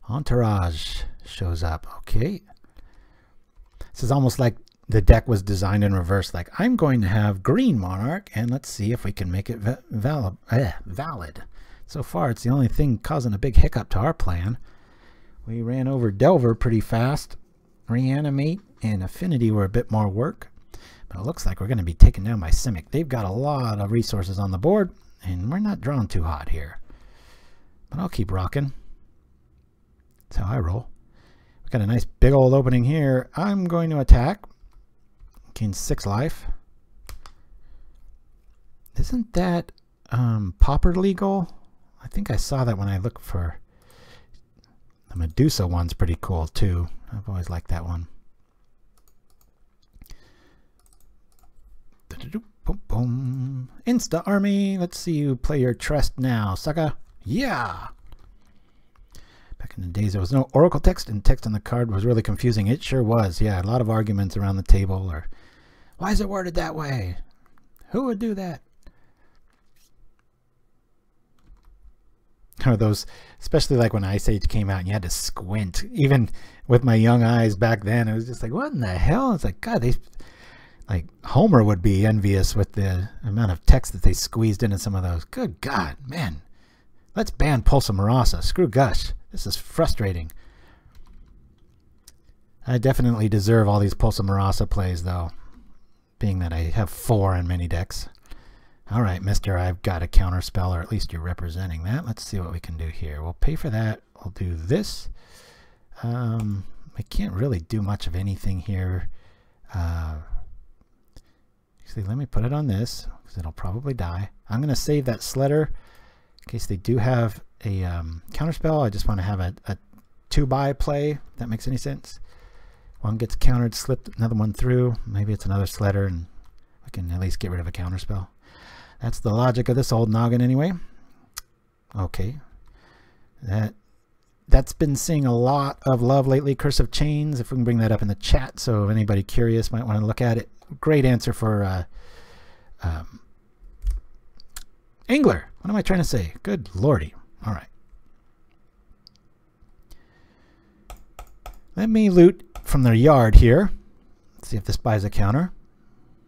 Entourage shows up. Okay. This is almost like the deck was designed in reverse. Like, I'm going to have green Monarch, and let's see if we can make it valid. So far, it's the only thing causing a big hiccup to our plan. We ran over Delver pretty fast. Reanimate and Affinity were a bit more work. But it looks like we're going to be taken down by Simic. They've got a lot of resources on the board, and we're not drawn too hot here. But I'll keep rocking. That's how I roll. We've got a nice big old opening here. I'm going to attack. Gain 6 life. Isn't that Pauper legal? I think I saw that when I looked for the Medusa one's pretty cool too. I've always liked that one. Boom, boom. Insta Army. Let's see you play your Trust now, sucker. Yeah. Back in the days, there was no Oracle text, and text on the card was really confusing. It sure was. Yeah, a lot of arguments around the table. Or, why is it worded that way? Who would do that? Or those, especially like when Ice Age came out and you had to squint. Even with my young eyes back then, it was just like, what in the hell? It's like, God, like Homer would be envious with the amount of text that they squeezed into some of those. Good God, man. Let's ban Pulsa Marasa. Screw Gush. This is frustrating. I definitely deserve all these Pulsa Marasa plays, though, being that I have 4 in many decks. All right, mister, I've got a counter spell, or at least you're representing that. Let's see what we can do here. We'll pay for that. We'll do this. I can't really do much of anything here. Actually, let me put it on this, because it'll probably die. I'm going to save that Sledder in case they do have a counter spell. I just want to have a 2-buy play, if that makes any sense. One gets countered, slip another one through. Maybe it's another Sledder, and we can at least get rid of a counter spell. That's the logic of this old noggin anyway. Okay. That's been seeing a lot of love lately. Curse of Chains, if we can bring that up in the chat, so if anybody curious might want to look at it. Great answer for Angler. What am I trying to say? Good lordy. All right. Let me loot from their yard here. Let's see if this buys a counter.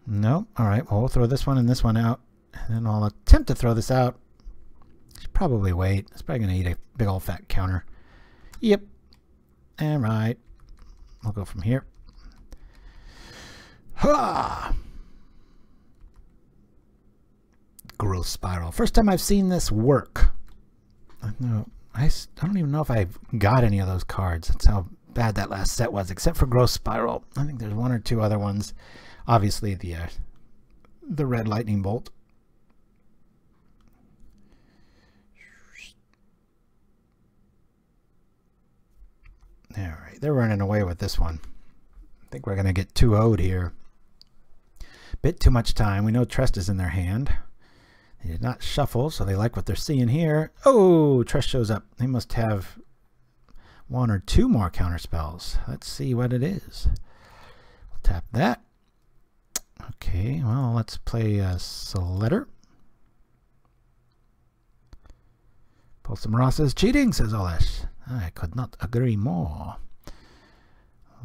No. All right. Well, we'll throw this one and this one out. And then I'll attempt to throw this out. Should probably wait. It's probably going to eat a big old fat counter. Yep. All right. We'll go from here. Ha! Growth Spiral. First time I've seen this work. No, I don't even know if I got any of those cards. That's how bad that last set was, except for Growth Spiral. I think there's 1 or 2 other ones. Obviously, the Red Lightning Bolt. All right. they're running away with this one. I think we're going to get 2-0'd here. Bit too much time. We know Trest is in their hand. They did not shuffle, so they like what they're seeing here. Oh, Trest shows up. They must have 1 or 2 more counter spells. Let's see what it is. We'll tap that. Okay, well, let's play Sledder. Pulsam is cheating, says Olesh. I could not agree more.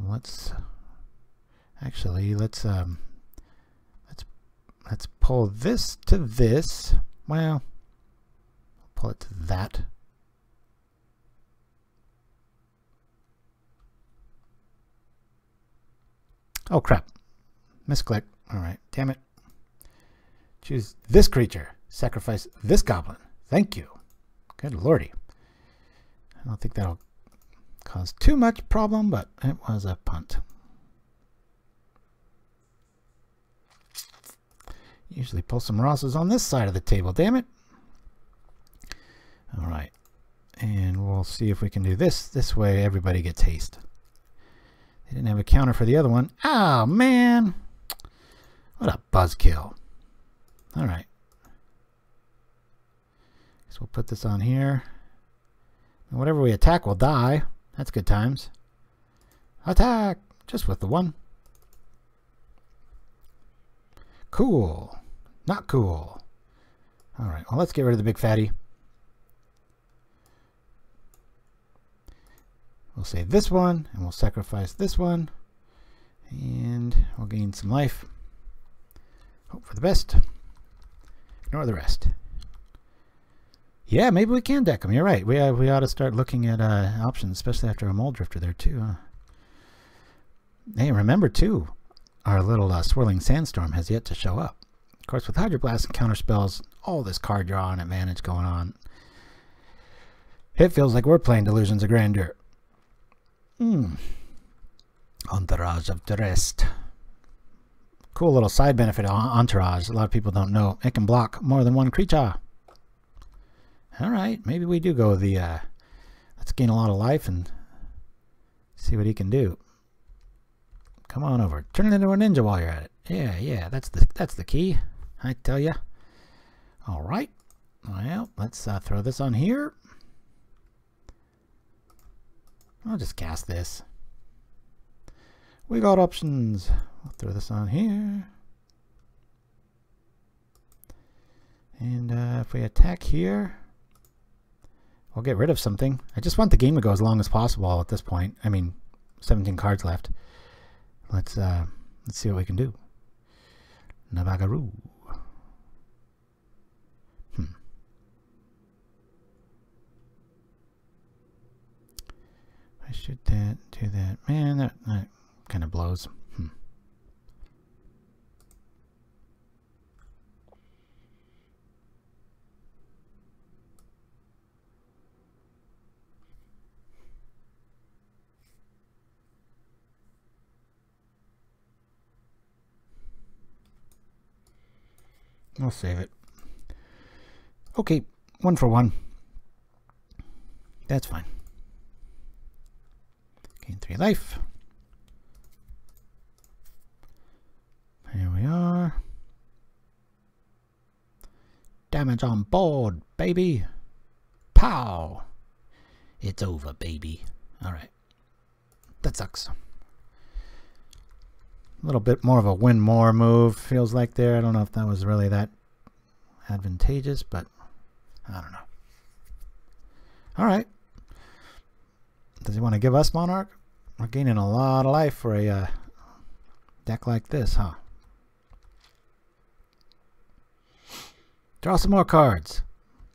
Let's pull this to this. Well, pull it to that. Oh crap. Misclick. Alright, damn it. Choose this creature. Sacrifice this goblin. Thank you. Good lordy. I don't think that'll cause too much problem, but it was a punt. Usually pull some Rosses on this side of the table, damn it. Alright. And we'll see if we can do this. This way everybody gets haste. They didn't have a counter for the other one. Oh, man. What a buzzkill. Alright. So we'll put this on here. And whatever we attack will die. That's good times. Attack! Just with the 1. Cool. Not cool. Alright, well, let's get rid of the big fatty. We'll save this one, and we'll sacrifice this one. And we'll gain some life. Hope for the best. Ignore the rest. Yeah, maybe we can deck them. You're right. We ought to start looking at options, especially after a Mold Drifter there, too. Hey, remember, too, our little Swirling Sandstorm has yet to show up. Of course, with Hydroblast and counter spells, all this card draw and advantage going on, it feels like we're playing Delusions of Grandeur. Entourage of the Rest. Cool little side benefit of Entourage. A lot of people don't know. It can block more than 1 creature. Alright, maybe we do go the, let's gain a lot of life and see what he can do. Come on over. Turn it into a ninja while you're at it. Yeah, that's the key, I tell ya. Alright, well, let's throw this on here. I'll just cast this. We got options. We'll throw this on here. And if we attack here, we'll get rid of something. I just want the game to go as long as possible at this point. I mean, 17 cards left. Let's see what we can do. Navagaroo. I should do that. Man, that kind of blows. I'll save it. Okay, 1 for 1. That's fine. Gain 3 life. Here we are. Damage on board, baby. Pow! It's over, baby. Alright. That sucks. A little bit more of a win more move, feels like there. I don't know if that was really that advantageous, but I don't know. Alright. Does he want to give us Monarch? We're gaining a lot of life for a deck like this, huh? Draw some more cards.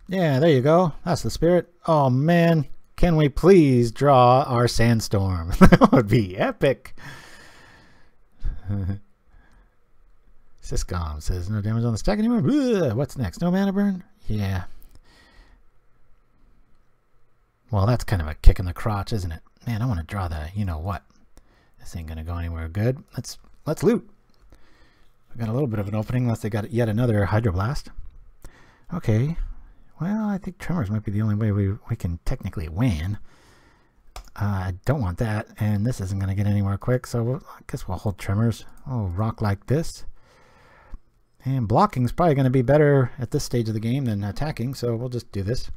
Yeah, there you go. That's the spirit. Oh man, can we please draw our Sandstorm? That would be epic. Syscom says no damage on the stack anymore. Ugh, what's next? No mana burn? Yeah. Well, that's kind of a kick in the crotch, isn't it? Man, I want to draw the you know what. This ain't gonna go anywhere good. Let's loot. We got a little bit of an opening unless they got yet another Hydroblast. Okay. Well, I think Tremors might be the only way we can technically win. I don't want that, and this isn't going to get anywhere quick, so I guess we'll hold Tremors. Oh, rock like this. And blocking is probably going to be better at this stage of the game than attacking, so we'll just do this.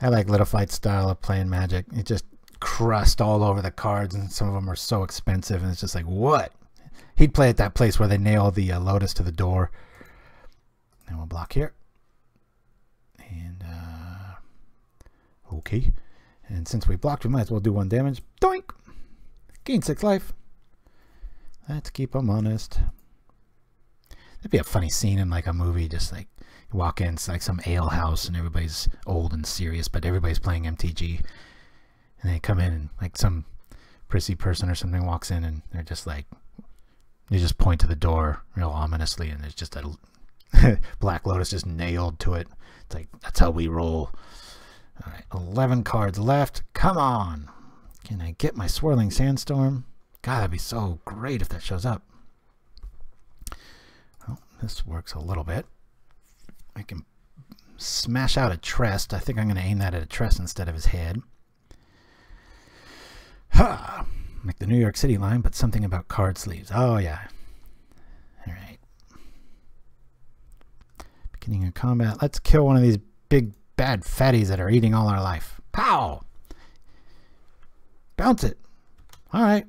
I like Little Fight's style of playing Magic. It just crust all over the cards, and some of them are so expensive, and it's just like, what? He'd play at that place where they nail the Lotus to the door. And we'll block here. And, okay. And since we blocked, we might as well do 1 damage. Doink! Gain 6 life. Let's keep them honest. That'd be a funny scene in like a movie, just like you walk in, it's like some ale house and everybody's old and serious, but everybody's playing MTG. And they come in and like some prissy person or something walks in and they're just like, you just point to the door real ominously and there's just a Black Lotus just nailed to it. It's like, that's how we roll. All right, 11 cards left. Come on. Can I get my Swirling Sandstorm? God, that'd be so great if that shows up. Well, this works a little bit. I can smash out a Trest. I think I'm going to aim that at a Trest instead of his head. Ha! Like the New York City line, but something about card sleeves. Oh, yeah. All right. Beginning of combat. Let's kill one of these big bad fatties that are eating all our life. Pow! Bounce it. All right.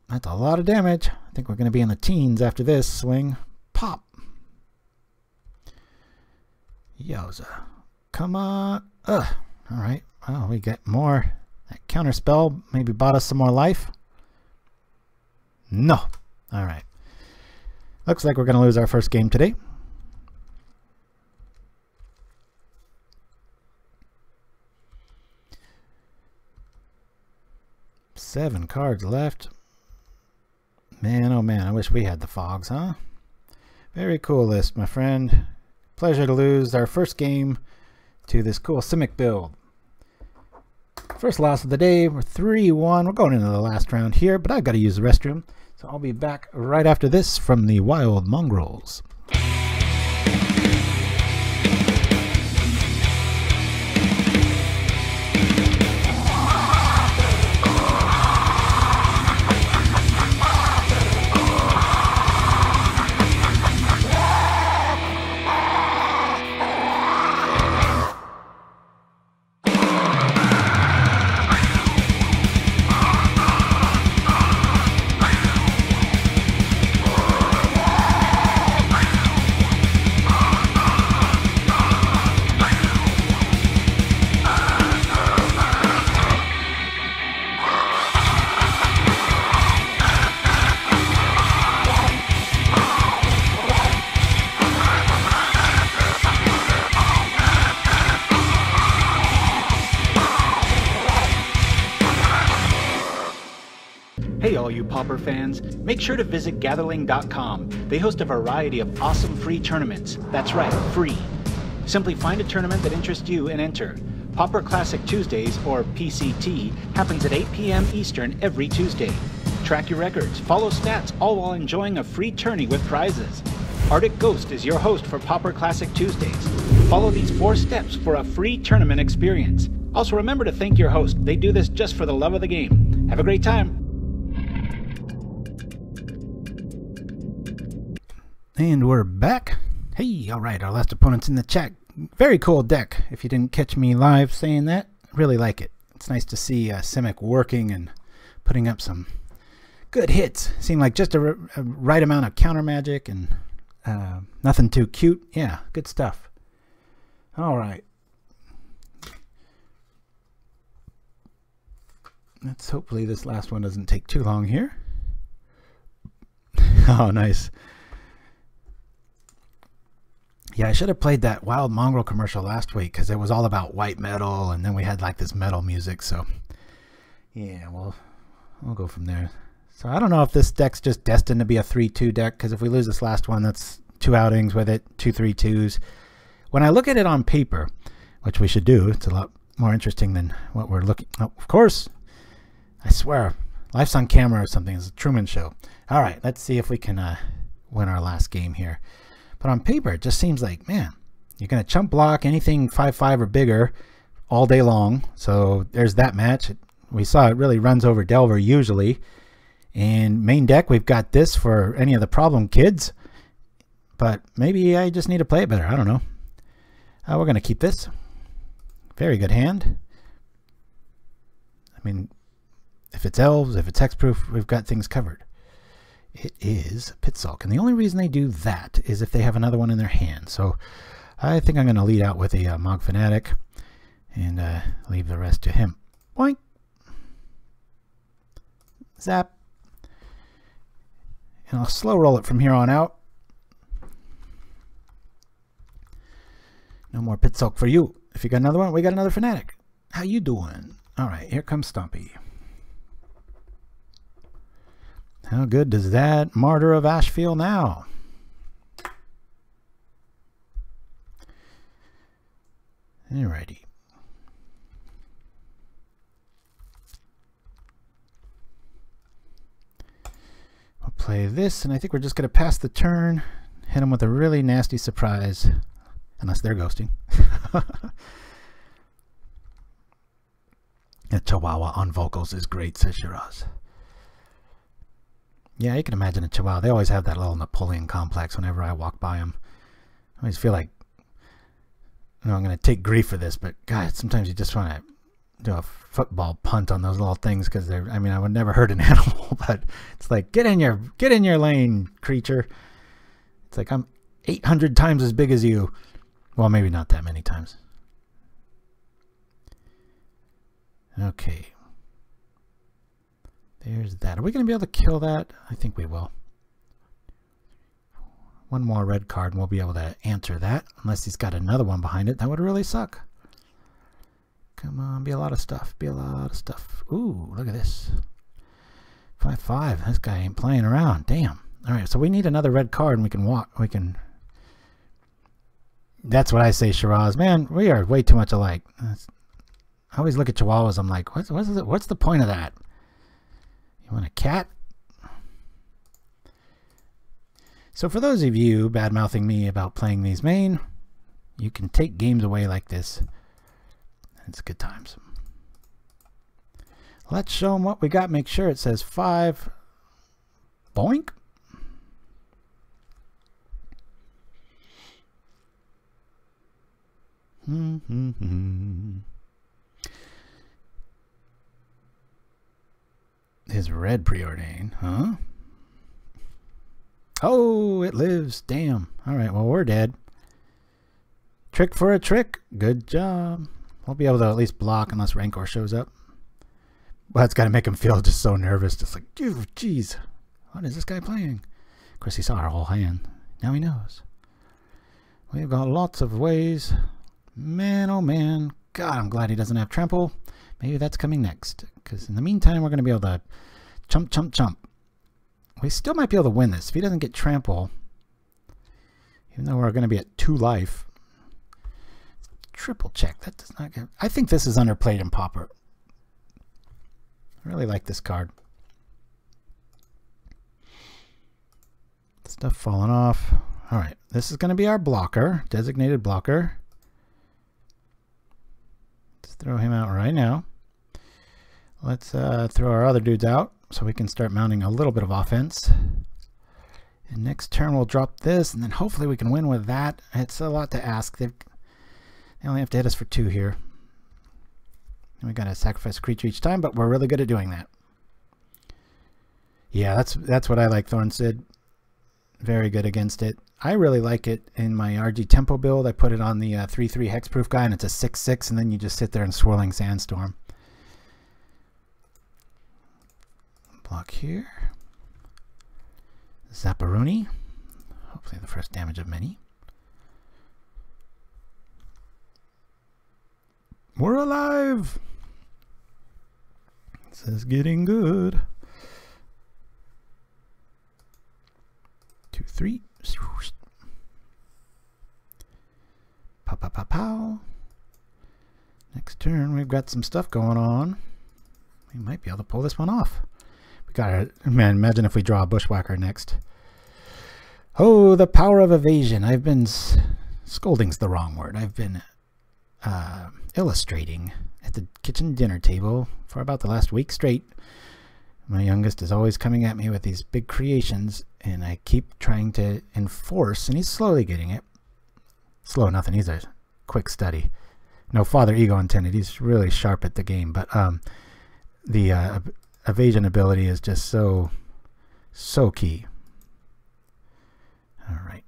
That's a lot of damage. I think we're going to be in the teens after this swing. Pop. Yowza. Come on. Ugh. All right. Oh, we get more. That counter spell maybe bought us some more life. No. All right. Looks like we're going to lose our first game today. Seven cards left. Man, oh man, I wish we had the fogs, huh? Very cool list, my friend. Pleasure to lose our first game to this cool Simic build. First loss of the day. We're 3-1. We're going into the last round here, but I've got to use the restroom. So I'll be back right after this from the Wild Mongrels. Hey all you Pauper fans, make sure to visit Gatherling.com. They host a variety of awesome free tournaments. That's right, free. Simply find a tournament that interests you and enter. Pauper Classic Tuesdays, or PCT, happens at 8 p.m. Eastern every Tuesday. Track your records, follow stats, all while enjoying a free tourney with prizes. Arctic Ghost is your host for Pauper Classic Tuesdays. Follow these 4 steps for a free tournament experience. Also remember to thank your host. They do this just for the love of the game. Have a great time. And we're back. Hey, all right, our last opponent's in the chat. Very cool deck. If you didn't catch me live saying that, really like it. It's nice to see Simic working and putting up some good hits. Seemed like just a right amount of counter magic and nothing too cute. Yeah, good stuff. All right. Let's hopefully this last one doesn't take too long here. Oh, nice. Yeah, I should have played that Wild Mongrel commercial last week because it was all about white metal, and then we had like this metal music. So, yeah, well, we'll go from there. So I don't know if this deck's just destined to be a 3-2 deck, because if we lose this last one, that's 2 outings with it, 2 3-2s. When I look at it on paper, which we should do, it's a lot more interesting than what we're looking. Oh, of course, I swear, life's on camera or something. It's a Truman Show. All right, let's see if we can win our last game here. But on paper, it just seems like, man, You're going to chump block anything 5/5 or bigger all day long. So there's that match. We saw it really runs over Delver usually. And main deck, we've got this for any of the problem kids. But maybe I just need to play it better. I don't know. We're going to keep this. Very good hand. I mean, if it's elves, if it's hexproof, we've got things covered. It is Pit Sulk. And the only reason they do that is if they have another one in their hand. So I think I'm going to lead out with a Mogg Fanatic and leave the rest to him. Boink. Zap. And I'll slow roll it from here on out. No more Pit Sulk for you. If you got another one, we got another Fanatic. How you doing? All right, here comes Stompy. How good does that Martyr of Ashes feel now? Alrighty. We'll play this, and I think we're just going to pass the turn, hit them with a really nasty surprise, unless they're ghosting. A Chihuahua on vocals is great, says Shiraz. Yeah, you can imagine a Chihuahua. They always have that little Napoleon complex whenever I walk by them. I always feel like, you know, I'm going to take grief for this, but God, sometimes you just want to do a football punt on those little things because they're, I mean, I would never hurt an animal, but it's like, get in your lane, creature. It's like, I'm 800 times as big as you. Well, maybe not that many times. Okay. There's that. Are we going to be able to kill that? I think we will. One more red card and we'll be able to answer that. Unless he's got another one behind it. That would really suck. Come on, be a lot of stuff. Be a lot of stuff. Ooh, look at this. 5/5. This guy ain't playing around. Damn. Alright, so we need another red card and we can walk. We can... That's what I say, Shiraz. Man, we are way too much alike. I always look at Chihuahuas. I'm like, what's the point of that? You want a cat? So for those of you bad-mouthing me about playing these main, you can take games away like this. It's good times. Let's show them what we got. Make sure it says 5. Boink. His red preordain, huh? Oh, it lives. Damn. Alright, well, we're dead. Trick for a trick. Good job. We'll be able to at least block unless Rancor shows up. Well, that's got to make him feel just so nervous. Just like, jeez, what is this guy playing? Of course, he saw our whole hand. Now he knows. We've got lots of ways. Man, oh man. God, I'm glad he doesn't have trample. Maybe that's coming next. Because in the meantime, we're going to be able to chump, chump, chump. We still might be able to win this. If he doesn't get trample, even though we're going to be at 2 life. Triple check. That does not get... I think this is underplayed in Pauper. I really like this card. Stuff falling off. Alright, this is going to be our blocker. Designated blocker. Let's throw him out right now. Let's throw our other dudes out so we can start mounting a little bit of offense. And next turn we'll drop this, and then hopefully we can win with that. It's a lot to ask. They only have to hit us for 2 here. And we got to sacrifice a creature each time, but we're really good at doing that. Yeah, that's what I like, Thorn Sid. Very good against it. I really like it in my RG Tempo build. I put it on the 3/3 hexproof guy, and it's a 6/6, and then you just sit there and Swirling Sandstorm. Block here. Zapparoni. Hopefully the first damage of many. We're alive! This is getting good. 2, 3. Pow, pow, pow, pow. Next turn, we've got some stuff going on. We might be able to pull this one off. We got man, imagine if we draw a Bushwhacker next. Oh, the power of evasion. I've been scolding's the wrong word. I've been illustrating at the kitchen dinner table for about the last week straight. My youngest is always coming at me with these big creations, and I keep trying to enforce, and he's slowly getting it. Slow nothing, he's a quick study. No father ego intended, he's really sharp at the game, but the evasion ability is just so key. Alright,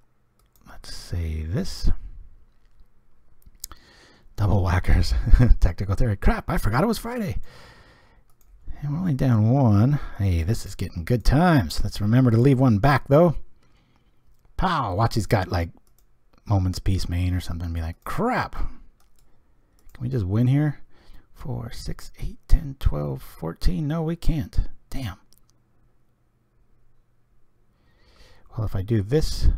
let's say this. Double whackers. Tactical theory. Crap, I forgot it was Friday. And we're only down one. Hey, this is getting good times. Let's remember to leave one back, though. Pow! Watch, he's got, like, Moment's Peace main or something. Be like, crap! Can we just win here? 4, 6, 8, 10, 12, 14. No, we can't. Damn. Well, if I do this...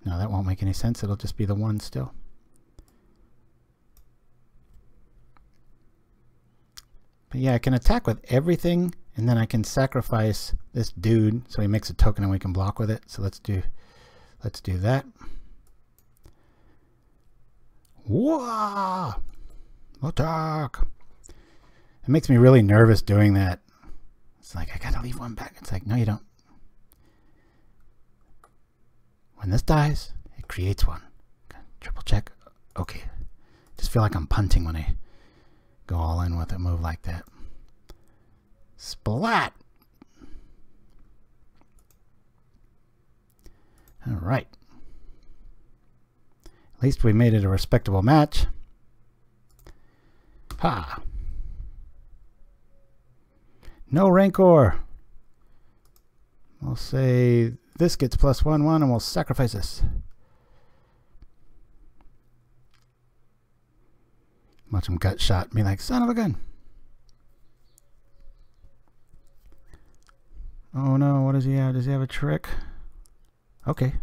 No, that won't make any sense. It'll just be the one still. But yeah, I can attack with everything, and then I can sacrifice this dude so he makes a token and we can block with it. So let's do that. Whoa! Attack! It makes me really nervous doing that. It's like, I gotta leave one back. It's like, no, you don't. When this dies, it creates one. Triple check. Okay. Just feel like I'm punting when I go all in with a move like that. Splat! Alright. At least we made it a respectable match. Ha! No Rancor. We'll say this gets +1/1 and we'll sacrifice this. Watch him gut shot. Be like, son of a gun. Oh no, what does he have? Does he have a trick? Okay.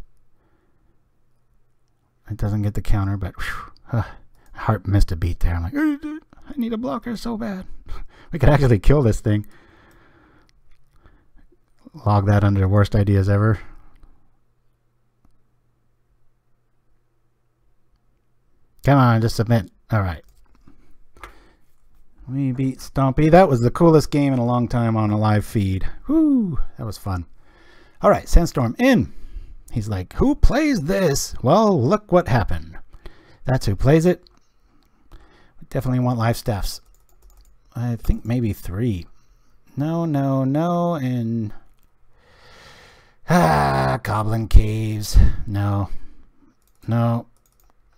It doesn't get the counter, but whew, heart missed a beat there. I'm like, I need a blocker so bad. We could actually kill this thing. Log that under worst ideas ever. Come on, just submit. Alright. We beat Stompy. That was the coolest game in a long time on a live feed. Whoo, that was fun. Alright, Sandstorm in. He's like, who plays this? Well, look what happened. That's who plays it. We definitely want Lifestaffs. I think maybe 3. No, no, no, and... Goblin Caves. No. No.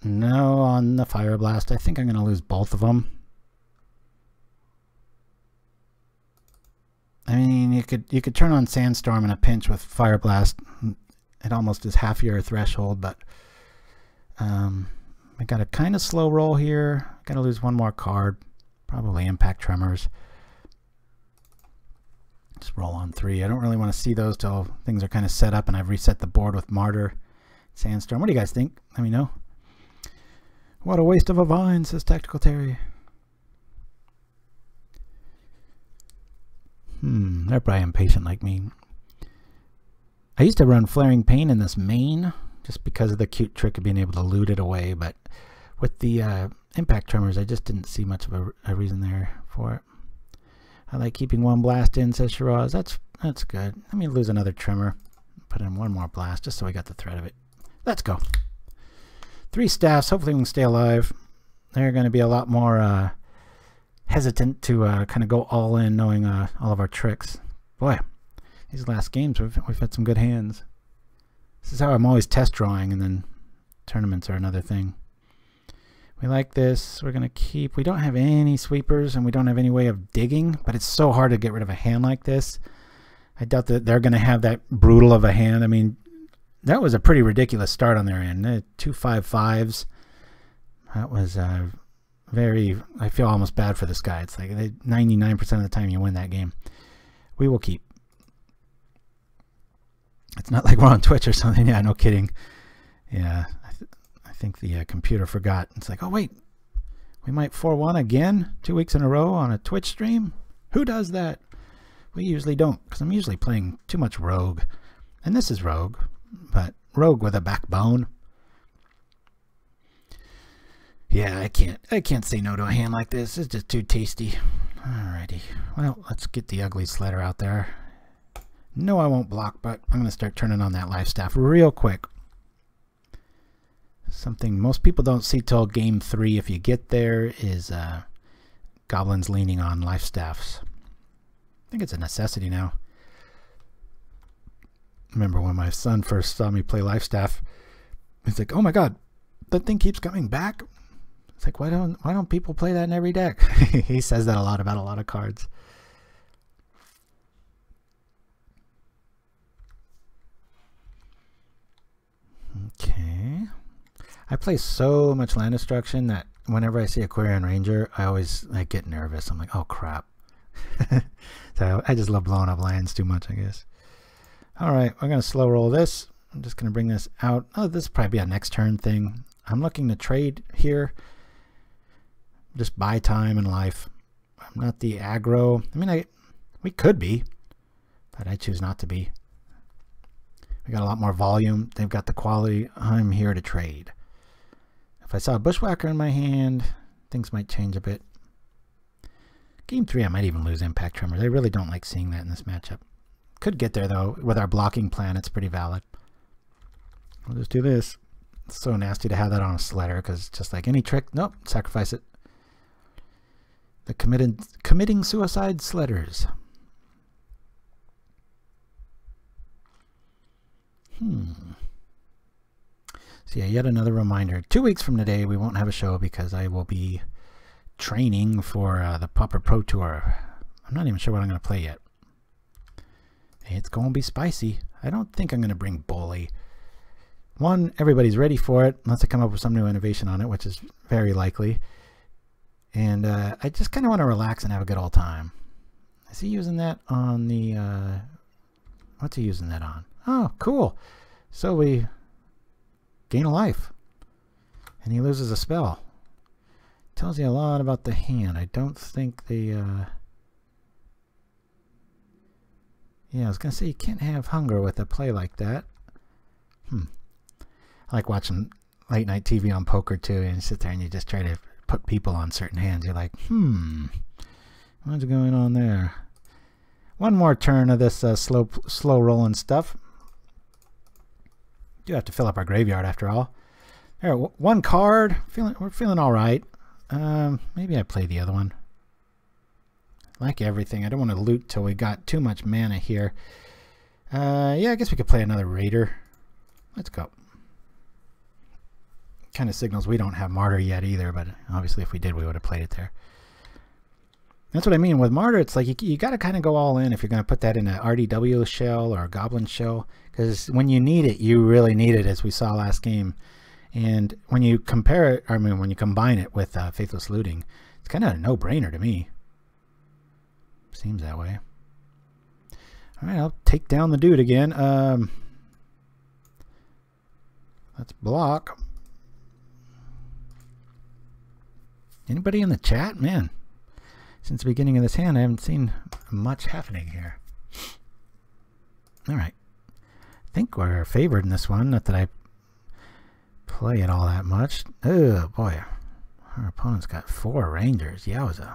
No on the Fireblast. I think I'm going to lose both of them. I mean, you could turn on Sandstorm in a pinch with Fireblast. It almost is half your threshold, but I got a kind of slow roll here. Got to lose one more card. Probably Impact Tremors. Just roll on 3. I don't really want to see those till things are kind of set up and I've reset the board with Martyr, Sandstorm. What do you guys think? Let me know. What a waste of a vine, says Tactical Terry. They're probably impatient like me. I used to run Flaring Pain in this main just because of the cute trick of being able to loot it away, but with the Impact Tremors, I just didn't see much of a reason there for it. I like keeping one blast in, says Shiraz. That's good. Let me lose another Tremor. Put in one more blast just so I got the threat of it. Let's go. 3 staffs. Hopefully we can stay alive. They're going to be a lot more hesitant to kind of go all in knowing all of our tricks. Boy, these last games we've had some good hands. This is how I'm always test drawing, and then tournaments are another thing. We like this. We're going to keep... We don't have any sweepers, and we don't have any way of digging, but it's so hard to get rid of a hand like this. I doubt that they're going to have that brutal of a hand. I mean, that was a pretty ridiculous start on their end. 2 5/5s. That was very... I feel almost bad for this guy. It's like 99% of the time you win that game. We will keep. It's not like we're on Twitch or something. Yeah, no kidding. Yeah, I think the computer forgot. It's like, oh wait, we might 4-1 again 2 weeks in a row on a Twitch stream? Who does that? We usually don't, because I'm usually playing too much Rogue. And this is Rogue, but Rogue with a backbone. Yeah, I can't say no to a hand like this. It's just too tasty. Alrighty. Well, let's get the ugly Sledder out there. No, I won't block, but I'm going to start turning on that Lifestaff real quick. Something most people don't see till game 3 if you get there is goblins leaning on Lifestaffs. I think it's a necessity now. Remember when my son first saw me play Lifestaff, he's like, "Oh my god, that thing keeps coming back." It's like, why don't people play that in every deck? He says that a lot about a lot of cards. Okay. I play so much land destruction that whenever I see a Quirion Ranger, I always get nervous. I'm like, oh crap. So I just love blowing up lands too much, I guess. Alright, we're going to slow roll this. I'm just going to bring this out. Oh, this will probably be a next turn thing. I'm looking to trade here. Just buy time in life. I'm not the aggro. I mean, we could be, but I choose not to be. We got a lot more volume. They've got the quality. I'm here to trade. If I saw a Bushwhacker in my hand, things might change a bit. Game 3, I might even lose Impact Tremors. I really don't like seeing that in this matchup. Could get there, though. With our blocking plan, it's pretty valid. We'll just do this. It's so nasty to have that on a Sledder, because just like any trick, nope, sacrifice it. The committing suicide Sledders. So yeah, yet another reminder. 2 weeks from today, we won't have a show because I will be training for the Pauper Pro Tour. I'm not even sure what I'm going to play yet. It's going to be spicy. I don't think I'm going to bring Bully. One, everybody's ready for it, unless I come up with some new innovation on it, which is very likely. And I just kind of want to relax and have a good old time. Is he using that on the... what's he using that on? Oh, cool. So we gain a life. And he loses a spell. Tells you a lot about the hand. I don't think the... Yeah, I was going to say you can't have hunger with a play like that. I like watching late night TV on poker too, and you sit there and you just try to put people on certain hands. You're like, what's going on there? One more turn of this slow rolling stuff. Do have to fill up our graveyard after all. There, one card. We're feeling all right. Maybe I play the other one. Like everything, I don't want to loot till we got too much mana here. Yeah, I guess we could play another Raider. Let's go. Kind of signals we don't have Martyr yet either, but obviously if we did, we would have played it there. That's what I mean with Martyr. It's like you got to kind of go all in if you're going to put that in an RDW shell or a Goblin shell, because when you need it, you really need it, as we saw last game. And when you compare it, I mean, when you combine it with Faithless Looting, it's kind of a no-brainer to me. Seems that way. All right, I'll take down the dude again. Let's block. Anybody in the chat? Man, since the beginning of this hand, I haven't seen much happening here. All right. I think we're favored in this one. Not that I play it all that much. Oh, boy. Our opponent's got 4 Rangers. Yowza.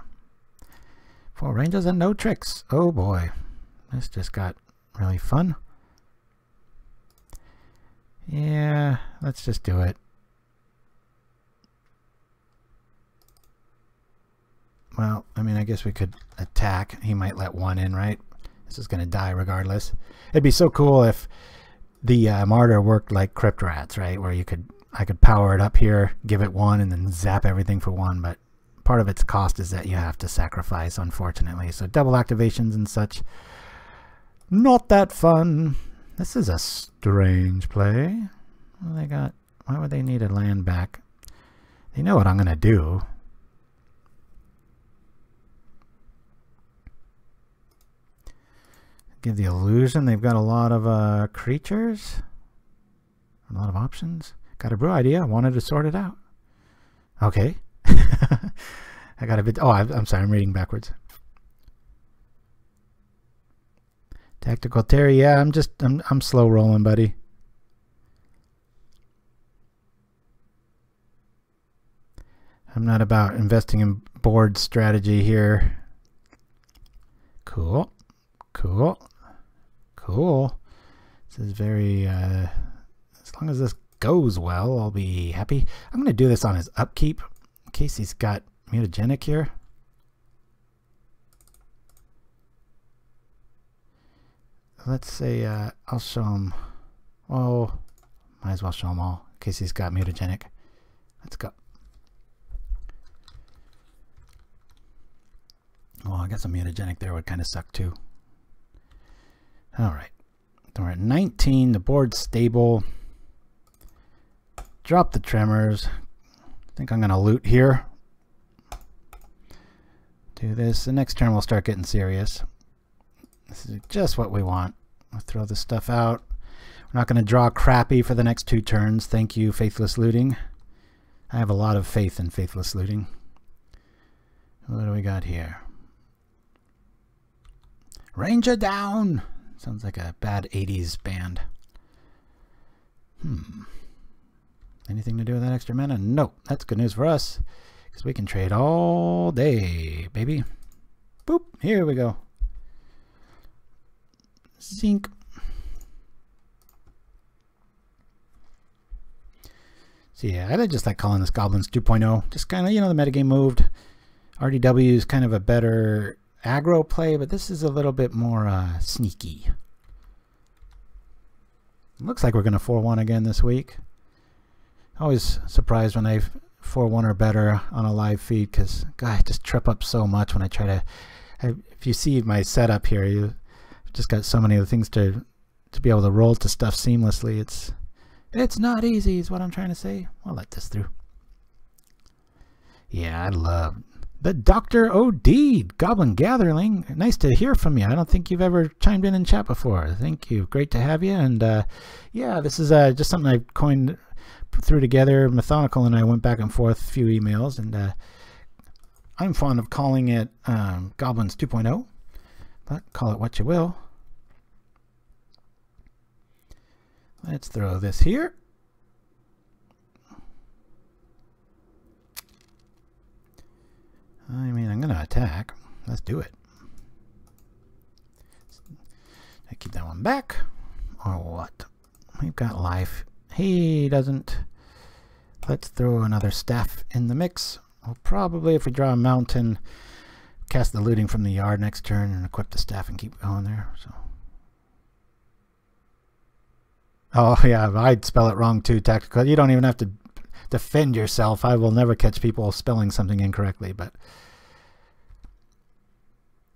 4 Rangers and no tricks. Oh, boy. This just got really fun. Yeah, let's just do it. Well, I mean, I guess we could attack. He might let 1 in, right? This is going to die regardless. It'd be so cool if the Martyr worked like Crypt Rats, right? Where I could power it up here, give it 1, and then zap everything for 1. But part of its cost is that you have to sacrifice, unfortunately. So double activations and such. Not that fun. This is a strange play. Well, they got... Why would they need a land back? They know what I'm going to do. Give the illusion they've got a lot of creatures. A lot of options. Got a brew idea. Wanted to sort it out. Okay. I got a bit... Oh, I'm sorry. I'm reading backwards. Tactical Terry. Yeah, I'm slow rolling, buddy. I'm not about investing in board strategy here. Cool. Cool. Cool. This is very, as long as this goes well, I'll be happy. I'm going to do this on his upkeep in case he's got mutagenic here. Let's say I'll show him. Well, might as well show him all in case he's got mutagenic. Let's go. Well, I guess a mutagenic there would kind of suck too. Alright. We're at 19. The board's stable. Drop the tremors. I think I'm going to loot here. Do this. The next turn we'll start getting serious. This is just what we want. I'll throw this stuff out. We're not going to draw crappy for the next 2 turns. Thank you, Faithless Looting. I have a lot of faith in Faithless Looting. What do we got here? Ranger down! Sounds like a bad 80s band. Anything to do with that extra mana? No. That's good news for us. Because we can trade all day, baby. Boop. Here we go. Zink. So yeah, I just like calling this Goblins 2.0. Just kind of, you know, the metagame moved. RDW is kind of a better aggro play, but this is a little bit more sneaky. Looks like we're going to 4-1 again this week. Always surprised when I 4-1 or better on a live feed, because I just trip up so much when I try to... if you see my setup here, you've just got so many other things to be able to roll to stuff seamlessly. It's not easy is what I'm trying to say. I'll let this through. Yeah, I love... The Dr. OD'd, Goblin Gathering. Nice to hear from you. I don't think you've ever chimed in chat before. Thank you. Great to have you. And yeah, this is just something I coined, threw together. Methodical and I went back and forth a few emails. And I'm fond of calling it Goblins 2.0. But call it what you will. Let's throw this here. I mean, I'm going to attack. Let's do it. I keep that one back. Or what? We've got life. He doesn't. Let's throw another staff in the mix. We'll probably, if we draw a mountain, cast the looting from the yard next turn and equip the staff and keep going there. So. Oh, yeah, I'd spell it wrong too, tactical. You don't even have to defend yourself. I will never catch people spelling something incorrectly, but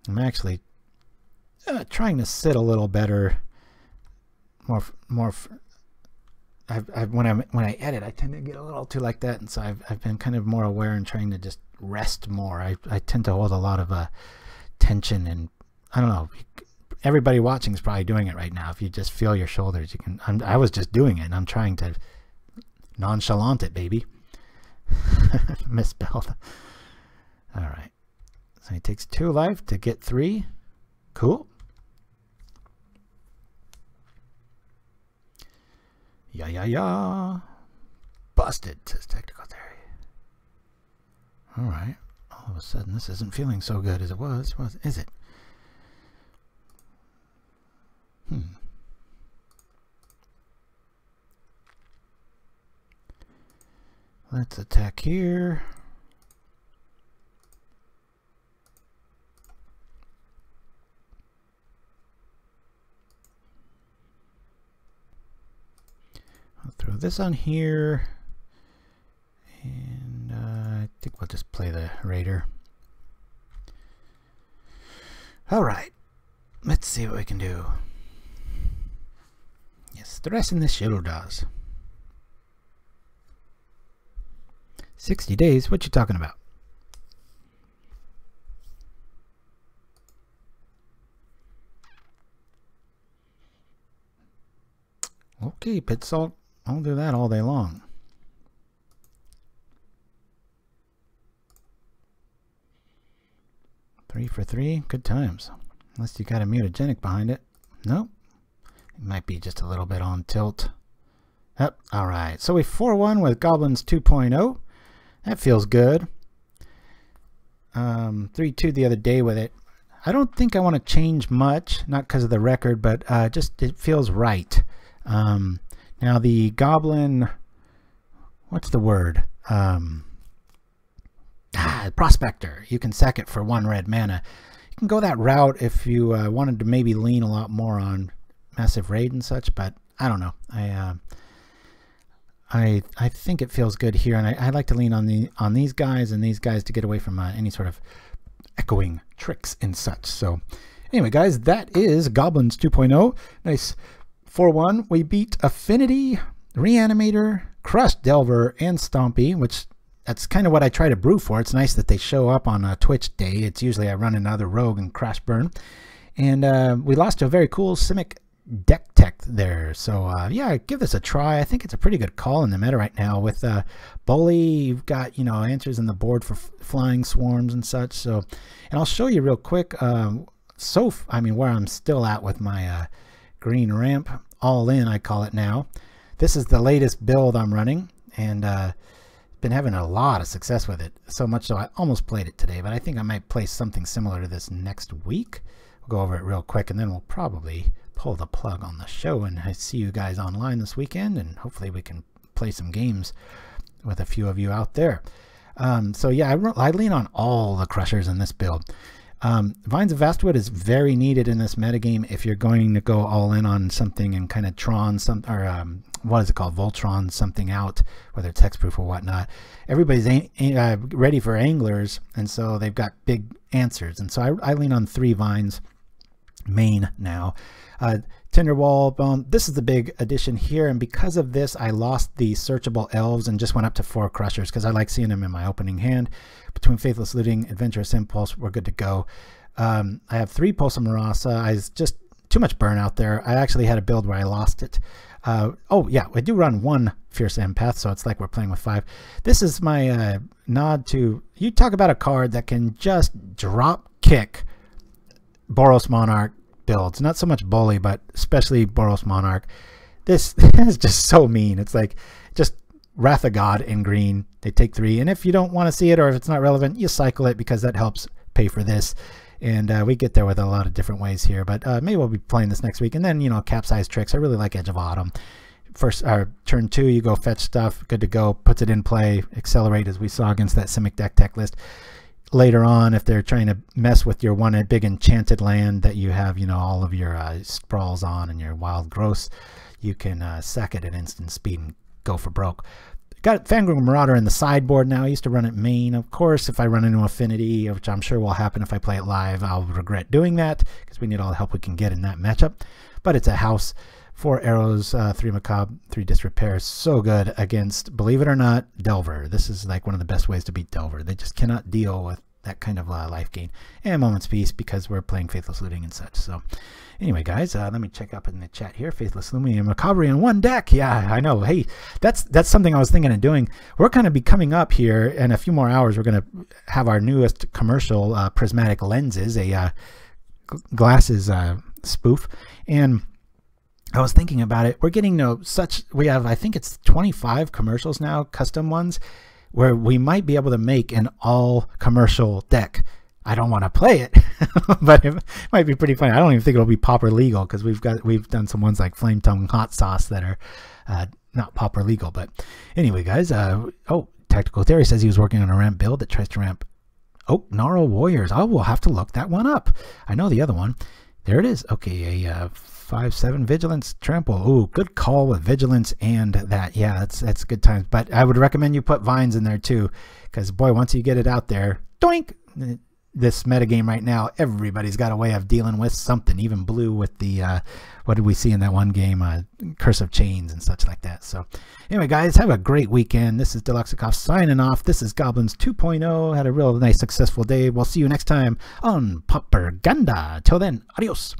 I'm actually trying to sit a little better. When I edit, I tend to get a little too like that, and so I've been kind of more aware and trying to just rest more. I tend to hold a lot of tension, and I don't know. Everybody watching is probably doing it right now. If you just feel your shoulders, you can. I was just doing it, and I'm trying to nonchalant it, baby. Misspelled. All right. So he takes 2 life to get 3. Cool. Yeah. Busted, says Technical Theory. All right. All of a sudden, this isn't feeling so good as it was. Is it? Let's attack here. I'll throw this on here. And I think we'll just play the Raider. Alright. Let's see what we can do. Yes, the rest in this shit'll does. 60 days? What you talking about? Okay, pit salt. I'll do that all day long. Three for 3. Good times. Unless you got a mutagenic behind it. Nope. It might be just a little bit on tilt. Yep. Alright. So we 4-1 with Goblins 2.0. That feels good. 3-2 the other day with it. I don't think I want to change much, not because of the record, but just it feels right. Now the Goblin, what's the word? Prospector. You can sack it for 1 red mana. You can go that route if you wanted to maybe lean a lot more on Massive Raid and such, but I don't know. I think it feels good here, and I like to lean on these guys and these guys to get away from any sort of echoing tricks and such. So anyway, guys, that is Goblins 2.0. Nice 4-1. We beat Affinity, Reanimator, Crushed Delver, and Stompy, which that's kind of what I try to brew for. It's nice that they show up on a Twitch day. It's usually I run another Rogue and Crash Burn. And we lost to a very cool Simic deck tech there. So yeah, give this a try. I think it's a pretty good call in the meta right now. With Bully, you've got, you know, answers in the board for flying swarms and such. So, and I'll show you real quick. I mean, where I'm still at with my green ramp, all in, I call it now. This is the latest build I'm running, and been having a lot of success with it. So much so I almost played it today, but I think I might play something similar to this next week. We'll go over it real quick, and then we'll probably pull the plug on the show, and I see you guys online this weekend, and hopefully we can play some games with a few of you out there. So yeah, I lean on all the crushers in this build. Vines of Vastwood is very needed in this metagame if you're going to go all in on something and kind of Tron some, or what is it called, Voltron something out, whether it's hexproof or whatnot. Everybody's ready for anglers, and so they've got big answers, and so I lean on 3 vines main now. Tinderwall Bone, this is the big addition here, and because of this I lost the searchable elves and just went up to 4 crushers because I like seeing them in my opening hand. Between Faithless Looting, Adventurous Impulse, we're good to go. I have 3 Pulsa Marasa. I just too much burn out there. I actually had a build where I lost it. Oh yeah, I do run 1 Fierce Empath, so it's like we're playing with 5. This is my nod to, you talk about a card that can just drop kick Boros Monarch builds. Not so much Bully, but especially Boros Monarch. This is just so mean. It's like just Wrath of God in green. They take 3, and if you don't want to see it, or if it's not relevant, you cycle it because that helps pay for this. And we get there with a lot of different ways here, but maybe we'll be playing this next week. And then, you know, capsize tricks. I really like Edge of Autumn. First, turn 2, you go fetch stuff, good to go, puts it in play, accelerate, as we saw against that Simic deck tech list. Later on, if they're trying to mess with your one big enchanted land that you have, you know, all of your sprawls on and your wild growths, you can sack it at instant speed and go for broke. Got Fangirl Marauder in the sideboard now. I used to run it main. Of course, if I run into Affinity, which I'm sure will happen if I play it live, I'll regret doing that because we need all the help we can get in that matchup. But it's a house, 4 arrows, 3 macabre, 3 disrepair. So good against, believe it or not, Delver. This is like one of the best ways to beat Delver. They just cannot deal with that kind of life gain. And Moment's Peace because we're playing Faithless Looting and such. So anyway, guys, let me check up in the chat here. Faithless Looting and Macabre in 1 deck. Yeah, I know. Hey, that's something I was thinking of doing. We're going to be coming up here in a few more hours. We're going to have our newest commercial, Prismatic Lenses, a glasses spoof. And I was thinking about it. We're getting we have, I think it's 25 commercials now, custom ones, where we might be able to make an all commercial deck. I don't want to play it, but it might be pretty funny. I don't even think it'll be Pauper legal because we've done some ones like Flame Tongue Hot Sauce that are not Pauper legal. But anyway, guys, oh, Tactical Theory says he was working on a ramp build that tries to ramp Gnarl Warriors. I will have to look that one up. I know the other one. There it is. Okay, a 5/7 Vigilance Trample. Ooh, good call with Vigilance and that. Yeah, that's good times. But I would recommend you put Vines in there too, because boy, once you get it out there, doink! This metagame right now, everybody's got a way of dealing with something. Even Blue with the what did we see in that one game, Curse of Chains and such like that. So anyway, guys, have a great weekend. This is Deluxekoff signing off. This is Goblins 2.0. Had a real nice successful day. We'll see you next time on Pauperganda. Till then, adios.